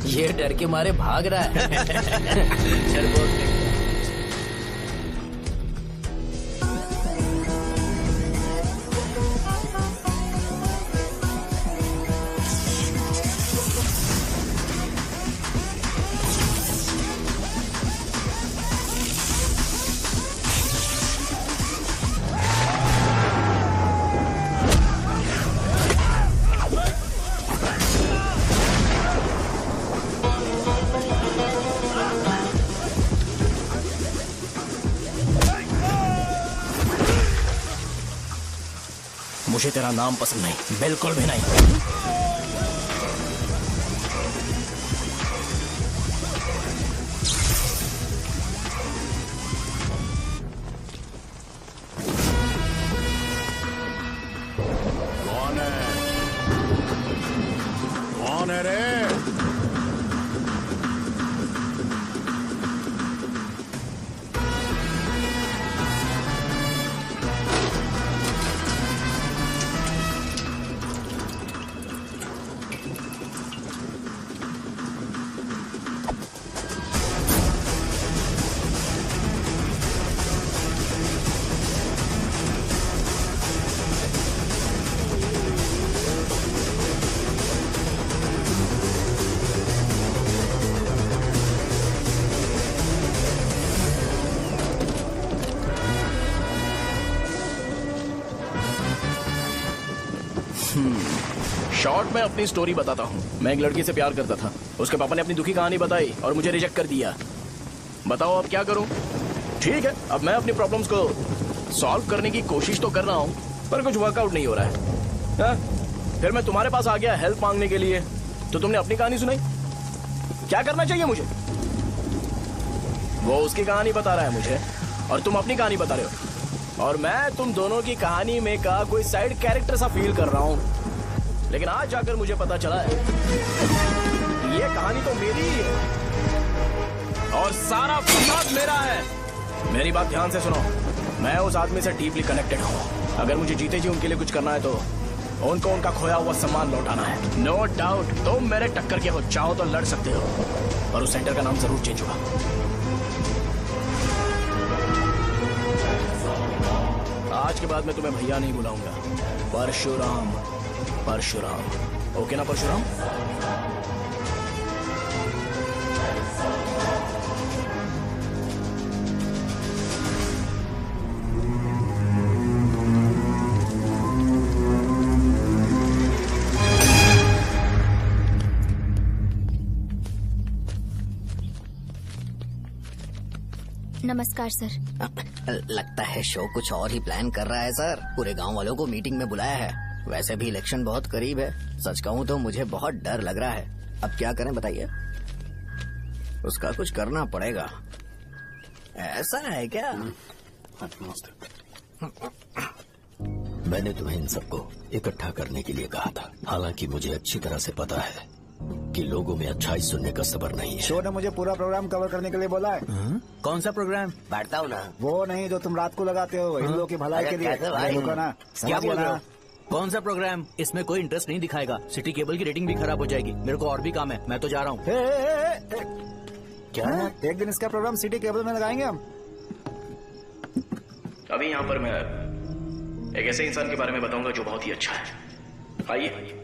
ये डर के मारे भाग रहा है। डरपोक नहीं। मुझे तेरा नाम पसंद नहीं, बिल्कुल भी नहीं। कौन है? कौन है रे? शॉर्ट में अपनी स्टोरी बताता हूँ। मैं एक लड़की से प्यार करता था। उसके पापा ने अपनी दुखी कहानी बताई और मुझे रिजेक्ट कर दिया। बताओ अब क्या करूँ? ठीक है, अब मैं अपनी प्रॉब्लम्स को सॉल्व करने की कोशिश तो कर रहा हूँ, पर कुछ वर्कआउट नहीं हो रहा है। फिर मैं तुम्हारे पास आ गया हेल्प मांगने के लिए, तो तुमने अपनी कहानी सुनाई। क्या करना चाहिए मुझे? वो उसकी कहानी बता रहा है मुझे और तुम अपनी कहानी बता रहे हो, और मैं तुम दोनों की कहानी में का कोई साइड कैरेक्टर सा फील कर रहा हूँ। लेकिन आज जाकर मुझे पता चला है ये कहानी तो मेरी ही है और सारा फसाद मेरा है। मेरी बात ध्यान से सुनो, मैं उस आदमी से डीपली कनेक्टेड हूँ। अगर मुझे जीते जी उनके लिए कुछ करना है तो उनको उनका खोया हुआ सम्मान लौटाना है। नो डाउट तुम मेरे टक्कर के हो, चाहो तो लड़ सकते हो, और उस सेंटर का नाम जरूर चेंज होगा। आज के बाद मैं तुम्हें भैया नहीं बुलाऊंगा, परशुराम। परशुराम, ओके ना परशुराम? नमस्कार सर। लगता है शो कुछ और ही प्लान कर रहा है सर। पूरे गांव वालों को मीटिंग में बुलाया है। वैसे भी इलेक्शन बहुत करीब है। सच कहूँ तो मुझे बहुत डर लग रहा है। अब क्या करें बताइए? उसका कुछ करना पड़ेगा। ऐसा है क्या? मैंने तुम्हें इन सबको इकट्ठा करने के लिए कहा था। हालांकि मुझे अच्छी तरह से पता है कि लोगों में अच्छाई सुनने का सब्र नहीं है। शो ने मुझे पूरा प्रोग्राम कवर करने के लिए बोला है। कौन सा प्रोग्राम? बैठता हूँ ना। वो नहीं जो तुम रात को लगाते हो, इन लोगों की भलाई के लिए। रुको ना, क्या बोल रहे हो? कौन सा प्रोग्राम? इसमें कोई इंटरेस्ट नहीं दिखाएगा। सिटी केबल की रेटिंग भी खराब हो जाएगी। मेरे को और भी काम है, मैं तो जा रहा हूँ। क्या? एक दिन इसका प्रोग्राम सिटी केबल में लगाएंगे हम। अभी यहाँ पर मैं एक ऐसे इंसान के बारे में बताऊंगा जो बहुत ही अच्छा है। आइए।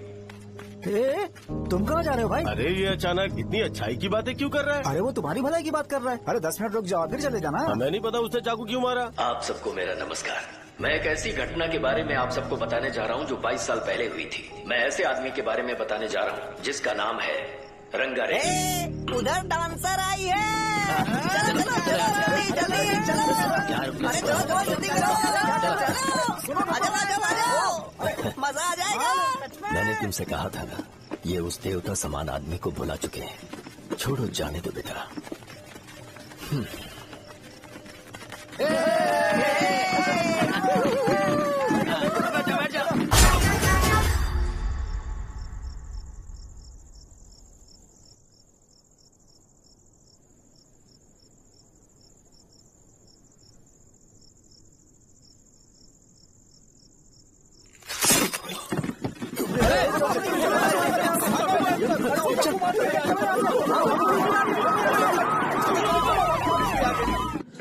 तुम कहाँ जा रहे हो भाई? अरे ये अचानक इतनी अच्छाई की बातें क्यों कर रहा है? अरे वो तुम्हारी भलाई की बात कर रहा है। अरे 10 मिनट रुक जाओ, फिर चले जाना। हमें नहीं पता उसने चाकू क्यों मारा। आप सबको मेरा नमस्कार। मैं एक ऐसी घटना के बारे में आप सबको बताने जा रहा हूँ जो 22 साल पहले हुई थी। मैं ऐसे आदमी के बारे में बताने जा रहा हूँ जिसका नाम है रंगारेड्डी। उधर डांसर आई है। चलो चलो चलो जल्दी जल्दी चलो। अरे चलो चलो जल्दी करो। मजा आ जाएगा। मैंने तुमसे कहा था ना, ये उस देवता समान आदमी को बुला चुके हैं। छोड़ो, जाने दो बेटा।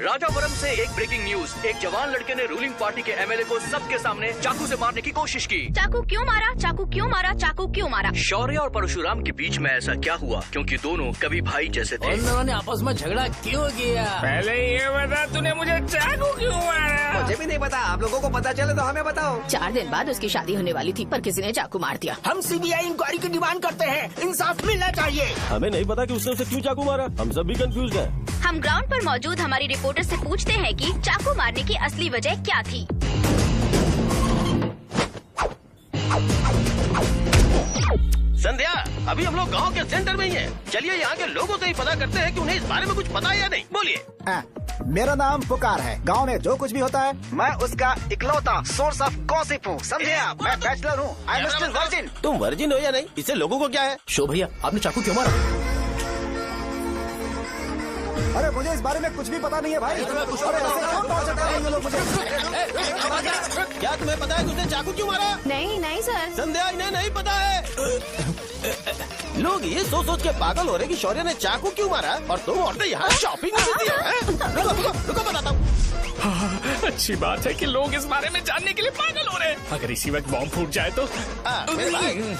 राजापुरम से एक ब्रेकिंग न्यूज। एक जवान लड़के ने रूलिंग पार्टी के एमएलए को सबके सामने चाकू से मारने की कोशिश की। चाकू क्यों मारा? चाकू क्यों मारा? चाकू क्यों मारा? शौर्य और परशुराम के बीच में ऐसा क्या हुआ? क्योंकि दोनों कभी भाई जैसे थे। उन दोनों ने आपस में झगड़ा क्यों किया? पहले ये बता, तूने मुझे चाकू क्यों मारा? मुझे भी नहीं पता। आप लोगों को पता चले तो हमें बताओ। 4 दिन बाद उसकी शादी होने वाली थी, पर किसी ने चाकू मार दिया। हम सीबीआई इंक्वायरी की डिमांड करते हैं। इंसाफ मिलना चाहिए। हमें नहीं पता कि उसने उसे क्यों चाकू मारा। हम सब भी कंफ्यूज हैं। हम ग्राउंड पर मौजूद हमारी रिपोर्टर से पूछते हैं कि चाकू मारने की असली वजह क्या थी। संध्या, अभी हम लोग गांव के सेंटर में ही हैं। चलिए यहाँ के लोगों से ही पता करते हैं कि उन्हें इस बारे में कुछ पता है या नहीं। बोलिए। मेरा नाम पुकार है। गांव में जो कुछ भी होता है मैं उसका इकलौता सोर्स ऑफ गॉसिप हूँ, समझे आप? मैं बैचलर हूँ। I am still virgin. तुम वर्जिन हो या नहीं, इससे लोगों को क्या है? शो भैया, आपने चाकू क्यों मारा? अरे मुझे इस बारे में कुछ भी पता नहीं है भाई। अरे ऐसे क्यों टॉर्चर कर रहे हैं ये लोग मुझे? क्या तुम्हें पता है कि उसने चाकू क्यों मारा? नहीं नहीं सर। संध्या, इन्हें नहीं पता है। लोग ये सोच सोच के पागल हो रहे कि शौर्य ने चाकू क्यों मारा और तुम औरतें यहाँ शॉपिंग में बिजी हैं। रुको बताता हूँ। अच्छी बात है कि लोग इस बारे में जानने के लिए पागल हो रहे हैं। अगर इसी वक्त बॉम्ब फूट जाए तो। मेरे भाई,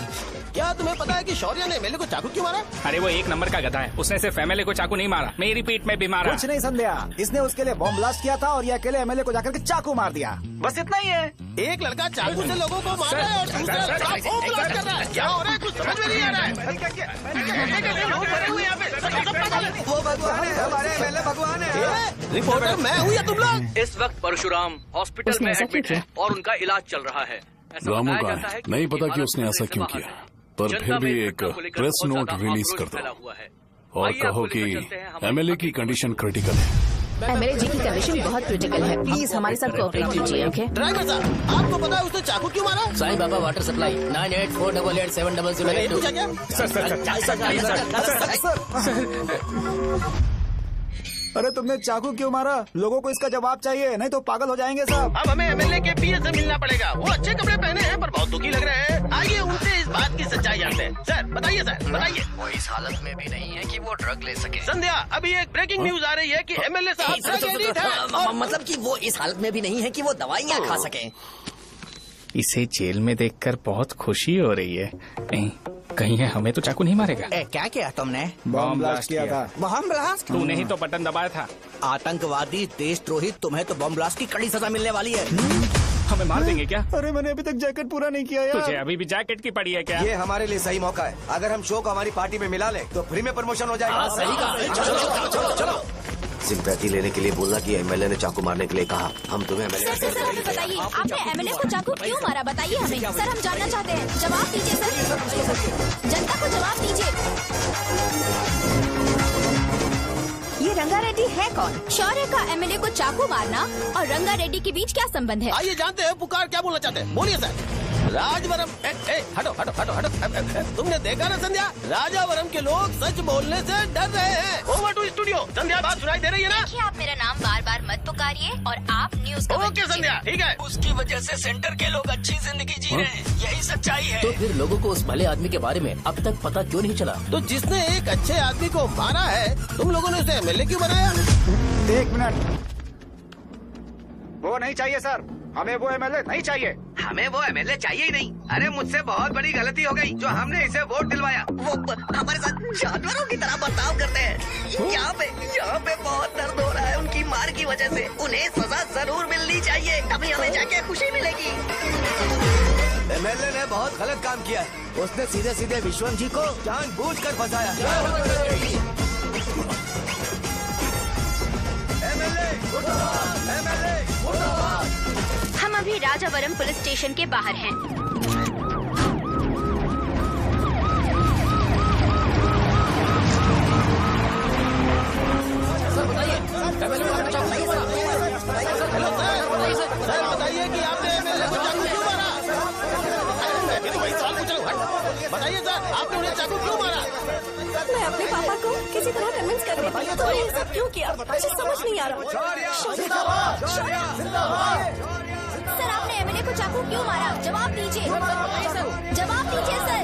क्या तुम्हें पता है कि शौर्य ने एमएलए को चाकू क्यों मारा? अरे वो एक नंबर का गधा है। उसने सिर्फ एमएलए को चाकू नहीं मारा, मेरी पीठ में भी मारा। कुछ नहीं संध्या, इसने उसके लिए बॉम्ब ब्लास्ट किया था और ये अकेले एमएलए को जाकर के चाकू मार दिया। बस इतना ही है। एक लड़का चाकू से लोगों को मार रहा है और दूसरा लड़का बॉम्ब ब्लास्ट कर रहा है। क्या हो रहा है? कुछ समझ में नहीं आ रहा है। लोग मरे हुए यहाँ पे। वो भगवान है, हमारे एमएलए भगवान है। रिपोर्टर मैं हूँ या तुम लोग? इस वक्त परशुराम हॉस्पिटल में एडमिट है और उनका इलाज चल रहा है। रामू का है, नहीं पता कि उसने ऐसा क्यों किया, पर फिर भी एक प्रेस नोट रिलीज कर दो और कहो कि एमएलए की कंडीशन क्रिटिकल है। एमएलए जी की कंडीशन बहुत क्रिटिकल है। प्लीज हमारे साथ कोऑपरेट कीजिए। ओके ड्राइवर साहब, आपको पता है उसने चाकू क्यों मारा? Sai Baba water supply 9848870082। Sir अरे तुमने चाकू क्यों मारा? लोगों को इसका जवाब चाहिए, नहीं तो पागल हो जाएंगे सब। अब हमें एमएलए के पीए से मिलना पड़ेगा। वो अच्छे कपड़े पहने हैं पर बहुत दुखी लग रहे हैं। आइए उनसे इस बात की सच्चाई जानते हैं। सर बताइए, सर बताइए। वो इस हालत में भी नहीं है कि वो ड्रग ले सके। संध्या, अभी एक ब्रेकिंग न्यूज आ रही है कि एमएलए साहब ड्रग एडिक्ट है। मतलब कि वो इस हालत में भी नहीं है कि वो दवाइयाँ खा सके। इसे जेल में देखकर बहुत खुशी हो रही है। कहीं है हमें तो चाकू नहीं मारेगा। क्या किया तुमने? बम ब्लास्ट किया था। Bomb blast? तूने ही तो बटन दबाया था। आतंकवादी, देशद्रोही, तुम्हें तो बम ब्लास्ट की कड़ी सजा मिलने वाली है। हमें मार देंगे क्या? अरे मैंने अभी तक जैकेट पूरा नहीं किया यार। तुझे अभी भी जैकेट की पड़ी है क्या? ये हमारे लिए सही मौका है। अगर हम शो को हमारी पार्टी में मिला लें तो फ्री में प्रमोशन हो जाएगा। सही कहा। चलो चलो। सिंपैथी लेने के लिए बोला कि एमएलए ने चाकू मारने के लिए कहा। हम तुम्हें एमएलए सर हमें बताइए, आपने एमएलए को चाकू क्यों मारा? बताइए हमें सर, हम जानना चाहते हैं। जवाब दीजिए सर, जनता को जवाब दीजिए। ये रंगा रेड्डी है कौन? शौर्य का एमएलए को चाकू मारना और रंगा रेड्डी के बीच क्या संबंध है? आइए जानते हैं पुकार क्या बोलना चाहते हैं। बोलिए सर। राजवरम हटो हटो हटो हटो। तुमने देखा ना संध्या, राजावरम के लोग सच बोलने से डर रहे हैं। Over to studio. संध्या बात सुनाई दे रही है ना? देखिए, आप मेरा नाम बार बार मत पुकारिए और आप न्यूज ओके संध्या, ठीक है। उसकी वजह से सेंटर के लोग अच्छी जिंदगी जी रहे हैं, यही सच्चाई है। तो फिर लोगों को उस भले आदमी के बारे में अब तक पता क्यों नहीं चला? तो जिसने एक अच्छे आदमी को मारा है, तुम लोगों ने उसे एमएलए क्यों बनाया? 1 मिनट। वो नहीं चाहिए सर, हमें वो एमएलए नहीं चाहिए। हमें वो एमएलए चाहिए ही नहीं। अरे मुझसे बहुत बड़ी गलती हो गई जो हमने इसे वोट दिलवाया। वो हमारे साथ जानवरों की तरह बर्ताव करते हैं। यहाँ पे बहुत दर्द हो रहा है उनकी मार की वजह से। उन्हें सजा जरूर मिलनी चाहिए, तभी हमें जाके खुशी मिलेगी। एमएलए ने बहुत गलत काम किया। उसने सीधे सीधे विश्वम जी को जानबूझकर फंसाया। हम अभी राजावरम पुलिस स्टेशन के बाहर हैं। सर बताइए, सर बताइए कि आपने एमएलए को चाकू क्यों मारा? मैं तो वही सवाल पूछ रहा हूँ। बताइए सर, आपने उन्हें चाकू क्यों मारा? मैं अपने पापा को किसी तरह कन्विंस कर रही थी। तो ये सब क्यों किया मुझे समझ नहीं आ रहा। सर आपने एमएलए को चाकू क्यों मारा? जवाब दीजिए, जवाब दीजिए सर।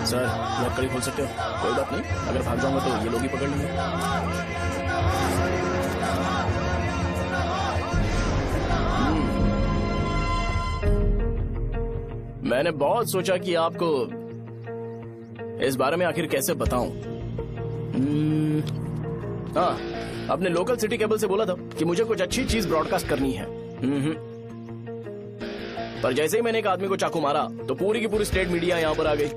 सर लकड़ी खोल सकते हो? कोई बात नहीं, अगर भाग जाऊंगा तो ये लोग ही पकड़ लेंगे। मैंने बहुत सोचा कि आपको इस बारे में आखिर कैसे बताऊं। हाँ, अपने लोकल सिटी केबल से बोला था कि मुझे कुछ अच्छी चीज ब्रॉडकास्ट करनी है। पर जैसे ही मैंने एक आदमी को चाकू मारा तो पूरी की पूरी स्टेट मीडिया यहाँ पर आ गई।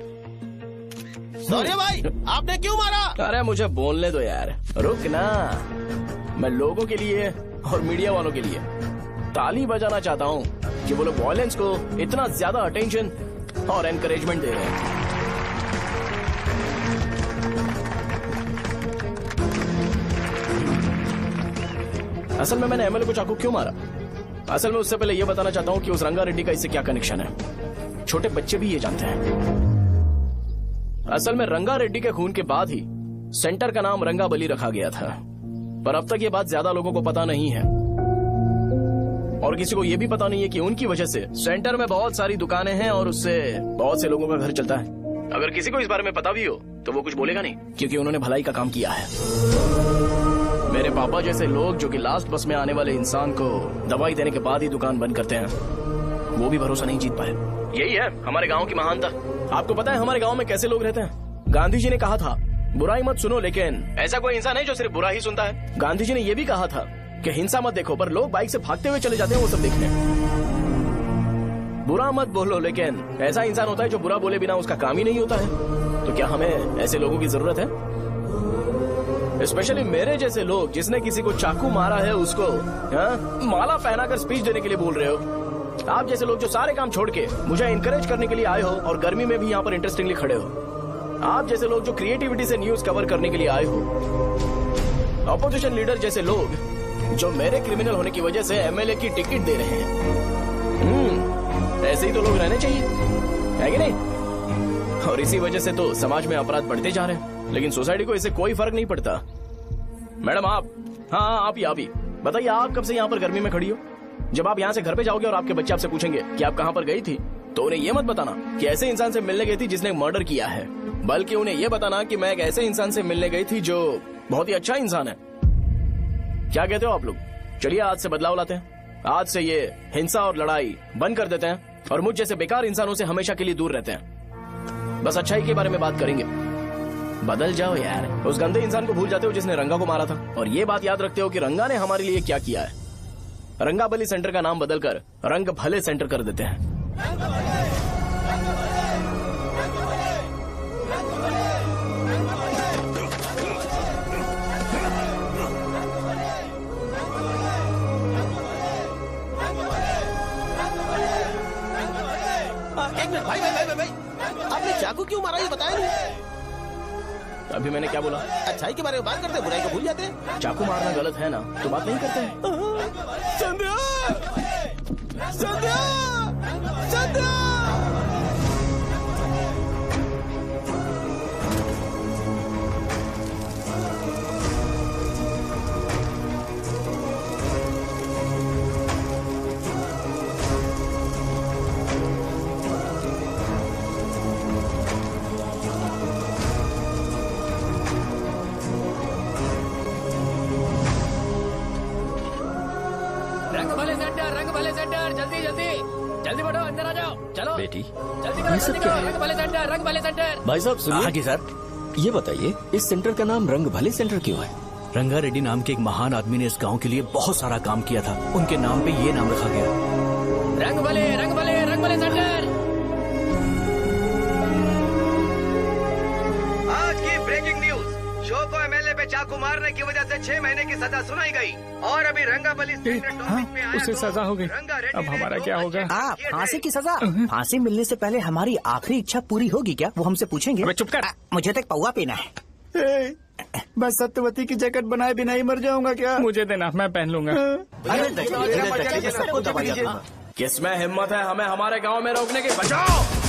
सॉरी भाई, आपने क्यों मारा? अरे मुझे बोलने दो यार, रुक ना। मैं लोगों के लिए और मीडिया वालों के लिए ताली बजाना चाहता हूँ कि वो लोग वायलेंस को इतना ज्यादा अटेंशन और एनकरेजमेंट दे रहे हैं। असल में मैंने एमएलए को चाकू क्यों मारा? असल में उससे पहले यह बताना चाहता हूँ कि उस रंगा रेड्डी का इससे क्या कनेक्शन है। छोटे बच्चे भी ये जानते हैं। असल में रंगा रेड्डी के खून के बाद ही सेंटर का नाम रंगा बली रखा गया था, पर अब तक ये बात ज्यादा लोगों को पता नहीं है और किसी को ये भी पता नहीं है कि उनकी वजह से सेंटर में बहुत सारी दुकानें हैं और उससे बहुत से लोगों का घर चलता है। अगर किसी को इस बारे में पता भी हो तो वो कुछ बोलेगा नहीं, क्योंकि उन्होंने भलाई का काम किया है। मेरे पापा जैसे लोग जो कि लास्ट बस में आने वाले इंसान को दवाई देने के बाद ही दुकान बंद करते हैं, वो भी भरोसा नहीं जीत पाए। यही है हमारे गांव की महानता। आपको पता है हमारे गांव में कैसे लोग रहते हैं? गांधी जी ने कहा था बुराई मत सुनो, लेकिन ऐसा कोई इंसान है जो सिर्फ बुरा ही सुनता है। गांधी जी ने यह भी कहा था कि हिंसा मत देखो, पर लोग बाइक से भागते हुए चले जाते हैं वो सब देखने। बुरा मत बोलो, लेकिन ऐसा इंसान होता है जो बुरा बोले बिना उसका काम ही नहीं होता है। तो क्या हमें ऐसे लोगों की जरूरत है? स्पेशली मेरे जैसे लोग जिसने किसी को चाकू मारा है उसको माला पहनाकर स्पीच देने के लिए बोल रहे हो। आप जैसे लोग जो सारे काम छोड़ के मुझे इंकरेज करने के लिए आए हो और गर्मी में भी यहाँ पर इंटरेस्टिंगली खड़े हो। आप जैसे लोग जो क्रिएटिविटी से न्यूज कवर करने के लिए आए हो। ऑपोजिशन लीडर जैसे लोग जो मेरे क्रिमिनल होने की वजह से एमएलए की टिकट दे रहे हैं। ऐसे ही तो लोग रहने चाहिए, है कि नहीं? और इसी वजह से तो समाज में अपराध बढ़ते जा रहे हैं, लेकिन सोसाइटी को इससे कोई फर्क नहीं पड़ता। मैडम आप, हाँ आप ही बताइए, आप कब से यहाँ पर गर्मी में खड़ी हो? जब आप यहाँ से घर पे जाओगे और आपके बच्चे आपसे पूछेंगे कि आप कहाँ पर गई थी, तो उन्हें ये मत बताना कि ऐसे इंसान से मिलने गई थी जिसने मर्डर किया है, बल्कि उन्हें ये बताना कि मैं एक ऐसे इंसान से मिलने गई थी जो बहुत ही अच्छा इंसान है। क्या कहते हो आप लोग? चलिए आज से बदलाव लाते हैं। आज से ये हिंसा और लड़ाई बंद कर देते हैं और मुझ जैसे बेकार इंसानों से हमेशा के लिए दूर रहते हैं। बस अच्छाई के बारे में बात करेंगे। बदल जाओ यार, उस गंदे इंसान को भूल जाते हो जिसने रंगा को मारा था, और ये बात याद रखते हो कि रंगा ने हमारे लिए क्या किया है। रंगाबली सेंटर का नाम बदलकर रंग भले सेंटर कर देते हैं। एक मिनट भाई, आपने चाकू क्यों मारा ये बताया नहीं? अभी मैंने क्या बोला? अच्छाई के बारे में बात करते हैं, बुराई को भूल जाते हैं। चाकू मारना गलत है ना, तो बात नहीं करते हैं। संध्या! संध्या! संध्या! रंग भले सेंटर, जल्दी जल्दी जल्दी बढ़ो, अंदर आ जाओ। चलो बेटी, जल्दी करो, ये सब जल्दी क्या करो। है? रंग भले सेंटर। भाई साहब सुनिए। हाँ जी सर। ये बताइए, इस सेंटर का नाम रंग भले सेंटर क्यों है? रंगा रेड्डी नाम के एक महान आदमी ने इस गांव के लिए बहुत सारा काम किया था, उनके नाम पे ये नाम रखा गया। रंग भले सेंटर। आज की ब्रेकिंग न्यूज, शो को एमएलए पे चाकू मारने की वजह से 6 महीने की सजा सुनाई गई और अभी रंगाबली उसे सजा हो गई, अब हमारा क्या होगा? फांसी की सजा? फांसी मिलने से पहले हमारी आखिरी इच्छा पूरी होगी क्या, वो हमसे पूछेंगे? चुप कर। मुझे तो एक पौवा पीना है। मैं सत्यवती की जैकेट बनाए भी नहीं मर जाऊंगा क्या? मुझे देना, मैं पहन लूंगा। किसमें हिम्मत है हमें हमारे गांव में रोकने की? बचाओ!